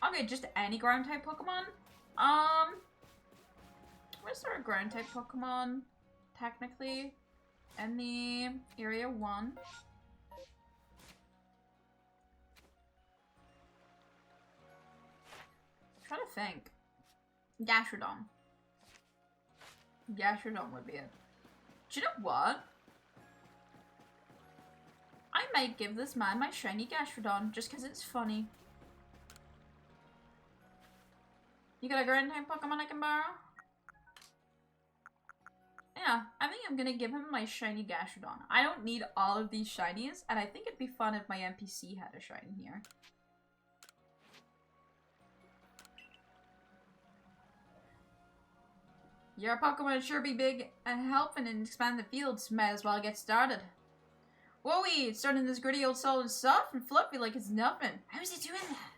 Speaker 1: Okay, just any ground type Pokemon. Where's our ground type Pokemon? Technically, in the area 1. I'm trying to think. Gastrodon. Gastrodon would be it. Do you know what? I might give this man my shiny Gastrodon just because it's funny. You got a ground type Pokemon I can borrow? Yeah, I think I'm gonna give him my shiny Gastrodon. I don't need all of these shinies, and I think it'd be fun if my NPC had a shiny here. Your Pokemon sure be big and helping and expand the fields. Might as well get started. Whoa-wee, it's starting this gritty old solid soft and fluffy like it's nothing. How's he doing that?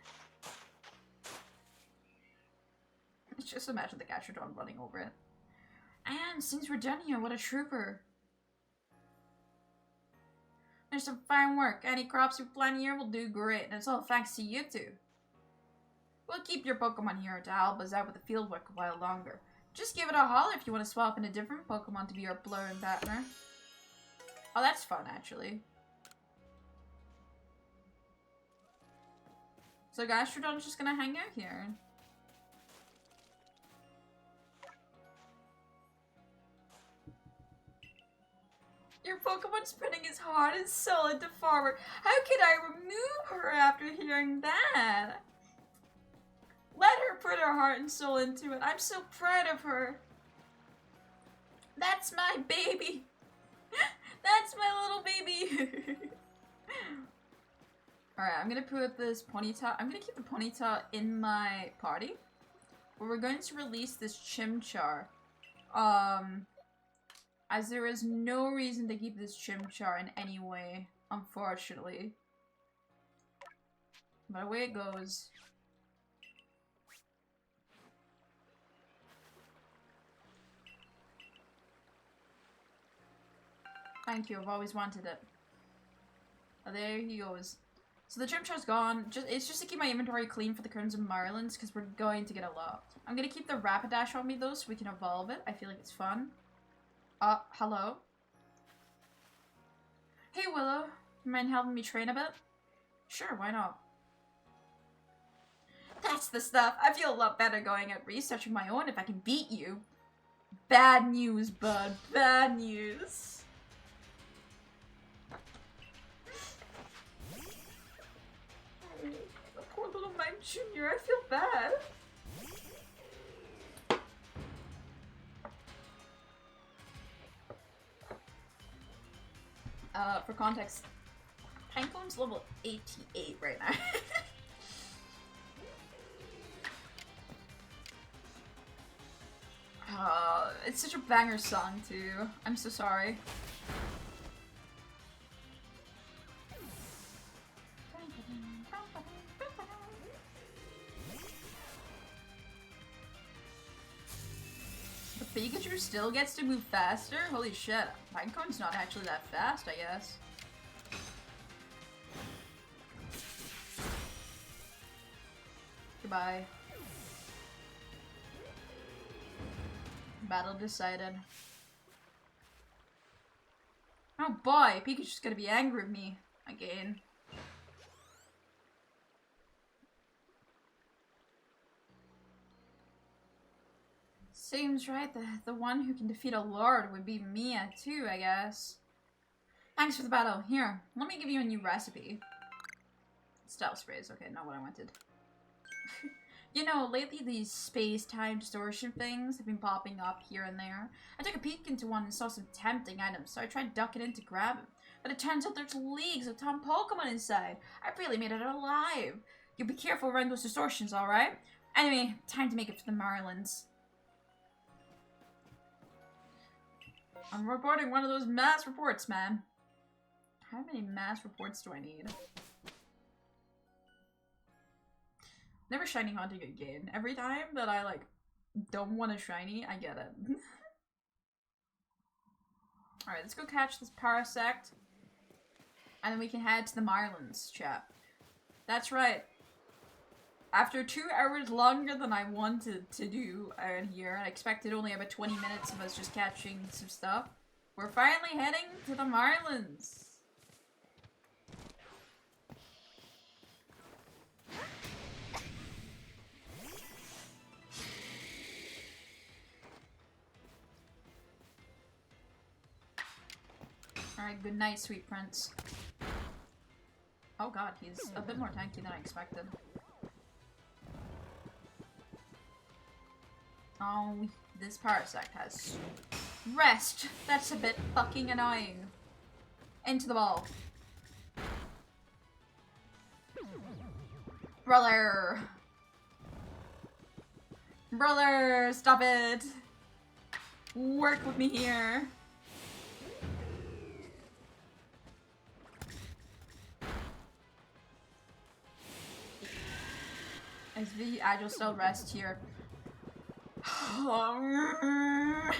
Speaker 1: Just imagine the Gastrodon running over it. And since we're done here, what a trooper. There's some fine work. Any crops we plant here will do great, and it's all thanks to you two. We'll keep your Pokemon here to help us out with the field work a while longer. Just give it a holler if you want to swap in a different Pokemon to be your blurring partner. Oh, that's fun, actually. So Gastrodon's just gonna hang out here. Your Pokemon's spinning his heart and soul into forward. How could I remove her after hearing that? Let her put her heart and soul into it. I'm so proud of her. That's my baby. That's my little baby. Alright, I'm gonna put this Ponyta. I'm gonna keep the Ponyta in my party. But we're going to release this Chimchar. As there is no reason to keep this Chimchar in any way, unfortunately. But away it goes. Thank you, I've always wanted it. Oh, there he goes. So the Chimchar's gone. It's just to keep my inventory clean for the Crimson Mirelands, because we're going to get a lot. I'm going to keep the Rapidash on me, though, so we can evolve it. I feel like it's fun. Hello? Hey, Willow. You mind helping me train a bit? Sure, why not? That's the stuff. I feel a lot better going out researching my own if I can beat you. Bad news, bud. Bad news. Oh, poor little Mime Jr. I feel bad. For context, Pinecone's level 88 right now. It's such a banger song too. I'm so sorry. The Pikachu still gets to move faster? Holy shit. Pinecone's not actually that fast, I guess. Goodbye. Battle decided. Oh boy, Pikachu's gonna be angry with me again. Seems right, the one who can defeat a lord would be Mia too, I guess. Thanks for the battle. Here, let me give you a new recipe. Stealth sprays, okay, not what I wanted. You know, lately these space-time distortion things have been popping up here and there. I took a peek into one and saw some tempting items, so I tried ducking in to grab them. But it turns out there's leagues of Tom Pokemon inside. I barely made it alive. You be careful around those distortions, alright? Anyway, time to make it to the Mirelands. I'm reporting one of those mass reports, man. How many mass reports do I need? Never shiny hunting again. Every time that I, like, don't want a shiny, I get it. Alright, let's go catch this Parasect. And then we can head to the Mirelands, chat. That's right. After 2 hours longer than I wanted to do out here, I expected only about 20 minutes of us just catching some stuff. We're finally heading to the Mirelands. Alright, good night, sweet prince. Oh god, he's a bit more tanky than I expected. Oh, this Parasect has rest. That's a bit fucking annoying. Into the ball. Brother! Brother, stop it! Work with me here. As the agile still rest here. Why?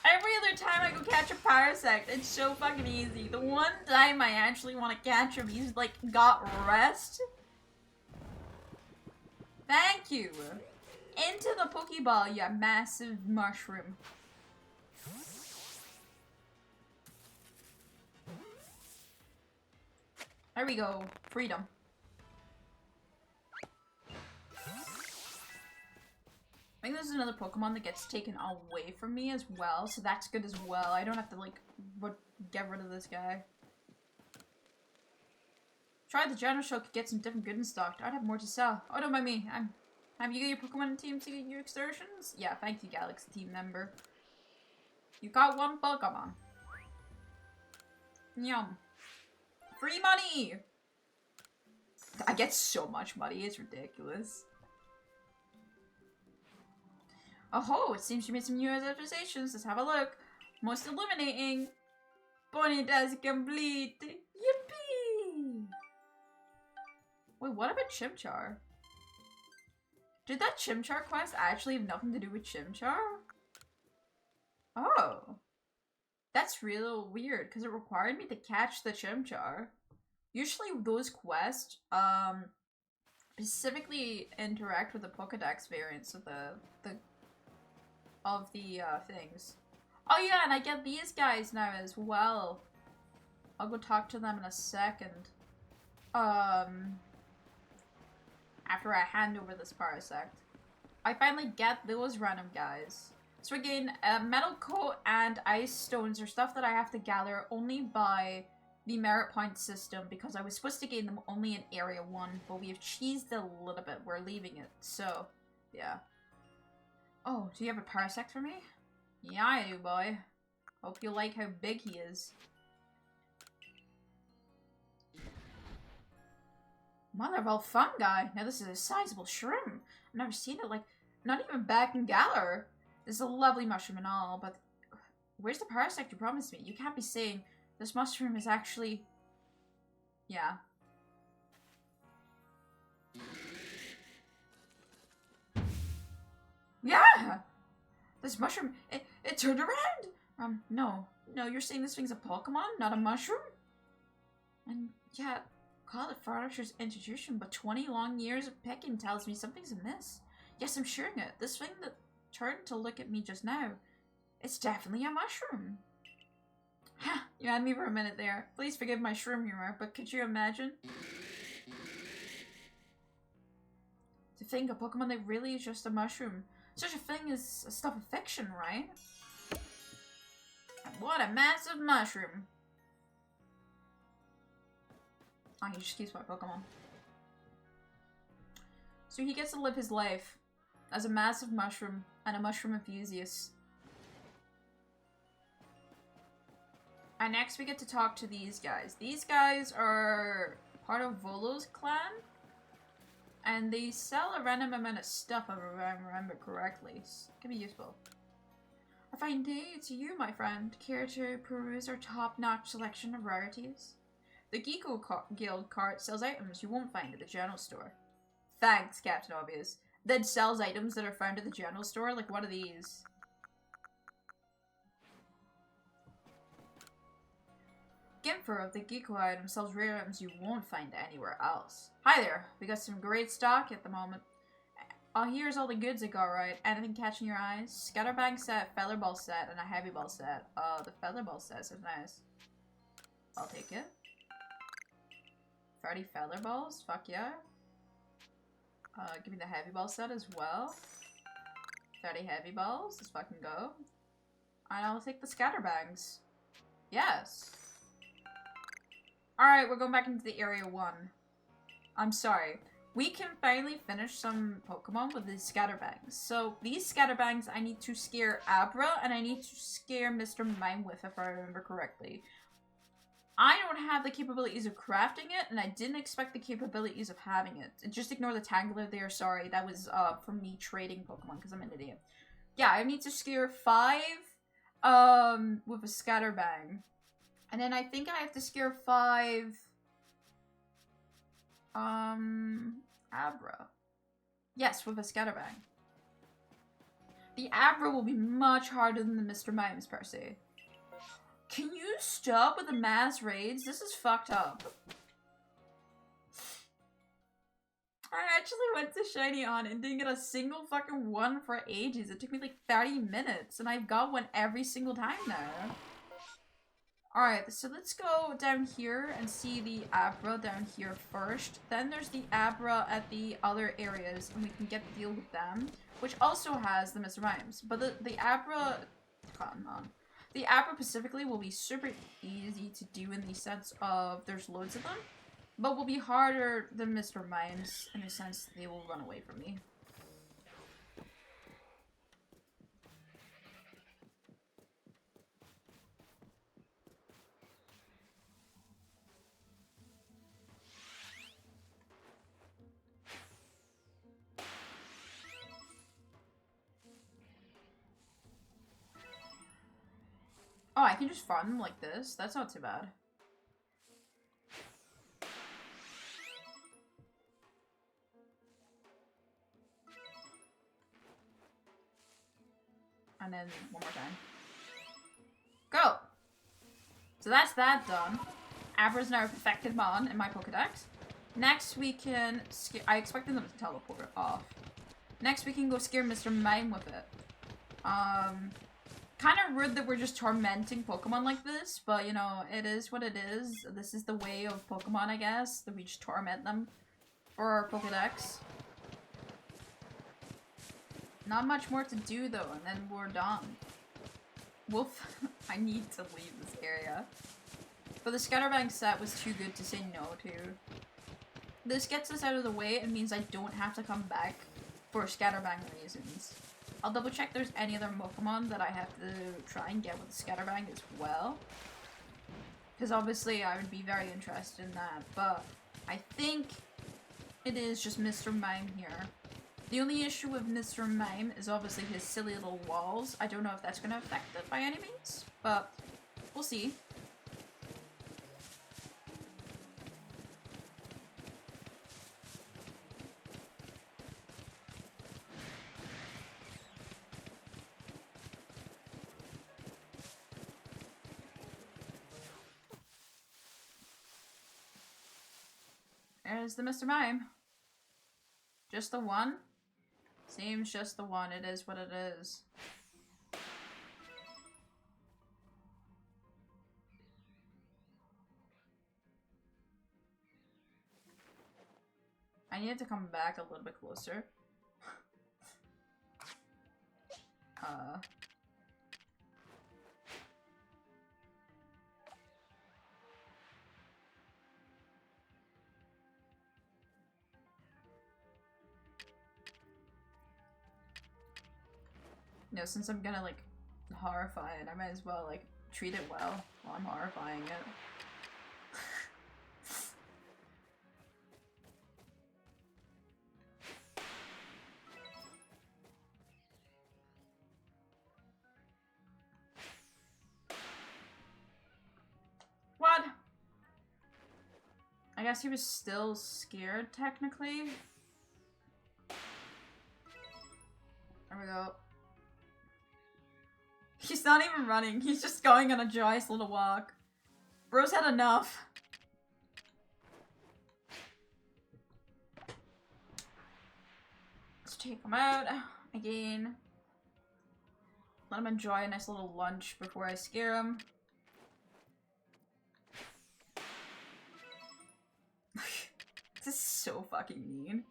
Speaker 1: Every other time I go catch a Parasect, it's so fucking easy. The one time I actually want to catch him, he's like got rest. Thank you. Into the Pokeball, you massive mushroom. There we go. Freedom. I think there's another Pokemon that gets taken away from me as well, so that's good as well. I don't have to, like, get rid of this guy. Try the general show could get some different goods in stock. I'd have more to sell. Oh, don't mind me. Have you got your Pokemon team to your excursions? Yeah, thank you, Galaxy team member. You got one Pokemon. Yum. Free money! I get so much money, it's ridiculous. Oh, it seems you made some new observations. Let's have a look. Most illuminating. Bonnie does complete. Yippee! Wait, what about Chimchar? Did that Chimchar quest actually have nothing to do with Chimchar? Oh. That's real weird, because it required me to catch the Chimchar. Usually those quests, specifically interact with the pokedex variants of the things. Oh yeah, and I get these guys now as well. I'll go talk to them in a second. After I hand over this Parasect. I finally get those random guys. So again, Metal Coat and Ice Stones are stuff that I have to gather only by the merit point system because I was supposed to gain them only in Area 1, but we have cheesed a little bit. We're leaving it, so yeah. Oh, do you have a Parasect for me? Yeah, I do, boy. Hope you like how big he is. Mother of all fungi! Now this is a sizable shroom. I've never seen it like, not even back in Galar. This is a lovely mushroom and all, but where's the Parasect you promised me? You can't be saying this mushroom is actually... Yeah. Yeah! This mushroom, it turned around! No. No, you're saying this thing's a Pokemon, not a mushroom? And yeah, call it Furniture's introduction, but 20 long years of pecking tells me something's amiss. Yes, I'm sharing it. This thing that turned to look at me just now, it's definitely a mushroom. Ha! You had me for a minute there. Please forgive my shroom humor, but could you imagine? To think a Pokemon that really is just a mushroom. Such a thing is a stuff of fiction, right? And what a massive mushroom! Oh, he just keeps my Pokemon. So he gets to live his life as a massive mushroom and a mushroom enthusiast. And next we get to talk to these guys. These guys are part of Volo's clan. And they sell a random amount of stuff, if I remember correctly. So it can be useful. A fine day to you, my friend. Care to peruse our top-notch selection of rarities? The Guild cart sells items you won't find at the general store. Thanks, Captain Obvious. That sells items that are found at the general store? Like, what are these? Gimfer of the Geeko item sells rare items you won't find anywhere else. Hi there, we got some great stock at the moment. Here's all the goods I got, right? Anything catching your eyes? Scatterbang set, feather ball set, and a heavy ball set. The feather ball set is nice. I'll take it. 30 feather balls? Fuck yeah. Give me the heavy ball set as well. 30 heavy balls. Let's fucking go. And I'll take the scatterbangs. Yes. Alright, we're going back into the Area 1. I'm sorry. We can finally finish some Pokemon with these scatterbangs. So, these scatterbangs I need to scare Abra, and I need to scare Mr. Mime with, if I remember correctly. I don't have the capabilities of crafting it, and I didn't expect the capabilities of having it. Just ignore the Tangler there, sorry. That was from me trading Pokemon, because I'm an idiot. Yeah, I need to scare 5 with a scatterbang. And then I think I have to scare 5 Abra. Yes, with a scatterbang. The Abra will be much harder than the Mr. Mimes, per se. Can you stop with the mass raids? This is fucked up. I actually went to Shiny On and didn't get a single fucking one for ages. It took me like 30 minutes, and I've got one every single time now. Alright, so let's go down here and see the Abra down here first. Then there's the Abra at the other areas, and we can get the deal with them, which also has the Mr. Mimes. But the Abra... Come on. The Abra specifically will be super easy to do in the sense of there's loads of them, but will be harder than Mr. Mimes in the sense they will run away from me. Oh, I can just farm them like this? That's not too bad. And then one more time. Go! So that's that done. Abra's now a perfected mon in my Pokedex. Next we can... I expected them to teleport off. Next we can go scare Mr. Mime with it. Kind of rude that we're just tormenting Pokemon like this, but you know, it is what it is. This is the way of Pokemon, I guess, that we just torment them for our Pokedex. Not much more to do though, and then we're done. Wolf, I need to leave this area. But the Scatterbang set was too good to say no to. This gets us out of the way and means I don't have to come back for Scatterbang reasons. I'll double check there's any other Pokemon that I have to try and get with the Scatterbang as well. Because obviously I would be very interested in that, but I think it is just Mr. Mime here. The only issue with Mr. Mime is obviously his silly little walls. I don't know if that's going to affect it by any means, but we'll see. There's the Mr. Mime. Just the one? Seems just the one. It is what it is. I need to come back a little bit closer. You know, since I'm gonna, like, horrify it, I might as well, like, treat it well while I'm horrifying it. I guess he was still scared, technically. There we go. He's not even running, he's just going on a joyous little walk. Bro's had enough. Let's take him out again. Let him enjoy a nice little lunch before I scare him. This is so fucking mean.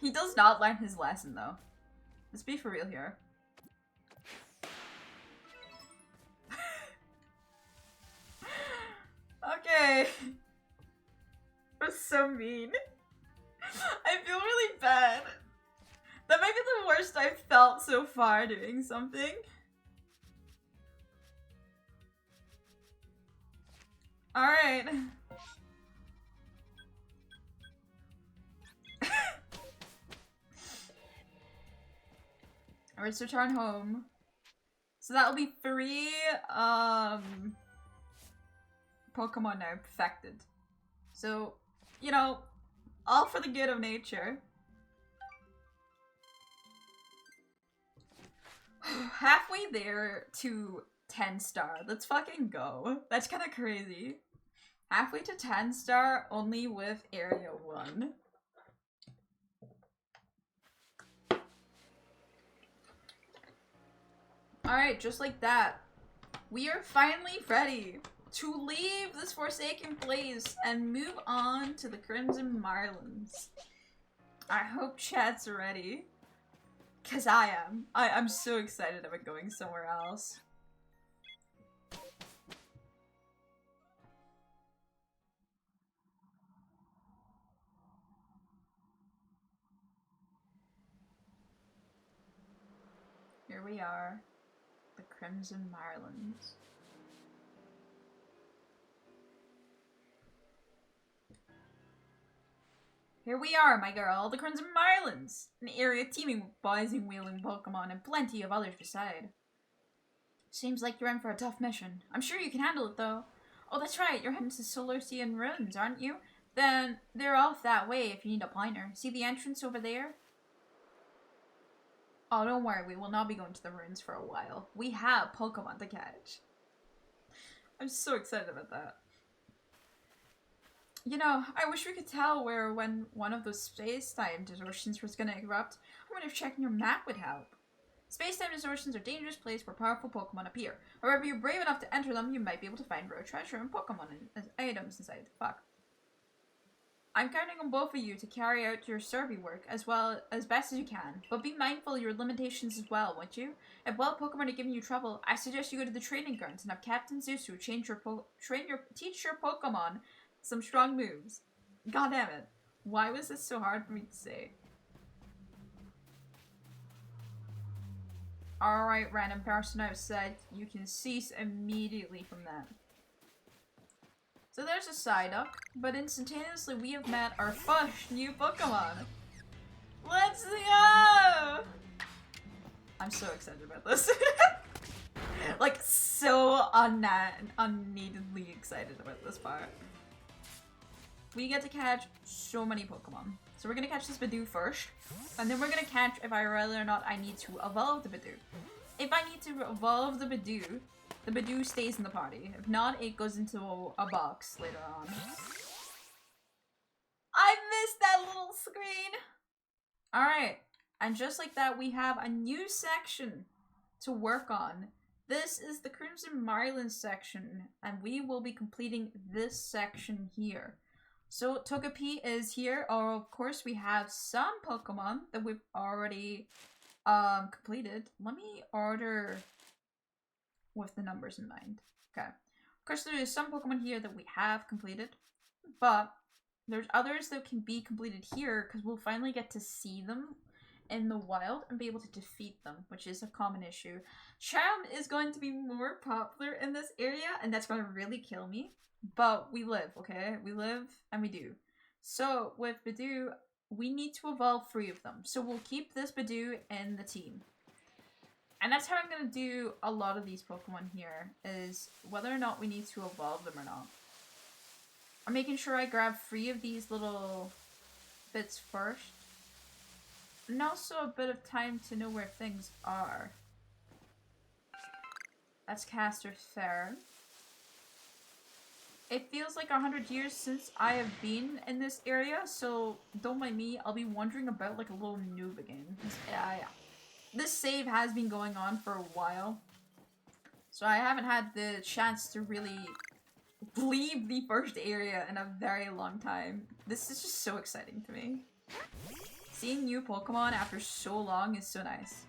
Speaker 1: He does not learn his lesson though. Let's be for real here. Okay. That's so mean. I feel really bad. That might be the worst I've felt so far doing something. Alright. Alright, so return home. So that'll be 3 Pokemon now perfected. So, you know, all for the good of nature. Halfway there to 10-star. Let's fucking go. That's kind of crazy. Halfway to 10-star only with Area 1. Alright, just like that. We are finally ready to leave this forsaken place and move on to the Crimson Mirelands. I hope chat's ready. Cause I am. I'm so excited about going somewhere else. Here we are. The Crimson Mirelands. Here we are, my girl, the Crimson Mirelands, an area teeming with boys and wheeling Pokemon and plenty of others beside. Seems like you're in for a tough mission. I'm sure you can handle it, though. Oh, that's right, you're heading to Solocian Ruins, aren't you? Then they're off that way if you need a pointer. See the entrance over there? Oh, don't worry, we will not be going to the ruins for a while. We have Pokemon to catch. I'm so excited about that. You know, I wish we could tell when one of those space-time distortions was gonna erupt. I wonder if checking your map would help. Space-time distortions are a dangerous place where powerful Pokemon appear. However, if you're brave enough to enter them, you might be able to find rare treasure and Pokemon items inside. Fuck. I'm counting on both of you to carry out your survey work as best as you can, but be mindful of your limitations as well, won't you? If wild Pokemon are giving you trouble, I suggest you go to the training grounds and have Captain Zusu teach your Pokemon some strong moves. God damn it. Why was this so hard for me to say? Alright, random person outside. You can cease immediately from that. So there's a Psyduck, but instantaneously we have met our first new Pokemon. Let's go! I'm so excited about this. Like, so unneededly excited about this part. We get to catch so many Pokemon. So we're gonna catch this Bidoof first, and then we're gonna catch if whether or not I need to evolve the Bidoof. If I need to evolve the Bidoof stays in the party. If not, it goes into a box later on. I missed that little screen! Alright, and just like that, we have a new section to work on. This is the Crimson Mirelands section, and we will be completing this section here. So Togepi is here. Of course, we have some Pokemon that we've already completed. Let me order with the numbers in mind. Okay. Of course, there is some Pokemon here that we have completed, but there's others that can be completed here because we'll finally get to see them in the wild and be able to defeat them, which is a common issue. Charm is going to be more popular in this area, and that's going to really kill me. But we live, okay? We live and we do. So with Bidoof, we need to evolve 3 of them. So we'll keep this Bidoof in the team. And that's how I'm gonna do a lot of these Pokemon here, is whether or not we need to evolve them or not. I'm making sure I grab 3 of these little bits first. And also a bit of time to know where things are. That's Caster Fair. It feels like 100 years since I have been in this area, so don't mind me, I'll be wandering about like a little noob again. Yeah. This save has been going on for a while, so I haven't had the chance to really leave the first area in a very long time. This is just so exciting to me. Seeing new Pokemon after so long is so nice.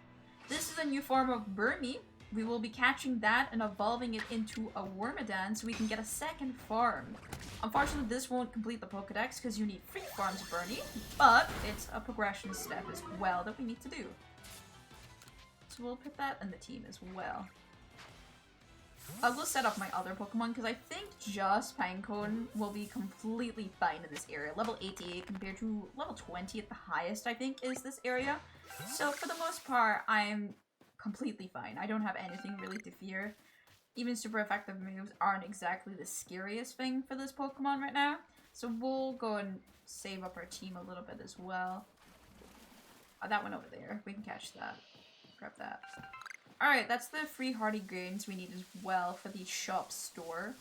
Speaker 1: This is a new form of Burmy. We will be catching that and evolving it into a Wormadam so we can get a second farm. Unfortunately, this won't complete the Pokedex because you need 3 farms of Burmy, but it's a progression step as well that we need to do. So we'll put that in the team as well. I will set up my other Pokemon because I think just Pinecone will be completely fine in this area. Level 88 compared to level 20 at the highest, I think, is this area. So for the most part, I'm completely fine. I don't have anything really to fear. Even super effective moves aren't exactly the scariest thing for this Pokemon right now. So we'll go and save up our team a little bit as well. Oh, that one over there. We can catch that. Grab that. Alright, that's the 3 Hardy Grains we need as well for the shop store.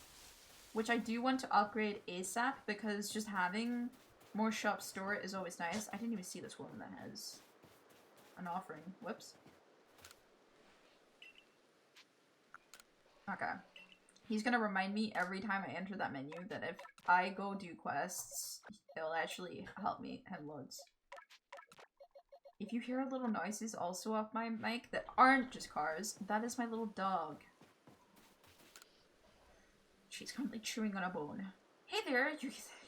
Speaker 1: Which I do want to upgrade ASAP because just having more shop store is always nice. I didn't even see this woman that has an offering. Whoops. Okay. He's gonna remind me every time I enter that menu that if I go do quests, it'll actually help me and loads. If you hear little noises also off my mic that aren't just cars, that is my little dog. She's currently chewing on a bone. Hey there,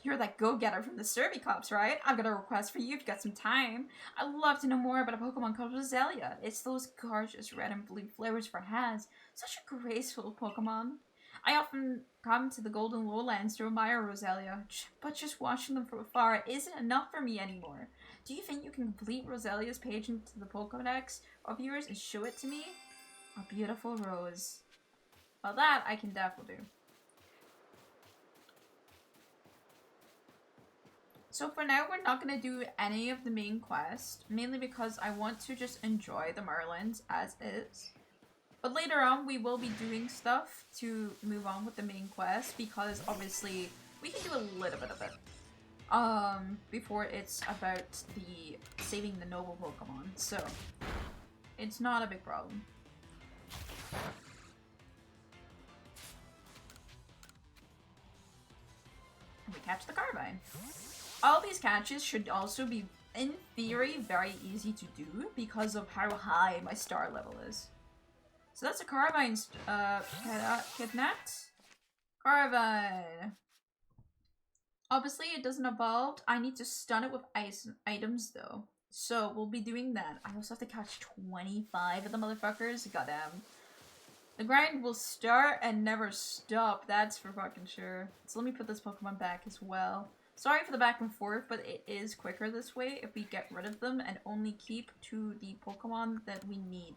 Speaker 1: you're that go-getter from the Survey Cops, right? I've got a request for you if you've got some time. I'd love to know more about a Pokemon called Roselia. It's those gorgeous red and blue flowers for Has. Such a graceful Pokemon. I often come to the Golden Lowlands to admire Roselia, but just watching them from afar isn't enough for me anymore. Do you think you can complete Roselia's page into the Pokedex of yours and show it to me? A beautiful rose. Well, that I can definitely do. So for now, we're not going to do any of the main quest, mainly because I want to just enjoy the Mirelands as is. But later on, we will be doing stuff to move on with the main quest, because obviously we can do a little bit of it. Before it's about the saving the noble Pokemon, so it's not a big problem. And we catch the Carbine. All these catches should also be, in theory, very easy to do because of how high my star level is. So that's a Carbine kidnapped. Carbine. Obviously, it doesn't evolve. I need to stun it with ice items, though. So, we'll be doing that. I also have to catch 25 of the motherfuckers. Goddamn. The grind will start and never stop. That's for fucking sure. So, let me put this Pokemon back as well. Sorry for the back and forth, but it is quicker this way if we get rid of them and only keep to the Pokemon that we need.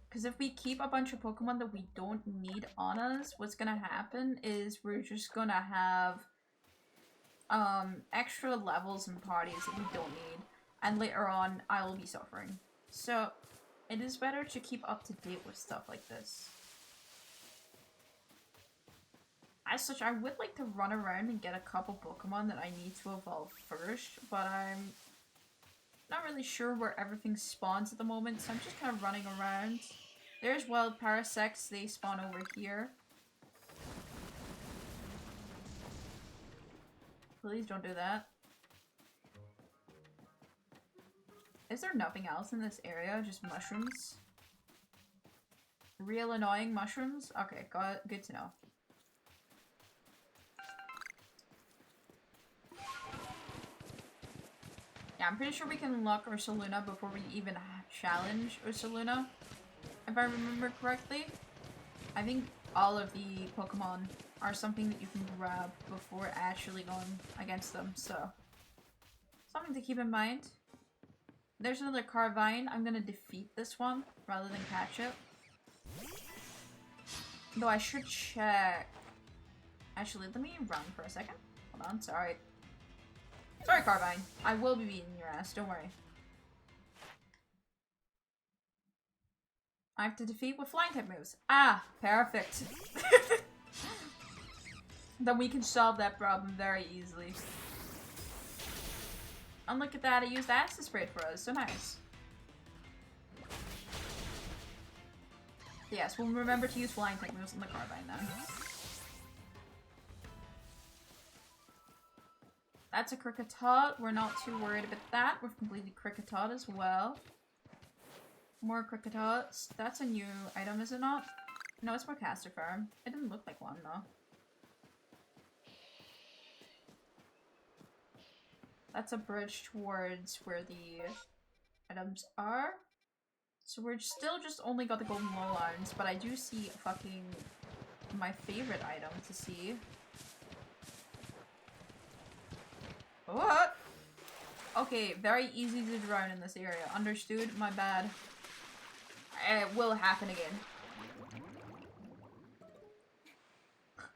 Speaker 1: Because if we keep a bunch of Pokemon that we don't need on us, what's gonna happen is we're just gonna have extra levels and parties that we don't need, and later on I will be suffering. So it is better to keep up to date with stuff like this. As such, I would like to run around and get a couple Pokemon that I need to evolve first, but I'm not really sure where everything spawns at the moment, so I'm just kind of running around. There's wild Parasects, they spawn over here. Please don't do that. Is there nothing else in this area? Just mushrooms? Real annoying mushrooms? Okay, good to know. Yeah, I'm pretty sure we can unlock Ursaluna before we even challenge Ursaluna. If I remember correctly. I think all of the Pokemon are something that you can grab before actually going against them, so something to keep in mind. There's another Carvine. I'm gonna defeat this one rather than catch it. Though I should check. Actually, let me run for a second. Hold on, sorry. Sorry, Carvine. I will be beating your ass, don't worry. I have to defeat with flying type moves. Ah, perfect. Then we can solve that problem very easily. And look at that, it used acid spray for us, so nice. Yes, we'll remember to use flying type moves on the Carbine then. That's a Kricketot. We're not too worried about that. We've completed Kricketot as well. More Cricketots. That's a new item, is it not? No, it's more Caster Farm. It didn't look like one though. That's a bridge towards where the items are. So we're still just only got the golden lowlands, but I do see fucking my favorite item to see. What? Okay, very easy to drown in this area. Understood? My bad. It will happen again.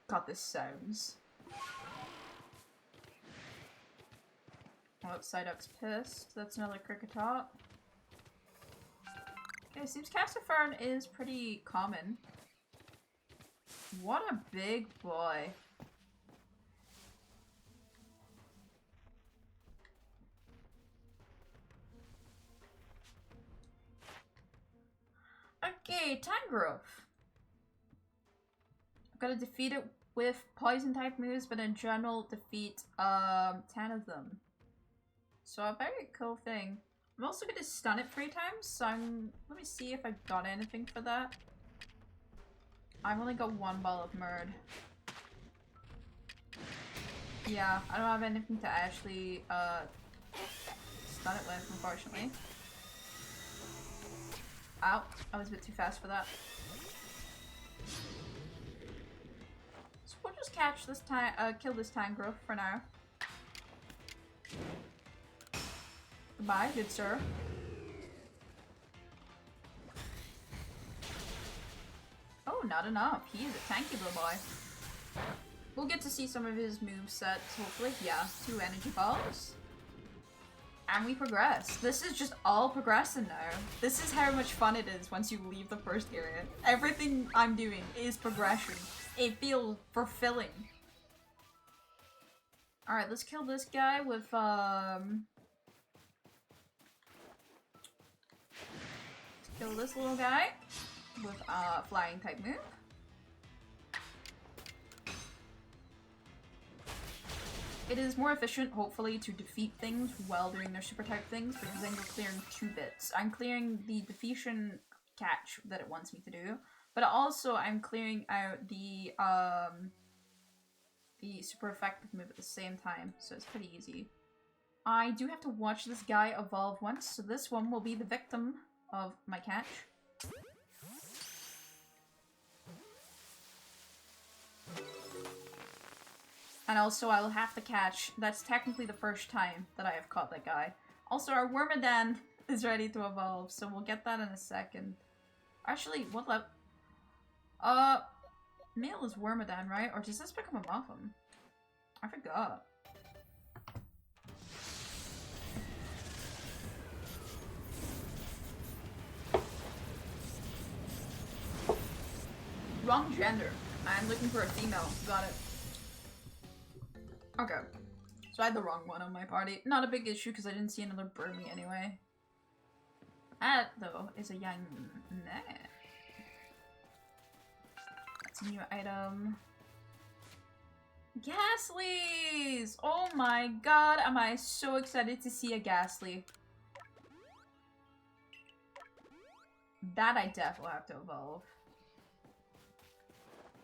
Speaker 1: God, this sounds. Oh, Psyduck's pissed. That's another Kricketot. Okay, seems Castifarn is pretty common. What a big boy. Okay, Tangrowth. I've got to defeat it with poison type moves, but in general defeat 10 of them. So a very cool thing. I'm also going to stun it 3 times, so let me see if I got anything for that. I've only got 1 ball of Murd. Yeah, I don't have anything to actually stun it with, unfortunately. Ow, I was a bit too fast for that. So we'll just catch this kill this Tangrowth for now. Goodbye, good sir. Oh, not enough. He's a tanky little boy. We'll get to see some of his movesets, hopefully. Yeah, 2 energy balls. And we progress. This is just all progressing now. This is how much fun it is once you leave the first area. Everything I'm doing is progression. It feels fulfilling. Alright, let's kill this guy with, kill this little guy with a flying type move. It is more efficient, hopefully, to defeat things while doing their super type things, because then you're clearing 2 bits. I'm clearing the defeation catch that it wants me to do, but also I'm clearing out the super effective move at the same time, so it's pretty easy. I do have to watch this guy evolve once, so this one will be the victim of my catch. And also I will have to catch, that's technically the first time that I have caught that guy. Also our Wormadam is ready to evolve, so we'll get that in a second. Actually, what level? Male is Wormadam, right? Or does this become a Muffin? I forgot. Wrong gender. I'm looking for a female. Got it. Okay. So I had the wrong one on my party. Not a big issue because I didn't see another Burmy anyway. That, though, is a young man. That's a new item. Ghastlies! Oh my god, am I so excited to see a Ghastly. That I definitely have to evolve.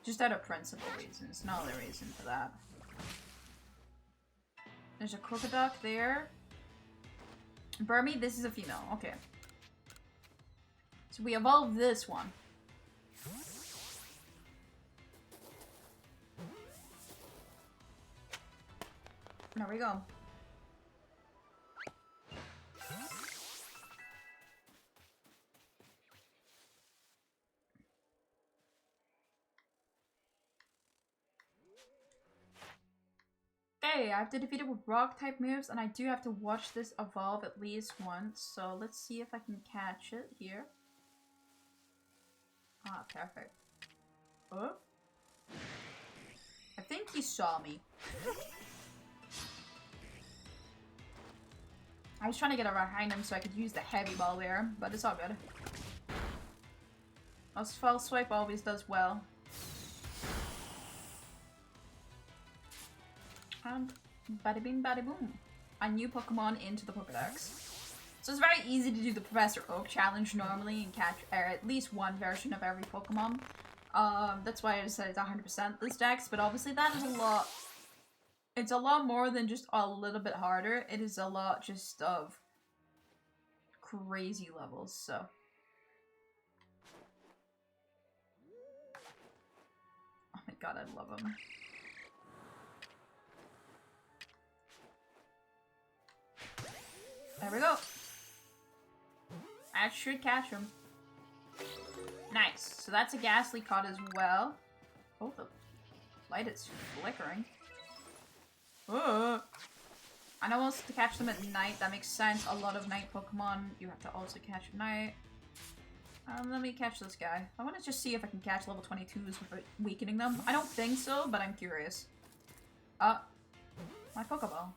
Speaker 1: Just out of principle reasons, no other reason for that. There's a Crocodile there. Burmy, this is a female. Okay. So we evolved this one. There we go. Okay, I have to defeat it with rock type moves, and I do have to watch this evolve at least once. So let's see if I can catch it here. Ah, perfect. Oh? I think he saw me. I was trying to get behind him so I could use the heavy ball there, but it's all good. Us false swipe always does well. And bada bing bada boom. A new Pokemon into the pokedex. So it's very easy to do the Professor Oak challenge normally and catch at least one version of every Pokemon. That's why I decided to 100% this dex, but obviously that is a lot. It's a lot more than just a little bit harder. It is a lot just of crazy levels, so. Oh my god, I love him. There we go. I should catch him. Nice. So that's a Ghastly caught as well. Oh, the light is flickering. Oh. I know also to catch them at night. That makes sense. A lot of night Pokemon you have to also catch at night. Let me catch this guy. I want to just see if I can catch level 22s without weakening them. I don't think so, but I'm curious. My Pokeball.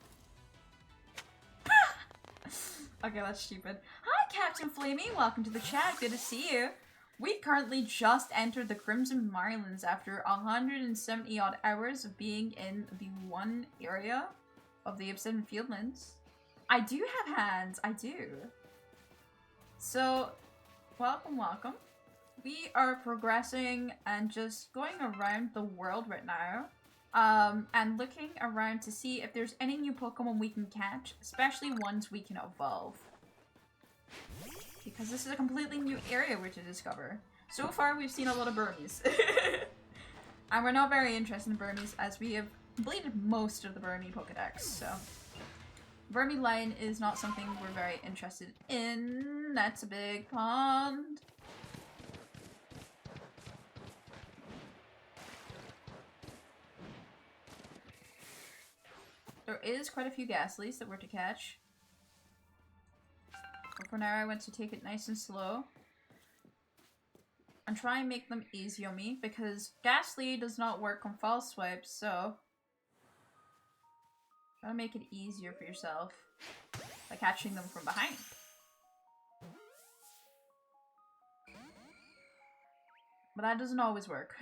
Speaker 1: Okay, that's stupid. Hi, Captain Flamey. Welcome to the chat. Good to see you. We currently just entered the Crimson Mirelands after 170 odd hours of being in the one area of the Obsidian Fieldlands. I do have hands. I do. So, welcome, welcome. We are progressing and just going around the world right now. And looking around to see if there's any new Pokemon we can catch, especially ones we can evolve. Because this is a completely new area we're to discover. So far, we've seen a lot of Burmese. And we're not very interested in Burmese as we have completed most of the Burmese Pokedex, so. Burmese line is not something we're very interested in. That's a big pond. There is quite a few Ghastlies that we're to catch. But for now, I want to take it nice and slow. And try and make them easy on me, because Ghastly does not work on false swipes, so... Try to make it easier for yourself by catching them from behind. But that doesn't always work.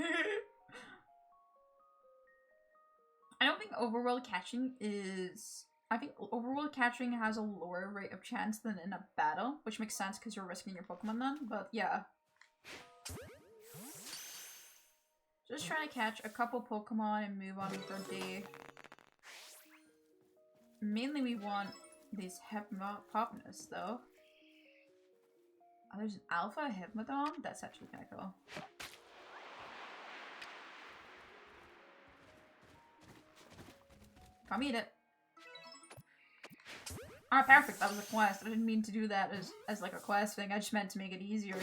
Speaker 1: I don't think overworld catching is... I think overworld catching has a lower rate of chance than in a battle, which makes sense because you're risking your Pokemon then, but yeah. Just trying to catch a couple Pokemon and move on for a day. Mainly we want these Hypnopotamus though. Oh, there's an Alpha Hypnodon? That's actually kind of cool. Come eat it. Alright, perfect. That was a quest. I didn't mean to do that as like a quest thing. I just meant to make it easier.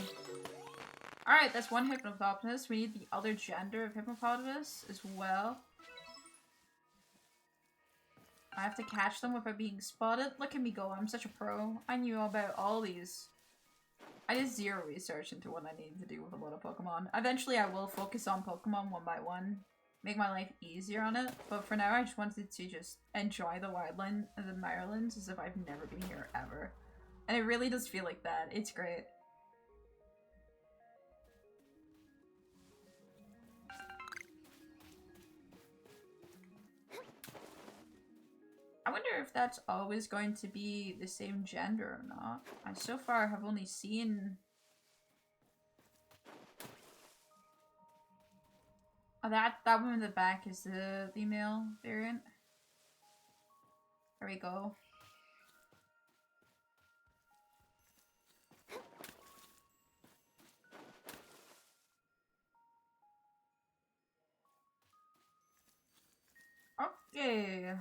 Speaker 1: Alright, that's one Hypnopotamus. We need the other gender of Hypnopotamus as well. I have to catch them without being spotted. Look at me go. I'm such a pro. I knew about all these. I did zero research into what I need to do with a lot of Pokemon. Eventually I will focus on Pokemon one by one. Make my life easier on it, but for now I just wanted to just enjoy the wildland of the Mirelands as if I've never been here ever. And it really does feel like that. It's great. I wonder if that's always going to be the same gender or not. I so far have only seen... Oh, that one in the back is the female variant. There we go. Okay.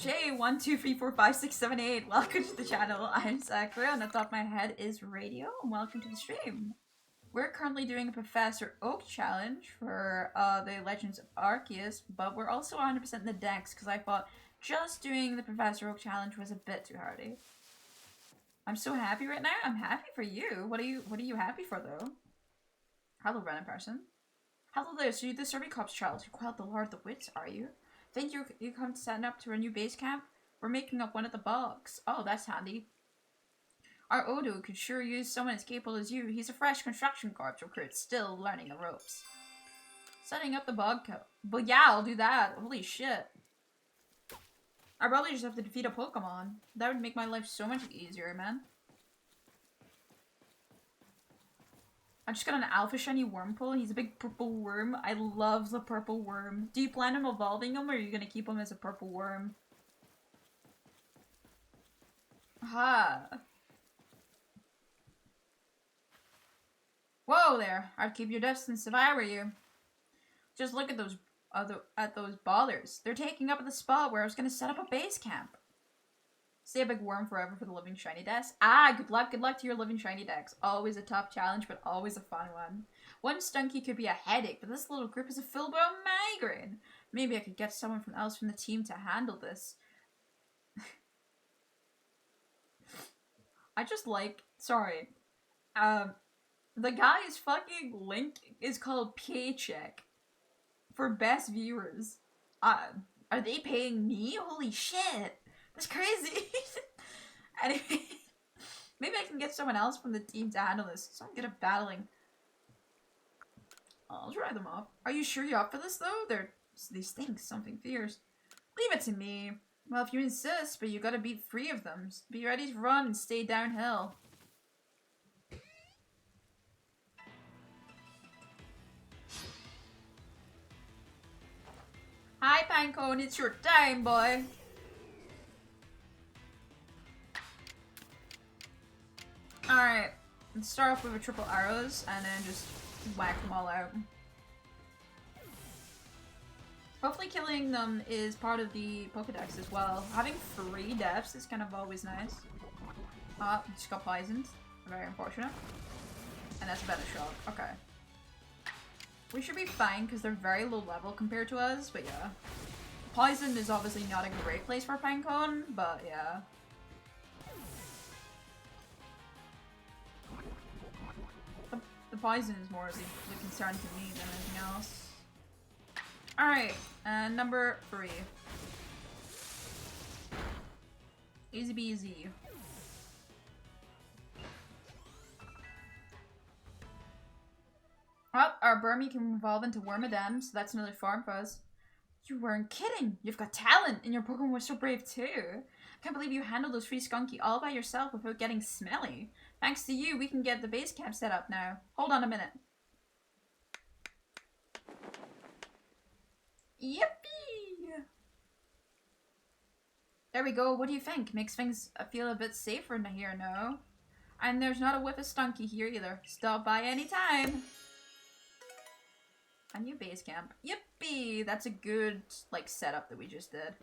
Speaker 1: J1234567 welcome to the channel. I'm Sakura, and on the top of my head is Radio, and welcome to the stream. We're currently doing a Professor Oak challenge for the Legends of Arceus, but we're also 100% in the dex because I thought just doing the Professor Oak challenge was a bit too hardy. I'm so happy right now. I'm happy for you. What are you happy for though? Hello, random person. Hello there. So you're the Survey Cops child who quelled the Lord of the Wits, are you? Think you come to setting up to our new base camp? We're making up one at the box. Oh, that's handy. Our Odo could sure use someone as capable as you. He's a fresh construction corps recruit, still learning the ropes. Setting up the bog but yeah, I'll do that. Holy shit. I probably just have to defeat a Pokemon. That would make my life so much easier, man. I just got an Alpha Shiny Wurmple. He's a big purple worm. I love the purple worm. Do you plan on evolving him, or are you gonna keep him as a purple worm? Ha! Whoa there! I'd keep your distance if I were you. Just look at those ballers. They're taking up the spot where I was gonna set up a base camp. Stay a big worm forever for the living shiny dex. Ah, good luck to your living shiny dex. Always a tough challenge, but always a fun one. One stunky could be a headache, but this little group is a full-blown migraine. Maybe I could get someone else from the team to handle this. I just like, sorry. The guy's fucking link is called Paycheck for best viewers. Are they paying me? Holy shit. That's crazy. Anyway, maybe I can get someone else from the team to handle this. So I'm good at battling. I'll try them off. Are you sure you're up for this though? They stink something fierce. Leave it to me. Well, if you insist, but you gotta beat 3 of them. Be ready to run and stay downhill. Hi, Pinecone, it's your time, boy. Alright, let's start off with a triple arrows and then just whack them all out. Hopefully killing them is part of the pokedex as well. Having 3 deaths is kind of always nice. Just got poisoned. Very unfortunate. And that's a better shot. Okay. We should be fine because they're very low level compared to us, but yeah. Poison is obviously not a great place for Pinecone, but yeah. The poison is more the concern to me than anything else. Alright, number 3. Easy peasy. Well, our Burmy can evolve into Wormadam, so that's another farm for us. You weren't kidding! You've got talent, and your Pokemon were so brave too! Can't believe you handled those 3 Skunky all by yourself without getting smelly. Thanks to you, we can get the base camp set up now. Hold on a minute. Yippee! There we go. What do you think? Makes things feel a bit safer in here, no? And there's not a whiff of Stunky here either. Stop by anytime. A new base camp. Yippee! That's a good, like, setup that we just did.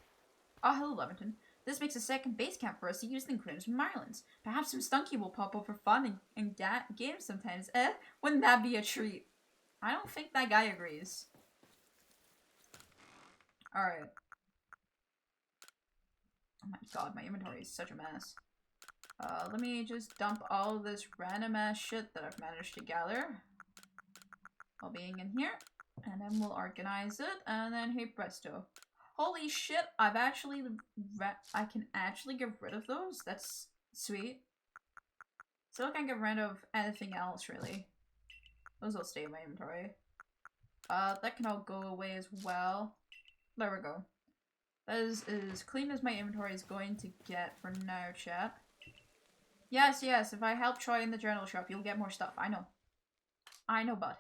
Speaker 1: Oh, hello, Leverton. This makes a second base camp for us to use in Crimson Mirelands. Perhaps some Stunky will pop up for fun and games sometimes. Wouldn't that be a treat? I don't think that guy agrees. Alright. Oh my god, my inventory is such a mess. Let me just dump all this random ass shit that I've managed to gather. All being in here. And then we'll organize it. And then, hey presto. Holy shit, I can actually get rid of those? That's sweet. Still can't get rid of anything else, really. Those will stay in my inventory. That can all go away as well. There we go. That is as clean as my inventory is going to get for now, chat. Yes, yes, if I help Troy in the journal shop, you'll get more stuff. I know. I know, bud.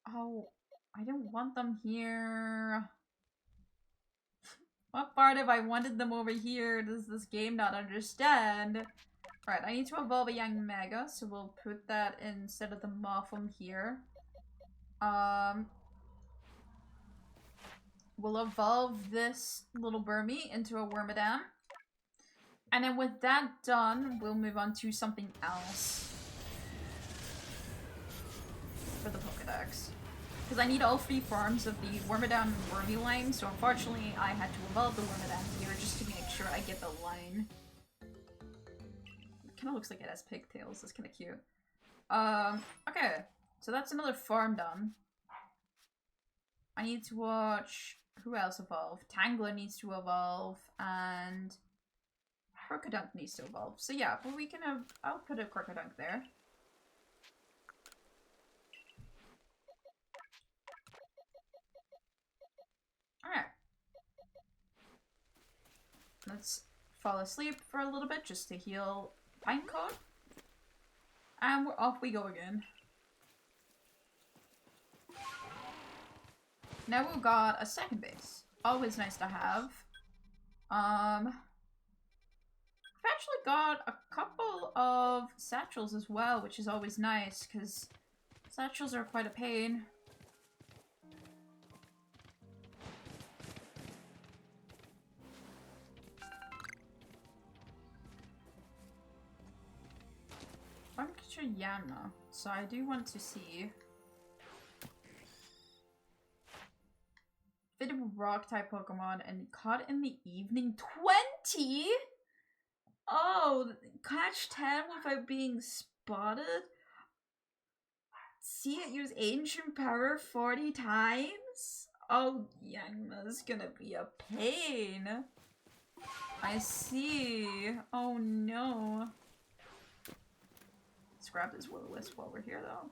Speaker 1: Oh, I don't want them here. What part of I wanted them over here does this game not understand? Right, I need to evolve a young Mega, so we'll put that instead of the Mothim here. we'll evolve this little Burmy into a Wormadam. And then with that done, we'll move on to something else for the Pokedex. Because I need all 3 forms of the Wormadam and Wormy line, so unfortunately I had to evolve the Wormadam here just to make sure I get the line. It kind of looks like it has pigtails, that's kind of cute. Okay, so that's another farm done. I need to watch who else evolve. Tangler needs to evolve, and Crocodunk needs to evolve. So yeah, well we can have, I'll put a Crocodunk there. Alright. Let's fall asleep for a little bit just to heal Pinecone. And we're off we go again. Now we've got a second base. Always nice to have. I've actually got a couple of satchels as well, which is always nice, because satchels are quite a pain. I'm sure Yamna, so I do want to see. Fit a rock type Pokemon and caught in the evening. 20? Oh, catch 10 without being spotted? See it use ancient power 40 times? Oh, Yangma's gonna be a pain. I see. Oh no. Let's grab this Will-O-Wisp while we're here though.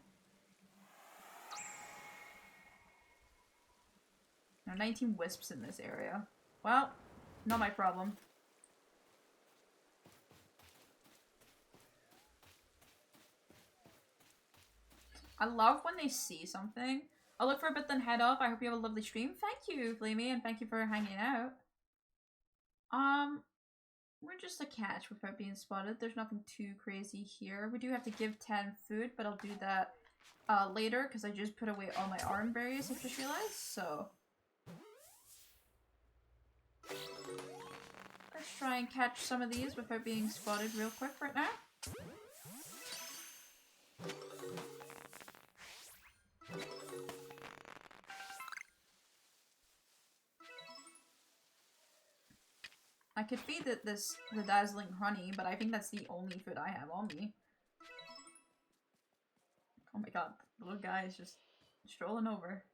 Speaker 1: There are 19 wisps in this area. Well, not my problem. I love when they see something. I'll look for a bit then head off. I hope you have a lovely stream. Thank you, Flamey, and thank you for hanging out. We're just a catch without being spotted. There's nothing too crazy here. We do have to give 10 food, but I'll do that later because I just put away all my arm berries, I just realized, so. Let's try and catch some of these without being spotted real quick right now. I could feed it the dazzling honey, but I think that's the only food I have on me. Oh my god, the little guy is just strolling over.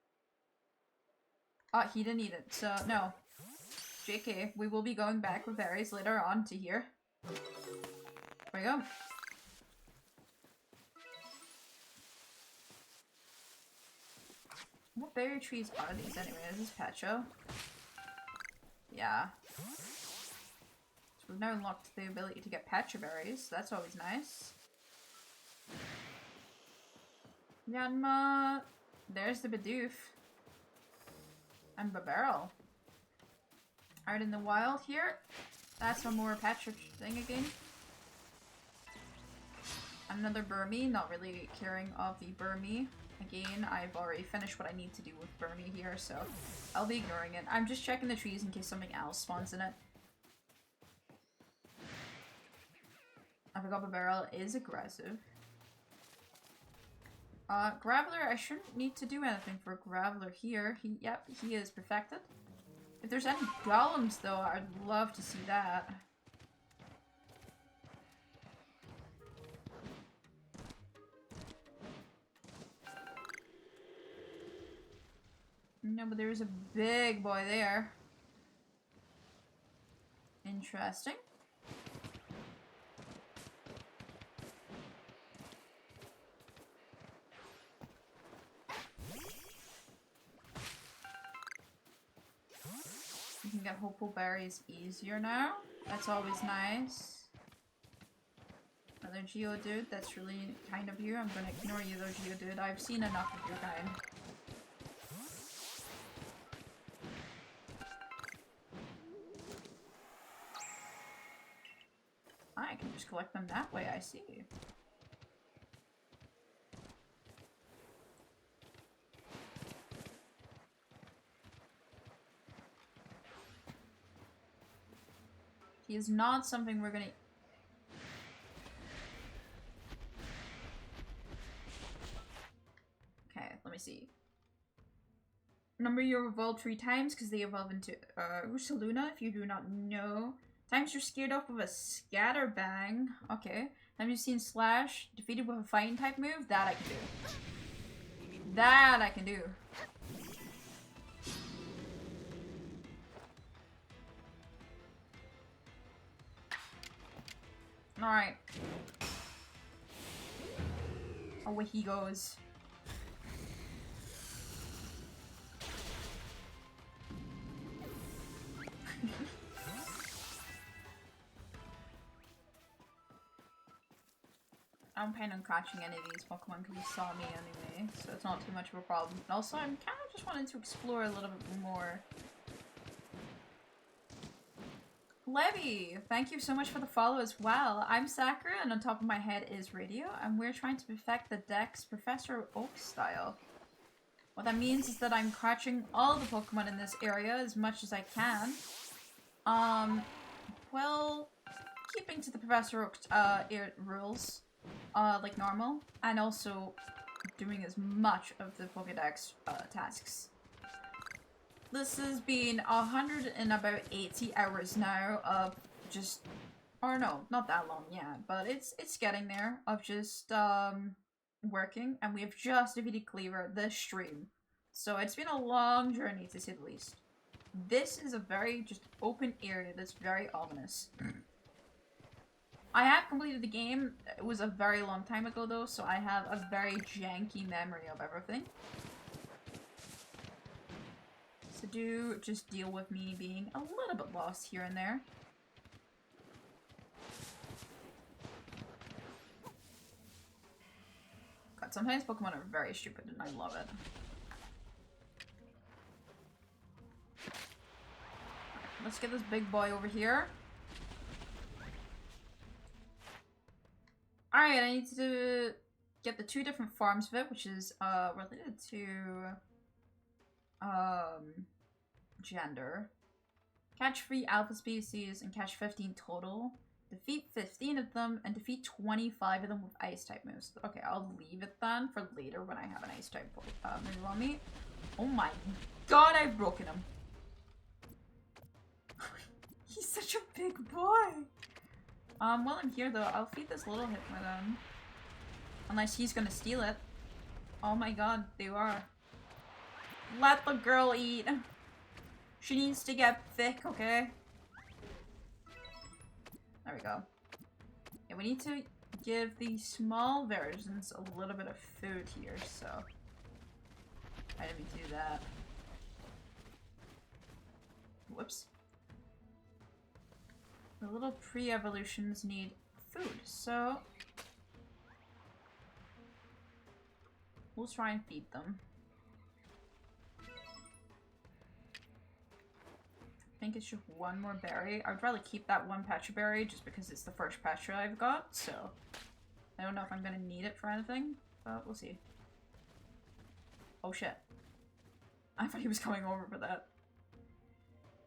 Speaker 1: He didn't eat it, so no. JK, we will be going back with berries later on to here. There we go. What berry trees are these anyway? Is this Pacho? Yeah. So we've now unlocked the ability to get Pacho berries, so that's always nice. Yanma. There's the Bidoof. And Babarrel. Out in the wild here. That's one more Patrick thing again. Another Burmy, not really caring of the Burmy. Again, I've already finished what I need to do with Burmy here, so I'll be ignoring it. I'm just checking the trees in case something else spawns in it. I forgot Babarrel is aggressive. Graveler, I shouldn't need to do anything for Graveler here. Yep, he is perfected. If there's any golems, though, I'd love to see that. No, but there's a big boy there. Interesting. You can get hopeful berries easier now. That's always nice. Another Geodude, that's really kind of you. I'm gonna ignore you though, Geodude. I've seen enough of your kind. I can just collect them that way, I see. He is not something we're gonna... Okay, let me see. Number your evolved 3 times because they evolve into Ursaluna, if you do not know. Times you're scared off with a Scatterbang. Okay. Times you've seen Slash defeated with a fighting type move. That I can do. That I can do. Alright. Away he goes. I don't plan on catching any of these Pokemon because you saw me anyway, so it's not too much of a problem. And also, I'm kind of just wanting to explore a little bit more. Levy, thank you so much for the follow as well. I'm Sakura, and on top of my head is Radio, and we're trying to perfect the Dex Professor Oak style. What that means is that I'm catching all the Pokemon in this area as much as I can. Well, keeping to the Professor Oak rules. Like normal, and also doing as much of the pokedex tasks. This has been 180 hours now of just, or no, not that long, yeah, but it's getting there, of just working, and we have just defeated Cleaver this stream, so it's been a long journey to say the least. This is a very just open area that's very ominous. I have completed the game. It was a very long time ago though, so I have a very janky memory of everything. So do just deal with me being a little bit lost here and there. God, sometimes Pokemon are very stupid and I love it. Let's get this big boy over here. Alright, I need to get the 2 different forms of it, which is related to gender. Catch 3 alpha species and catch 15 total. Defeat 15 of them and defeat 25 of them with ice type moves. Okay, I'll leave it then for later when I have an ice type move on me. Oh my god, I've broken him. He's such a big boy. While I'm here though, I'll feed this little Hypnodon. Unless he's gonna steal it. Oh my god, they are. Let the girl eat. She needs to get thick, okay? There we go. Yeah, we need to give the small versions a little bit of food here, so... I didn't mean to do that. Whoops. The little pre-evolutions need food, so we'll try and feed them. I think it's just 1 more berry. I would rather keep that 1 Petra berry just because it's the first Petra I've got, so I don't know if I'm gonna need it for anything, but we'll see. Oh shit. I thought he was coming over for that.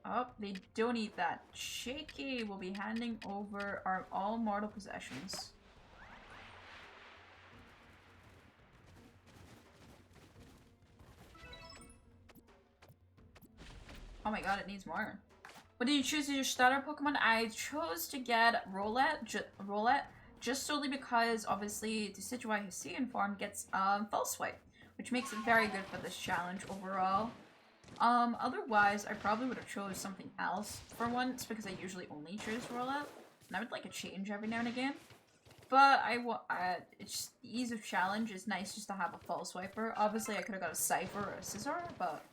Speaker 1: Oh, they don't eat that. Shaky will be handing over our all mortal possessions. Oh my god, it needs more. What did you choose as your starter Pokemon? I chose to get Rowlet just solely because obviously the Decidueye Hisuian form gets False Swipe, which makes it very good for this challenge overall. Otherwise, I probably would have chose something else for once, because I usually only choose Rowlet, and I would like a change every now and again. But it's just the ease of challenge is nice just to have a False Swiper. Obviously, I could have got a Cypher or a Scizor, but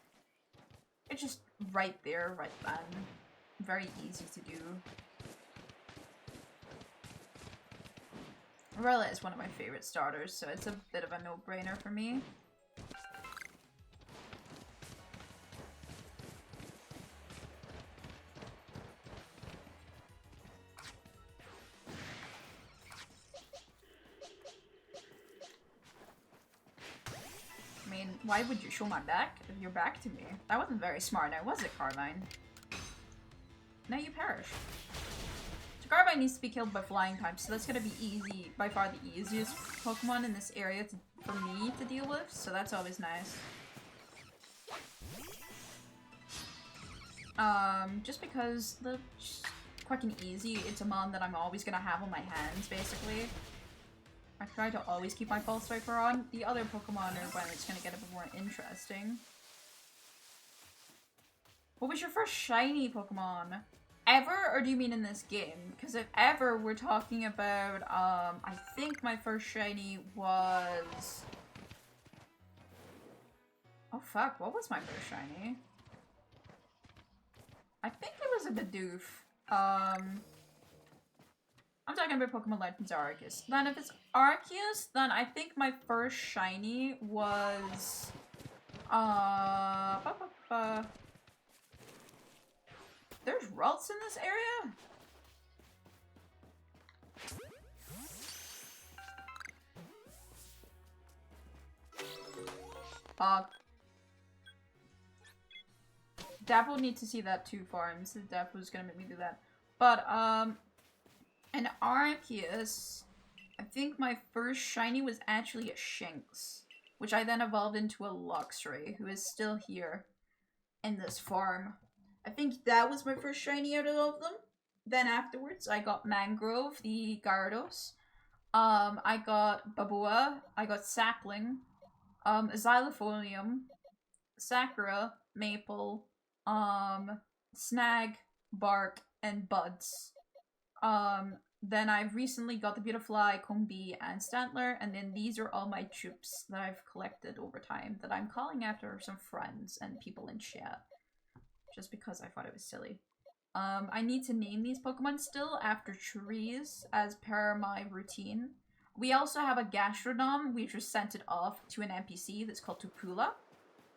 Speaker 1: it's just right there, right then. Very easy to do. Rowlet is one of my favorite starters, so it's a bit of a no-brainer for me. I mean, why would you show my back if you're back to me? That wasn't very smart now, was it, Carmine? Now you perish. Garbite needs to be killed by flying type, so that's gonna be easy, by far the easiest Pokemon in this area for me to deal with, so that's always nice. Just because just quick and easy, it's a mon that I'm always gonna have on my hands, basically. I try to always keep my Pulse Viper on. The other Pokemon are when it's gonna get a bit more interesting. What was your first shiny Pokemon? Ever, or do you mean in this game? Because if ever, we're talking about, I think my first shiny was... Oh fuck, what was my first shiny? I think it was a Bidoof. I'm talking about Pokemon Legends Arceus. Then if it's Arceus, then I think my first shiny was... There's Ralts in this area? Dap will need to see that too, farms. Dap was gonna make me do that. But, an Arceus, I think my first shiny was actually a Shinx, which I then evolved into a Luxray, who is still here in this farm. I think that was my first shiny out of all of them. Then afterwards, I got Mangrove, the Gyarados. I got Babua, I got Sapling, Xylophonium, Sakura, Maple, Snag, Bark, and Buds. Then I've recently got the Beautifly, Combee, and Stantler, and then these are all my troops that I've collected over time that I'm calling after some friends and people in chat. Just because I thought it was silly. I need to name these Pokemon still after trees as per my routine. We also have a Gastrodon. We just sent it off to an NPC that's called Tupula.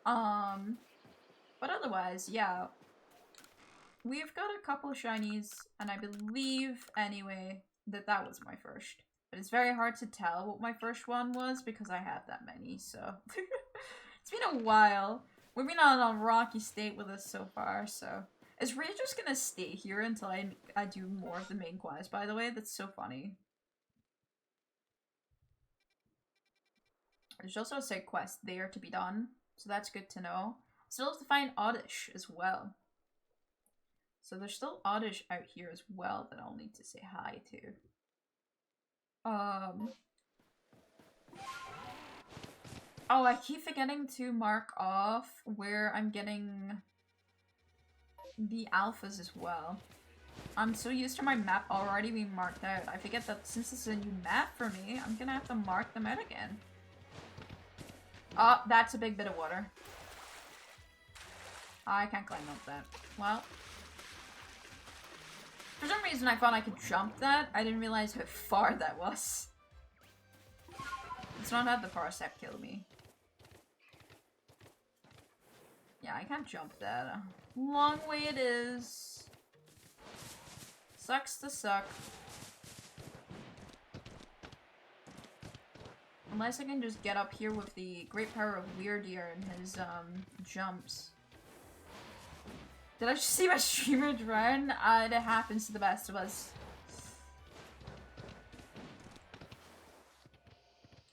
Speaker 1: But otherwise, yeah. We've got a couple of shinies, and I believe, anyway, that was my first. But it's very hard to tell what my first one was because I have that many, so... It's been a while. We've been on a rocky state with us so far, so... Is Ray just gonna stay here until I do more of the main quest, by the way? That's so funny. There's also a side quest there to be done, so that's good to know. Still have to find Oddish as well. So there's still Oddish out here as well that I'll need to say hi to. Oh, I keep forgetting to mark off where I'm getting the alphas as well. I'm so used to my map already being marked out. I forget that since this is a new map for me, I'm gonna have to mark them out again. Oh, that's a big bit of water. I can't climb up that. Well. For some reason I thought I could jump that. I didn't realize how far that was. Let's not have the Parsec kill me. Yeah, I can't jump that. Long way it is. Sucks to suck. Unless I can just get up here with the great power of Weirdier and his, jumps. Did I just see my streamer drown? It happens to the best of us.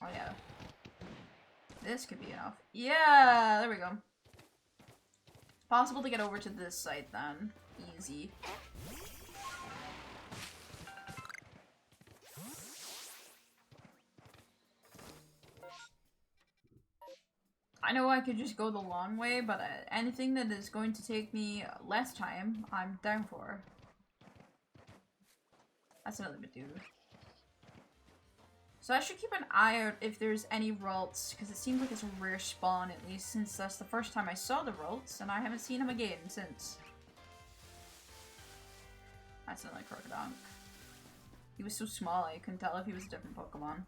Speaker 1: Oh yeah. This could be enough. Yeah, there we go. Possible to get over to this site then. Easy. I know I could just go the long way, but anything that is going to take me less time, I'm down for. That's another Bidoof. So I should keep an eye out if there's any Ralts, because it seems like it's a rare spawn, at least since that's the first time I saw the Ralts, and I haven't seen him again since. That's another Crocodile. He was so small I couldn't tell if he was a different Pokemon.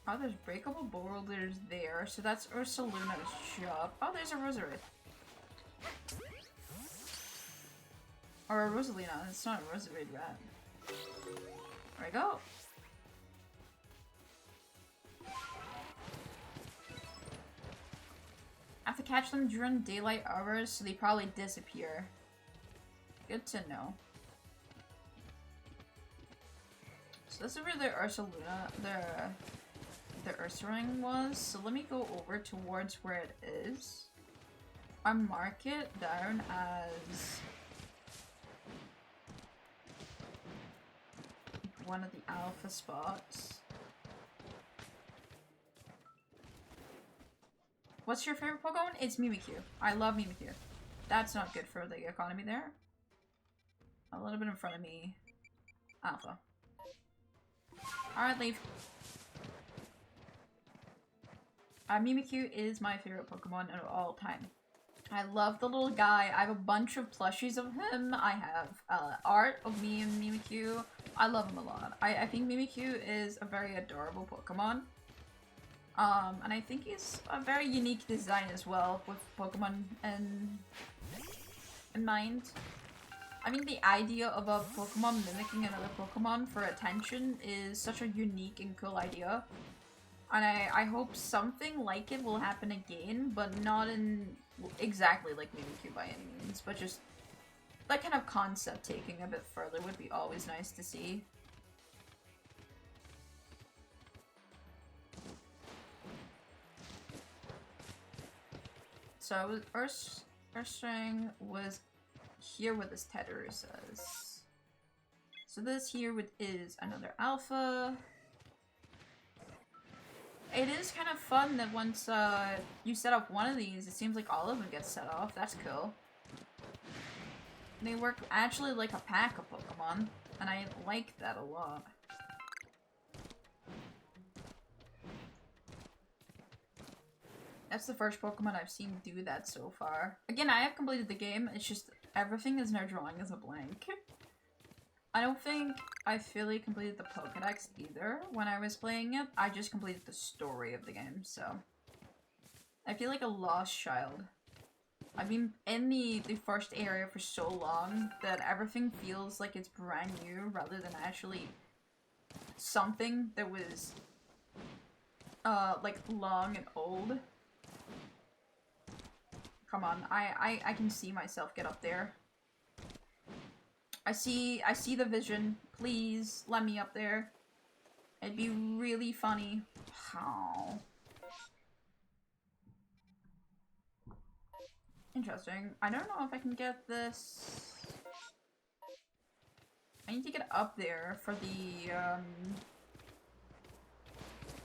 Speaker 1: Oh, there's breakable boulders there, so that's Ursaluna's shop. Oh, there's a Roserade. Or a Rosalina, it's not a Roserade rat. There we go. catch them during daylight hours, so they probably disappear. Good to know. So this is where the the Ursaring was, so let me go over towards where it is. I mark it down as one of the alpha spots. What's your favorite Pokemon? It's Mimikyu. I love Mimikyu. That's not good for the economy there. A little bit in front of me. Alpha. Alright, leave. Mimikyu is my favorite Pokemon of all time. I love the little guy. I have a bunch of plushies of him. I have art of me and Mimikyu. I love him a lot. I think Mimikyu is a very adorable Pokemon. And I think he's a very unique design as well, with Pokemon in mind. I mean, the idea of a Pokemon mimicking another Pokemon for attention is such a unique and cool idea. And I hope something like it will happen again, but not in exactly like Mimikyu by any means, but just that kind of concept taking a bit further would be always nice to see. So Ursaring was here with this tether says. So this here is another alpha. It is kind of fun that once you set up one of these, it seems like all of them get set off. That's cool. They work actually like a pack of Pokemon, and I like that a lot. That's the first Pokemon I've seen do that so far. Again, I have completed the game, it's just everything is now drawing as a blank. I don't think I fully completed the pokedex either when I was playing it. I just completed the story of the game, so I feel like a lost child. I've been in the first area for so long that everything feels like it's brand new rather than actually something that was like long and old. Come on, I can see myself get up there. I see the vision. Please let me up there. It'd be really funny. How? Interesting. I don't know if I can get this. I need to get up there for the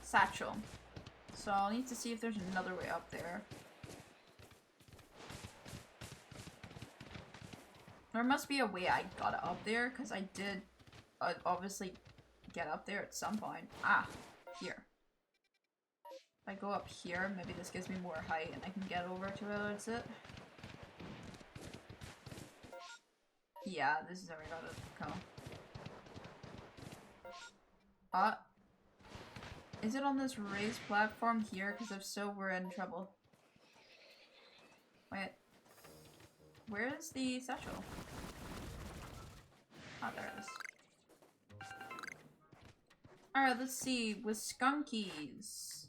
Speaker 1: satchel. So I'll need to see if there's another way up there. There must be a way I got up there, because I did obviously get up there at some point. Ah, here. If I go up here, maybe this gives me more height and I can get over to where it's it. Yeah, this is how I gotta come. Is it on this raised platform here? Because if so, we're in trouble. Wait. Where is the satchel? Oh, there it is. Alright, let's see. With Skunkies,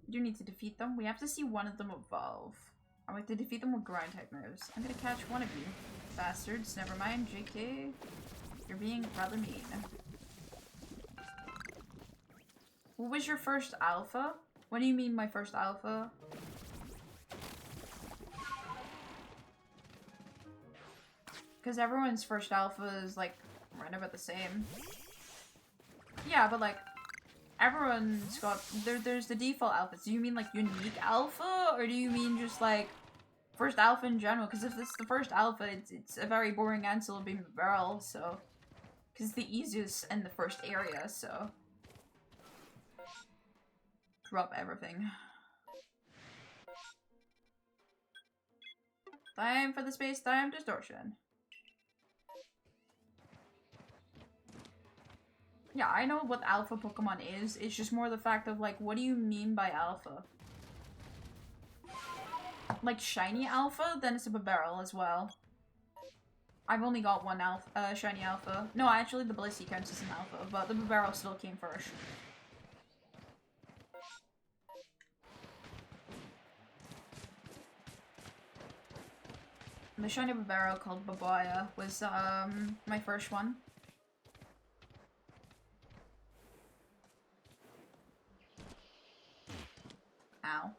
Speaker 1: we do need to defeat them. We have to see one of them evolve. I like to defeat them with ground type moves. I'm gonna catch one of you. Bastards. Never mind, JK. You're being rather mean. What was your first alpha? What do you mean my first alpha? Because everyone's first alpha is, like, right about the same. Yeah, but, like, everyone's got... There's the default alphas. Do you mean, like, unique alpha? Or do you mean just, like, first alpha in general? Because if it's the first alpha, it's a very boring answer. It'll be Barrel, so... Because it's the easiest in the first area, so... Drop everything. Time for the space-time distortion. Yeah, I know what alpha Pokemon is. It's just more the fact of, like, what do you mean by alpha? Like, shiny alpha? Then it's a Barrel as well. I've only got one alpha, shiny alpha. No, actually, the Blissey counts as an alpha, but the Barrel still came first. The shiny Barbaro called Babaya was my first one. Ow.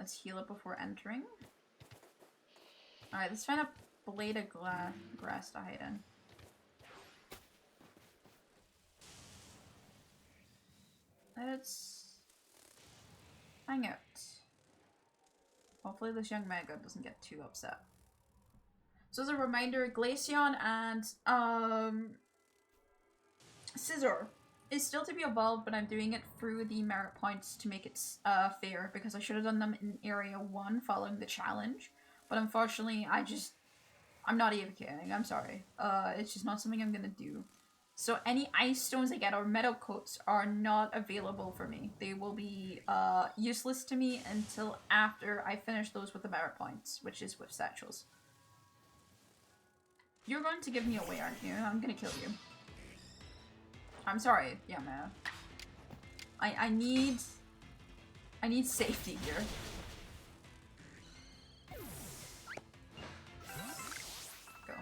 Speaker 1: Let's heal it before entering. Alright, let's find a blade of grass to hide in. Let's hang out. Hopefully this young Mega doesn't get too upset. So as a reminder, Glaceon and Scizor is still to be evolved, but I'm doing it through the merit points to make it fair, because I should have done them in Area 1 following the challenge. But unfortunately, I'm not even kidding, I'm sorry. It's just not something I'm gonna do. So any ice stones I get or metal coats are not available for me. They will be useless to me until after I finish those with the merit points, which is with satchels. You're going to give me away, aren't you? I'm gonna kill you. I'm sorry, yeah, man. I need safety here. Go.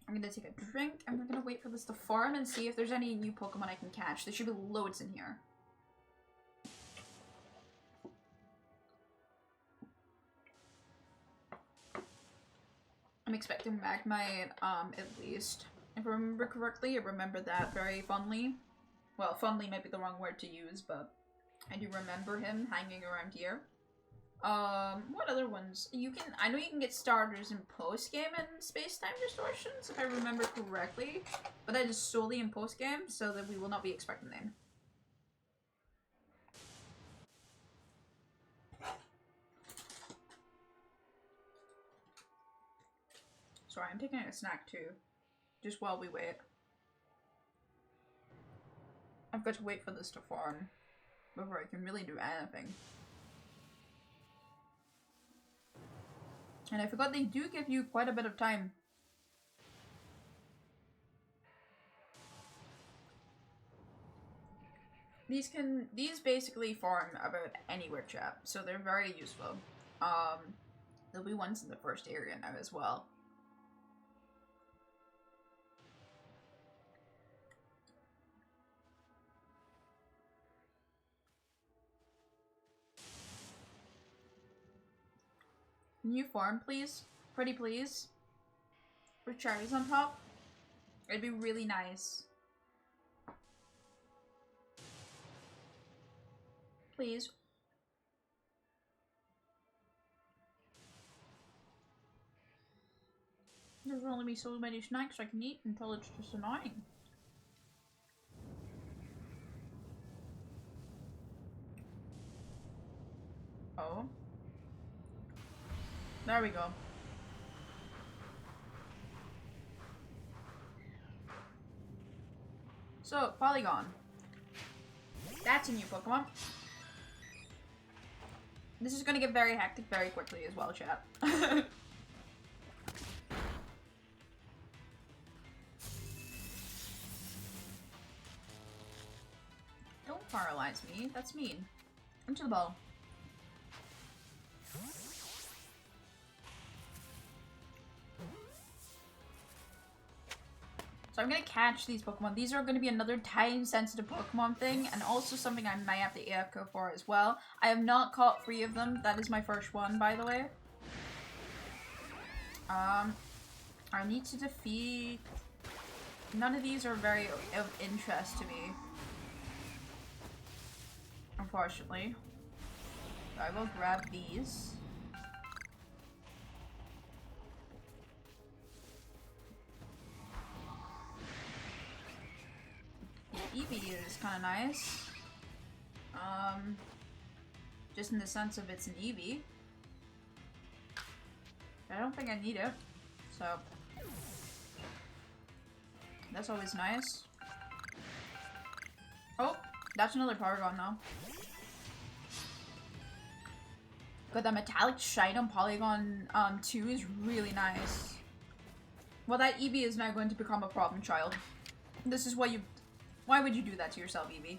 Speaker 1: I'm gonna take a drink and we're gonna wait for this to farm and see if there's any new Pokemon I can catch. There should be loads in here. I'm expecting Magmite, at least. If I remember correctly, I remember that very fondly. Well, fondly might be the wrong word to use, but I do remember him hanging around here. What other ones? I know you can get starters in post-game and space-time distortions, if I remember correctly, but that is solely in post-game, so that we will not be expecting them. Sorry, I'm taking a snack too, just while we wait. I've got to wait for this to farm before I can really do anything. And I forgot they do give you quite a bit of time. These basically farm about anywhere, chat, so they're very useful. There'll be ones in the first area now as well. Can you farm, please? Pretty please? With cherries on top? It'd be really nice. Please. There's only be so many snacks I can eat until it's just annoying. Oh. There we go. So, Polygon. That's a new Pokemon. This is gonna get very hectic very quickly as well, chat. Don't paralyze me, that's mean. Into the ball. So I'm gonna catch these Pokemon. These are gonna be another time-sensitive Pokemon thing, and also something I might have to AFK for as well. I have not caught 3 of them. That is my first one, by the way. I need to defeat... None of these are very of interest to me, unfortunately. So I will grab these. Eevee is kind of nice. Just in the sense of it's an Eevee. I don't think I need it, so that's always nice. Oh, that's another Porygon now. But the metallic shine on Polygon 2 is really nice. Well, that Eevee is now going to become a problem child. This is what you... Why would you do that to yourself, Eevee?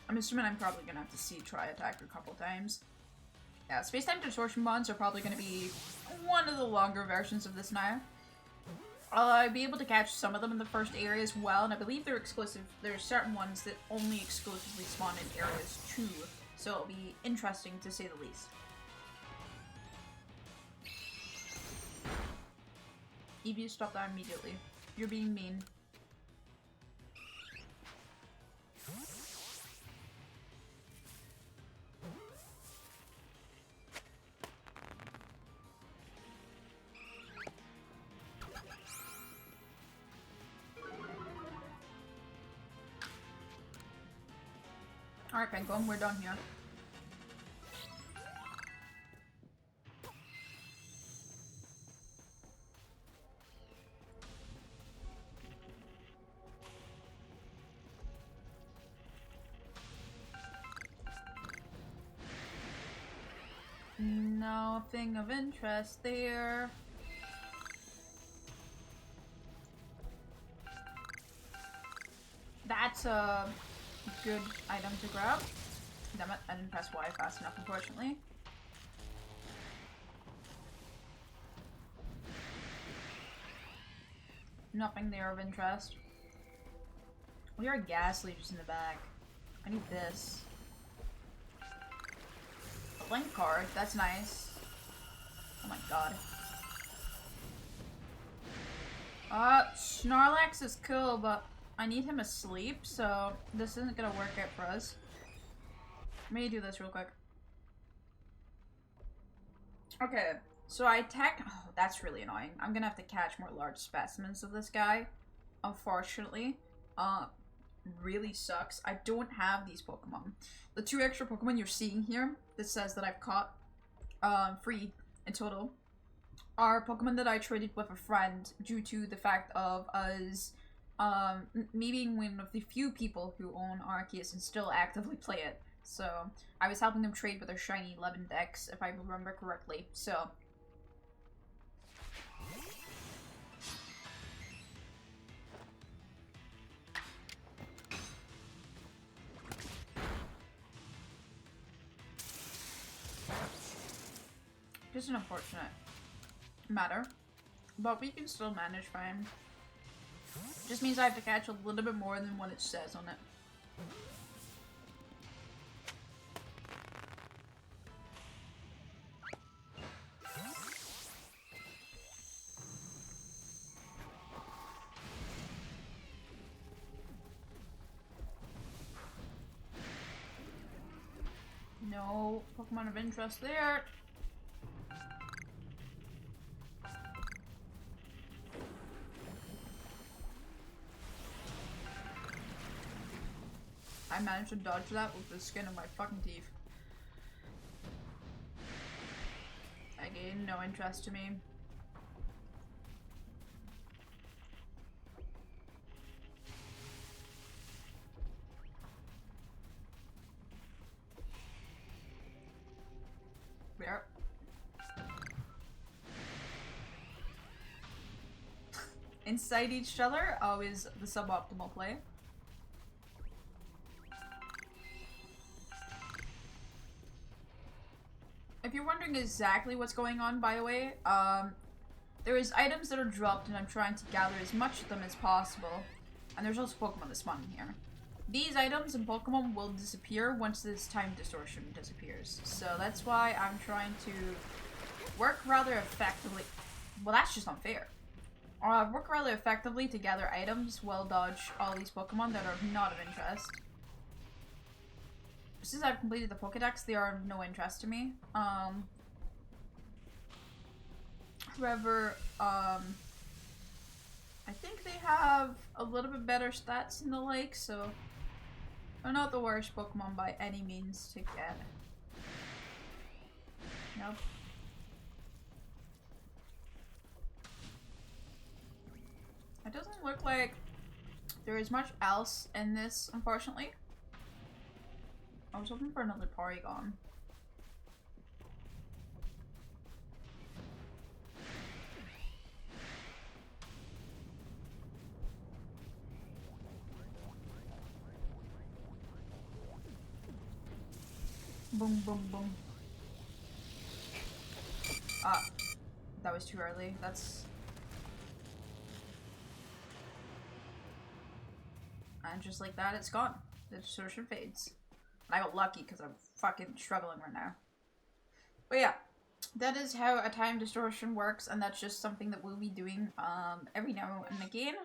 Speaker 1: I'm assuming I'm probably gonna have to see try attack a couple times. Yeah, space-time distortion bonds are probably gonna be one of the longer versions of this now. I'll be able to catch some of them in the first area as well, and I believe they're exclusive. There's certain ones that only exclusively spawn in areas 2, so it'll be interesting to say the least. Eevee, stop that immediately. You're being mean. Alright, Penguin, we're done here. Nothing of interest there. That's a good item to grab. Damn it, I didn't press Y fast enough, unfortunately. Nothing there of interest. We are gas leeches in the back. I need this. A link card, that's nice. Oh my god. Snorlax is cool, but I need him asleep, so this isn't gonna work out for us. Let me do this real quick. Okay, so oh, that's really annoying. I'm gonna have to catch more large specimens of this guy, unfortunately. Really sucks. I don't have these Pokemon. The 2 extra Pokemon you're seeing here, that says that I've caught, free in total, are Pokemon that I traded with a friend due to the fact of us, me being one of the few people who own Arceus and still actively play it. So, I was helping them trade with their shiny 11 decks, if I remember correctly. So, just an unfortunate matter, but we can still manage fine. Just means I have to catch a little bit more than what it says on it. No Pokemon of interest there. I managed to dodge that with the skin of my fucking teeth. Again, no interest to me. Where? Inside each other, always the suboptimal play. If you're wondering exactly what's going on, by the way, there is items that are dropped and I'm trying to gather as much of them as possible. And there's also Pokemon that spawn in here. These items and Pokemon will disappear once this time distortion disappears. So that's why I'm trying to work rather effectively. Well, that's just unfair. Work rather effectively to gather items while dodge all these Pokemon that are not of interest. Since I've completed the pokedex, they are of no interest to me. However, I think they have a little bit better stats than the like, so they're not the worst Pokemon by any means to get. Nope. It doesn't look like there is much else in this, unfortunately. I was hoping for another Porygon. Boom, boom, boom. Ah, that was too early. That's... And just like that, it's gone. The distortion fades. And I got lucky because I'm fucking struggling right now. But yeah, that is how a time distortion works, and that's just something that we'll be doing every now and again.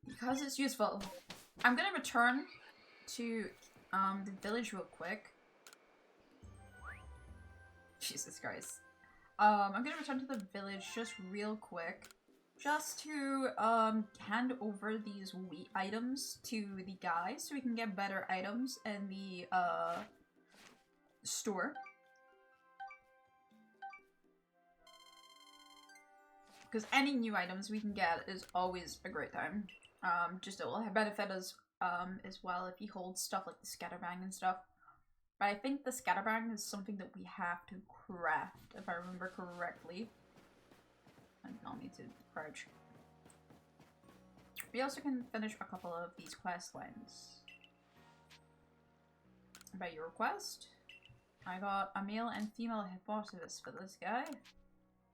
Speaker 1: Because it's useful. I'm gonna return to the village real quick. Jesus Christ. I'm gonna return to the village just real quick. Just to hand over these wheat items to the guys so we can get better items in the store. Because any new items we can get is always a great time. Just it will benefit us as well if you hold stuff like the scatterbang and stuff. But I think the scatterbang is something that we have to craft, if I remember correctly. I'll need to crouch. We also can finish a couple of these quest lines. By your request, I got a male and female hippopotamus for this guy.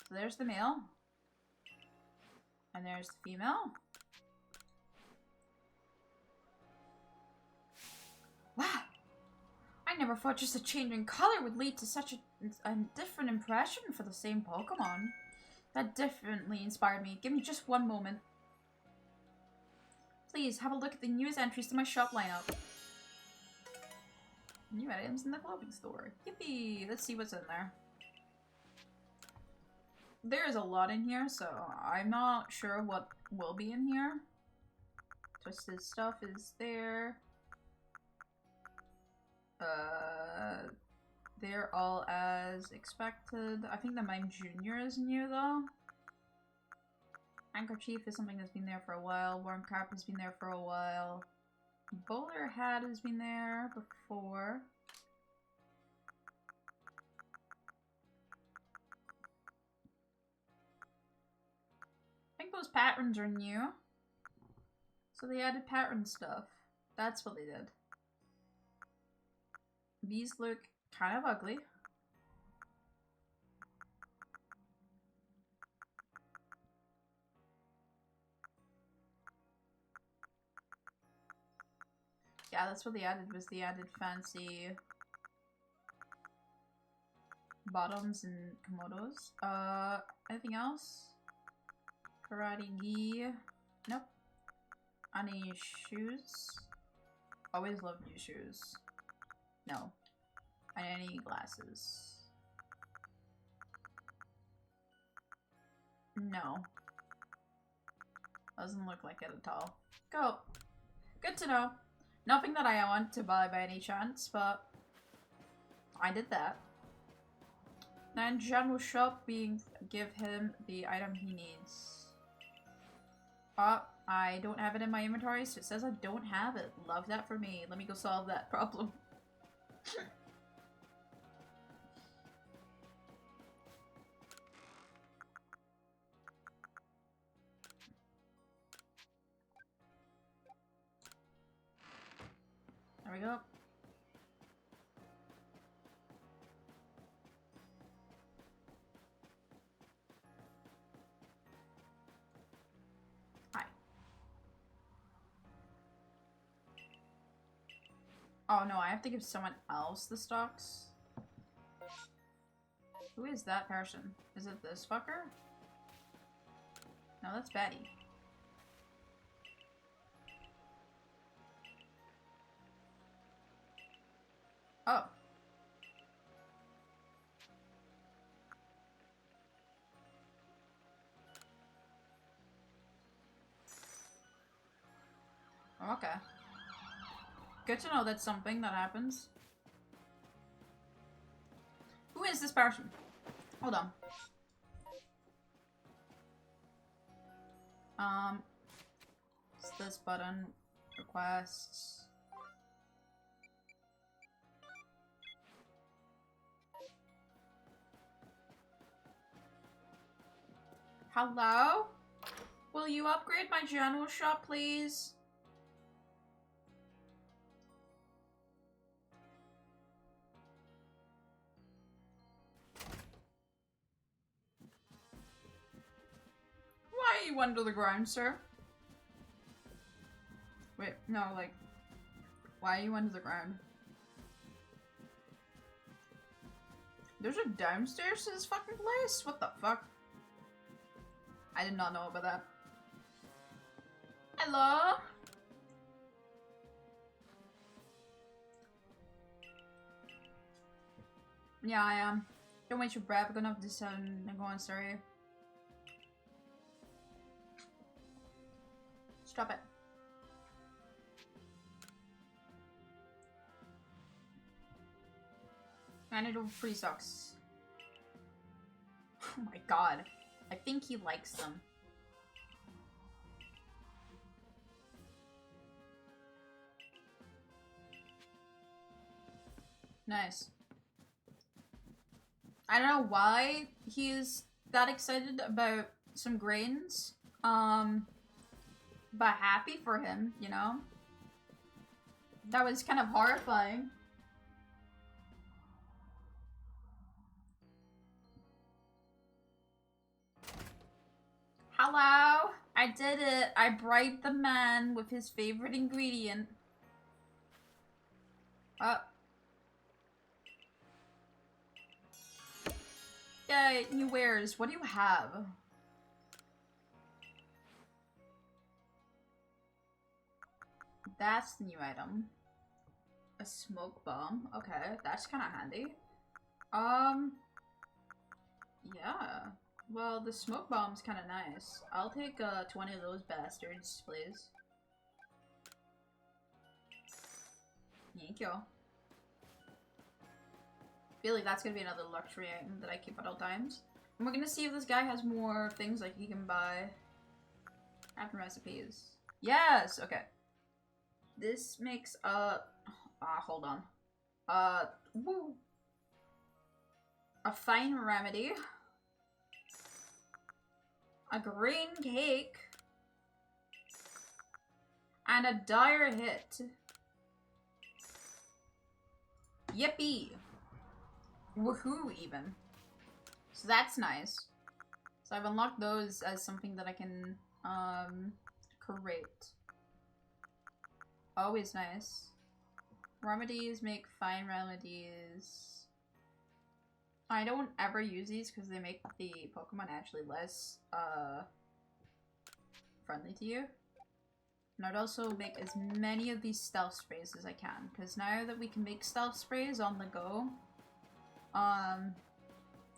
Speaker 1: So there's the male. And there's the female. Wow! I never thought just a change in color would lead to such a different impression for the same Pokemon. That definitely inspired me. Give me just one moment. Please, have a look at the newest entries to my shop lineup. New items in the clothing store. Yippee! Let's see what's in there. There is a lot in here, so I'm not sure what will be in here. Twisted stuff is there. They're all as expected. I think the Mime Junior is new though. Handkerchief is something that's been there for a while. Warm Cap has been there for a while. Bowler Hat has been there before. I think those patterns are new. So they added pattern stuff. That's what they did. These look kind of ugly. Yeah, that's what they added, was they added fancy bottoms and komodos. Anything else? Karate gi. Nope. Any shoes? Always love new shoes. No. And any glasses? No. Doesn't look like it at all. Go. Good to know. Nothing that I want to buy by any chance, but I did that. Then general shop, we give him the item he needs. Oh, I don't have it in my inventory, so it says I don't have it. Love that for me. Let me go solve that problem. There we go. Hi. Oh no, I have to give someone else the stocks. Who is that person? Is it this fucker? No, that's Betty. Oh. Okay. Good to know that's something that happens. Who is this person? Hold on. It's this button. Requests. Hello? Will you upgrade my general shop, please? you under the ground, sir? Wait, no, like, why are you under the ground? There's a downstairs to this fucking place? What the fuck? I did not know about that. Hello? Yeah, I am. Don't waste your breath. We're gonna have to descend and go on, sorry. Stop it. And it pretty sucks. Oh my god. I think he likes them. Nice. I don't know why he's that excited about some grains. But happy for him, you know? That was kind of horrifying. Hello? I did it. I bribed the man with his favorite ingredient. Yeah, new wares. What do you have? That's the new item. A smoke bomb. Okay, that's kind of handy. Yeah. Well, the smoke bomb's kind of nice. I'll take 20 of those bastards, please. Thank you. I feel like that's gonna be another luxury item that I keep at all times. And we're gonna see if this guy has more things like he can buy. After recipes. Yes! Okay. This makes hold on. Woo! A fine remedy. A green cake. And a dire hit. Yippee! Woohoo, even. So that's nice. So I've unlocked those as something that I can, create. Always nice. Remedies make fine remedies. I don't ever use these because they make the Pokemon actually less, friendly to you. And I'd also make as many of these stealth sprays as I can, because now that we can make stealth sprays on the go,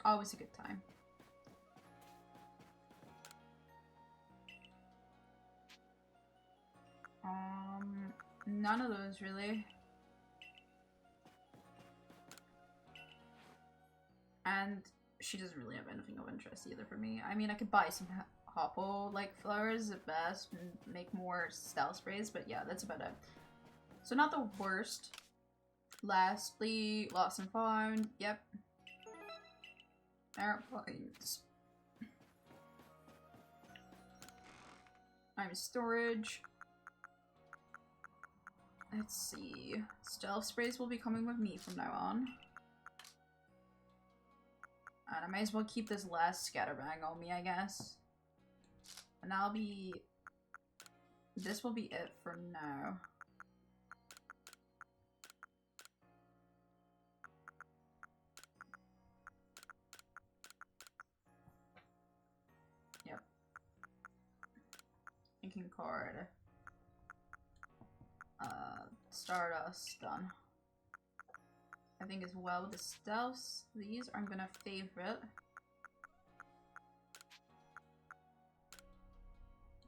Speaker 1: always a good time. None of those really. And she doesn't really have anything of interest either for me. I mean, I could buy some Hoppo-like flowers at best and make more stealth sprays, but yeah, that's about it. So not the worst. Lastly, lost and found. Yep. Airplanes. I'm storage. Let's see. Stealth sprays will be coming with me from now on. And I might as well keep this last scatterbang on me, I guess. And that'll be... This will be it for now. Yep. Thinking card. Stardust, done. I think as well with the stealths, these I'm gonna favorite.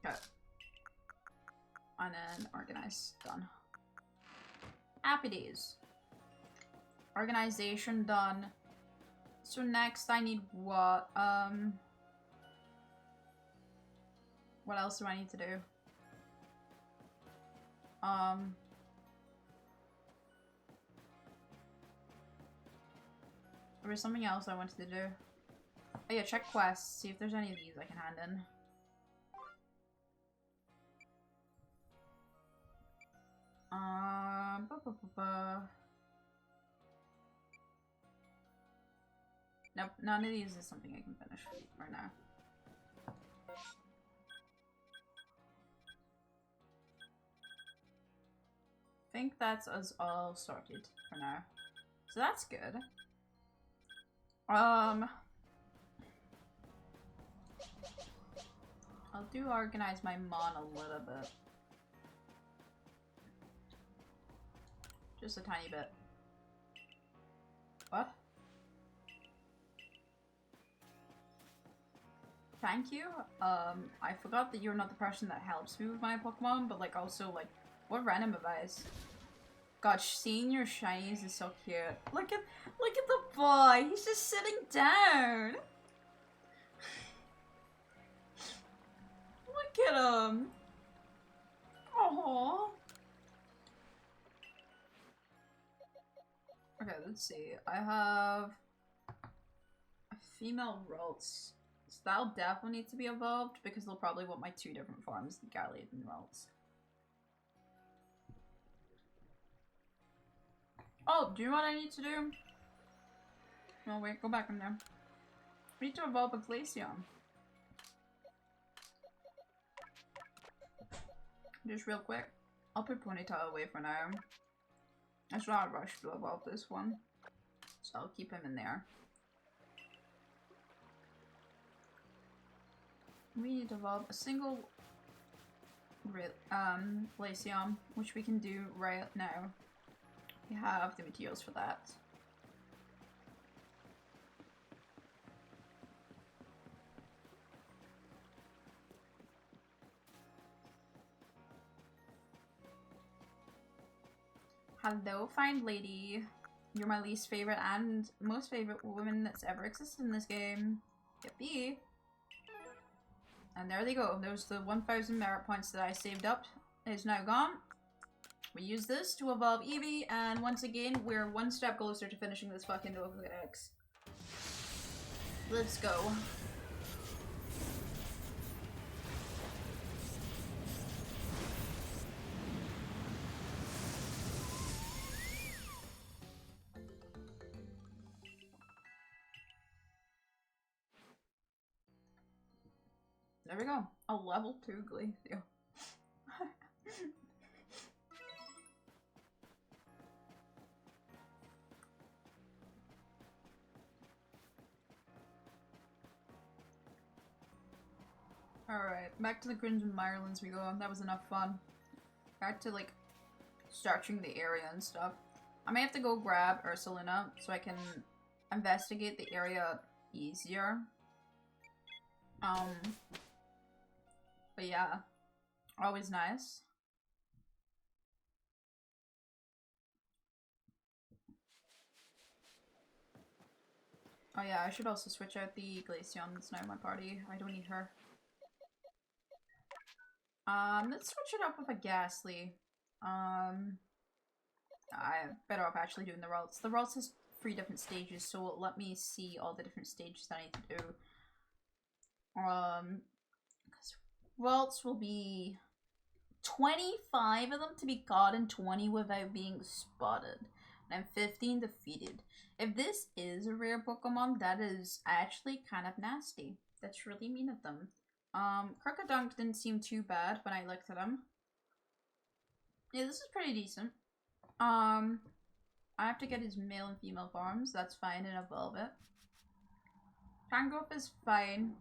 Speaker 1: Okay. And then organize, done. Happy days. Organization done. So next I need what? What else do I need to do? There was something else I wanted to do. Oh yeah, check quests, see if there's any of these I can hand in. Nope, none of these is something I can finish right now. think that's us all sorted for now. So that's good. I'll do organize my mon a little bit. Just a tiny bit. What? Thank you. I forgot that you're not the person that helps me with my Pokemon, but like also like, what random advice? God, seeing your shinies is so cute. Look at the boy. He's just sitting down. Look at him. Aww. Okay, let's see. I have a female Ralts. So that'll definitely need to be evolved because they'll probably want my 2 different forms, Gallade and Ralts. Oh, do you know what I need to do? No, wait, go back in there. I need to evolve a Glaceon. Just real quick. I'll put Ponytail away for now. It's not a rush to evolve this one. So I'll keep him in there. We need to evolve a single Glaceon, which we can do right now. We have the materials for that. Hello, fine lady. You're my least favorite and most favorite woman that's ever existed in this game. Yippee. And there they go. There's the 1,000 merit points that I saved up. It's now gone. We use this to evolve Eevee, and once again, we're one step closer to finishing this fucking pokedex. Let's go. There we go. A level 2 Glaceon. Alright, back to the Crimson Mirelands we go. That was enough fun. Back to, like, searching the area and stuff. I may have to go grab Ursulina so I can investigate the area easier. But yeah, always nice. Oh yeah, I should also switch out the Glaceon that's now in my party. I don't need her. Let's switch it up with a Ghastly. I'm better off actually doing the Ralts. The Ralts has 3 different stages, so it'll let me see all the different stages that I need to do. Because Ralts will be 25 of them to be caught and 20 without being spotted. And 15 defeated. If this is a rare Pokemon, that is actually kind of nasty. That's really mean of them. Crocodunk didn't seem too bad when I looked at him. Yeah, this is pretty decent. I have to get his male and female forms. That's fine, and evolve it. Tangrowth is fine.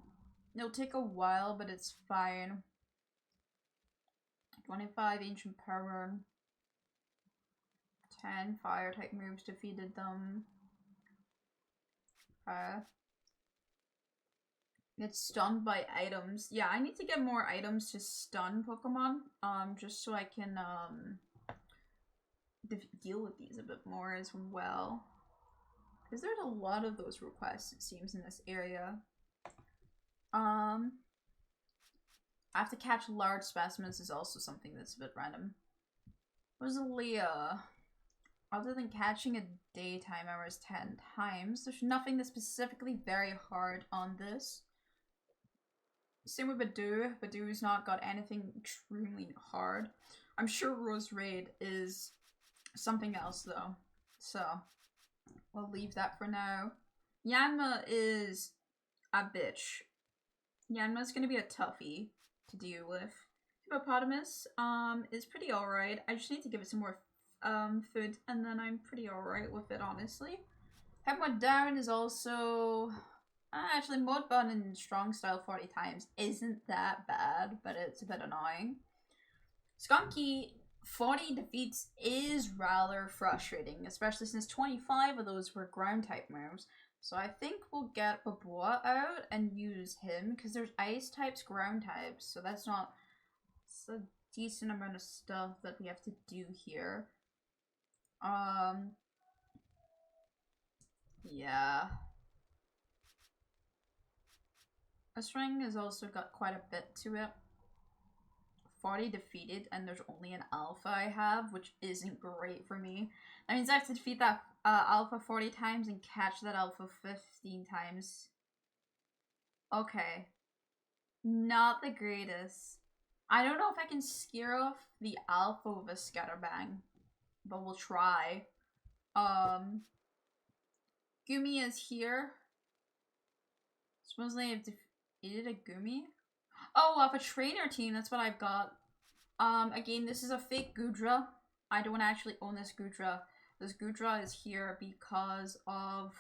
Speaker 1: It'll take a while, but it's fine. 25 Ancient Power. 10 fire type moves defeated them. It's stunned by items. Yeah, I need to get more items to stun Pokemon. Just so I can deal with these a bit more as well. Because there's a lot of those requests, it seems, in this area. I have to catch large specimens is also something that's a bit random. Rosalia. Other than catching a daytime hours 10 times, there's nothing that's specifically very hard on this. Same with Badoo. Badoo's not got anything extremely hard. I'm sure Rose Raid is something else though. So, we'll leave that for now. Yanma is a bitch. Yanma's gonna be a toughie to deal with. Hippopotamus is pretty alright. I just need to give it some more food, and then I'm pretty alright with it, honestly. Headmode down is also... actually, mode button in strong style 40 times isn't that bad, but it's a bit annoying. Skunky 40 defeats is rather frustrating, especially since 25 of those were ground type moves. So I think we'll get Baboa out and use him, because there's ice types, ground types, so that's not... It's a decent amount of stuff that we have to do here. Yeah. This ring has also got quite a bit to it. 40 defeated, and there's only an alpha I have, which isn't great for me. That means I have to defeat that alpha 40 times and catch that alpha 15 times. Okay. Not the greatest. I don't know if I can scare off the alpha with a scatterbang, but we'll try. Gumi is here. Supposedly I've defeated a Gumi. Oh, I have a trainer team. That's what I've got. Again, this is a fake Gudra. I don't actually own this Gudra. This Gudra is here because of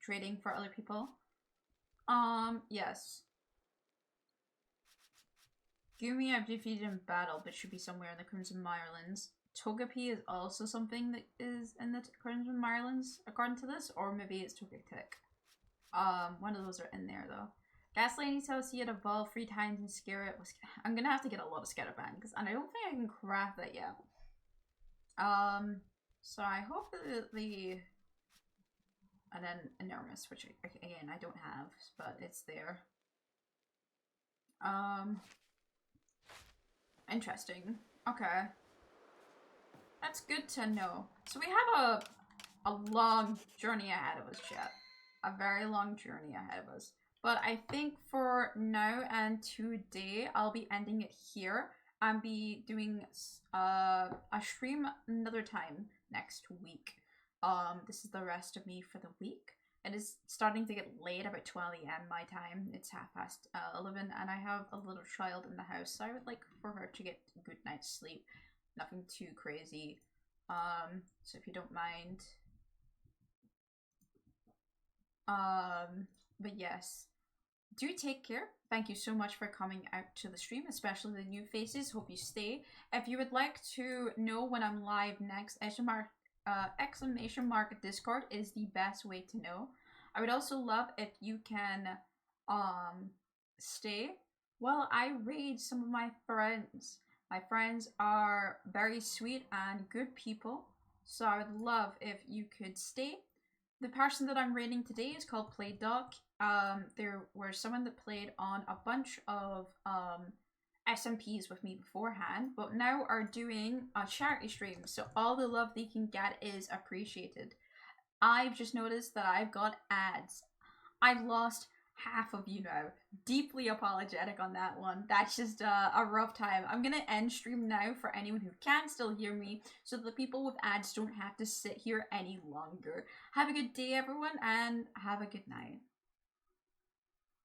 Speaker 1: trading for other people. Yes. Gumi I've defeated in battle, but should be somewhere in the Crimson Mirelands. Togepi is also something that is in the Crimson Mirelands, according to this, or maybe it's Togetic. One of those are in there, though. Gaslight needs to see it evolve 3 times and scare it. I'm gonna have to get a lot of scatterbangs, and I don't think I can craft that yet. So I hope that the... And then Enormous, which, again, I don't have, but it's there. Interesting. Okay. That's good to know. So we have a long journey ahead of us, chat. A very long journey ahead of us. But I think for now and today, I'll be ending it here. I'll be doing a stream another time next week. This is the rest of me for the week. It is starting to get late, about 12 AM my time. It's 11:30, and I have a little child in the house, so I would like for her to get a good night's sleep. Nothing too crazy. So if you don't mind. But yes. Do take care. Thank you so much for coming out to the stream, especially the new faces. Hope you stay. If you would like to know when I'm live next, exclamation mark Discord is the best way to know. I would also love if you can stay while I raid some of my friends. My friends are very sweet and good people, so I would love if you could stay. The person that I'm raiding today is called PlayDoc. There were someone that played on a bunch of SMPs with me beforehand, but now are doing a charity stream, so all the love they can get is appreciated. I've just noticed that I've got ads. I've lost half of you now. Deeply apologetic on that one. That's just a rough time. I'm gonna end stream now for anyone who can still hear me, so that the people with ads don't have to sit here any longer. Have a good day, everyone, and have a good night.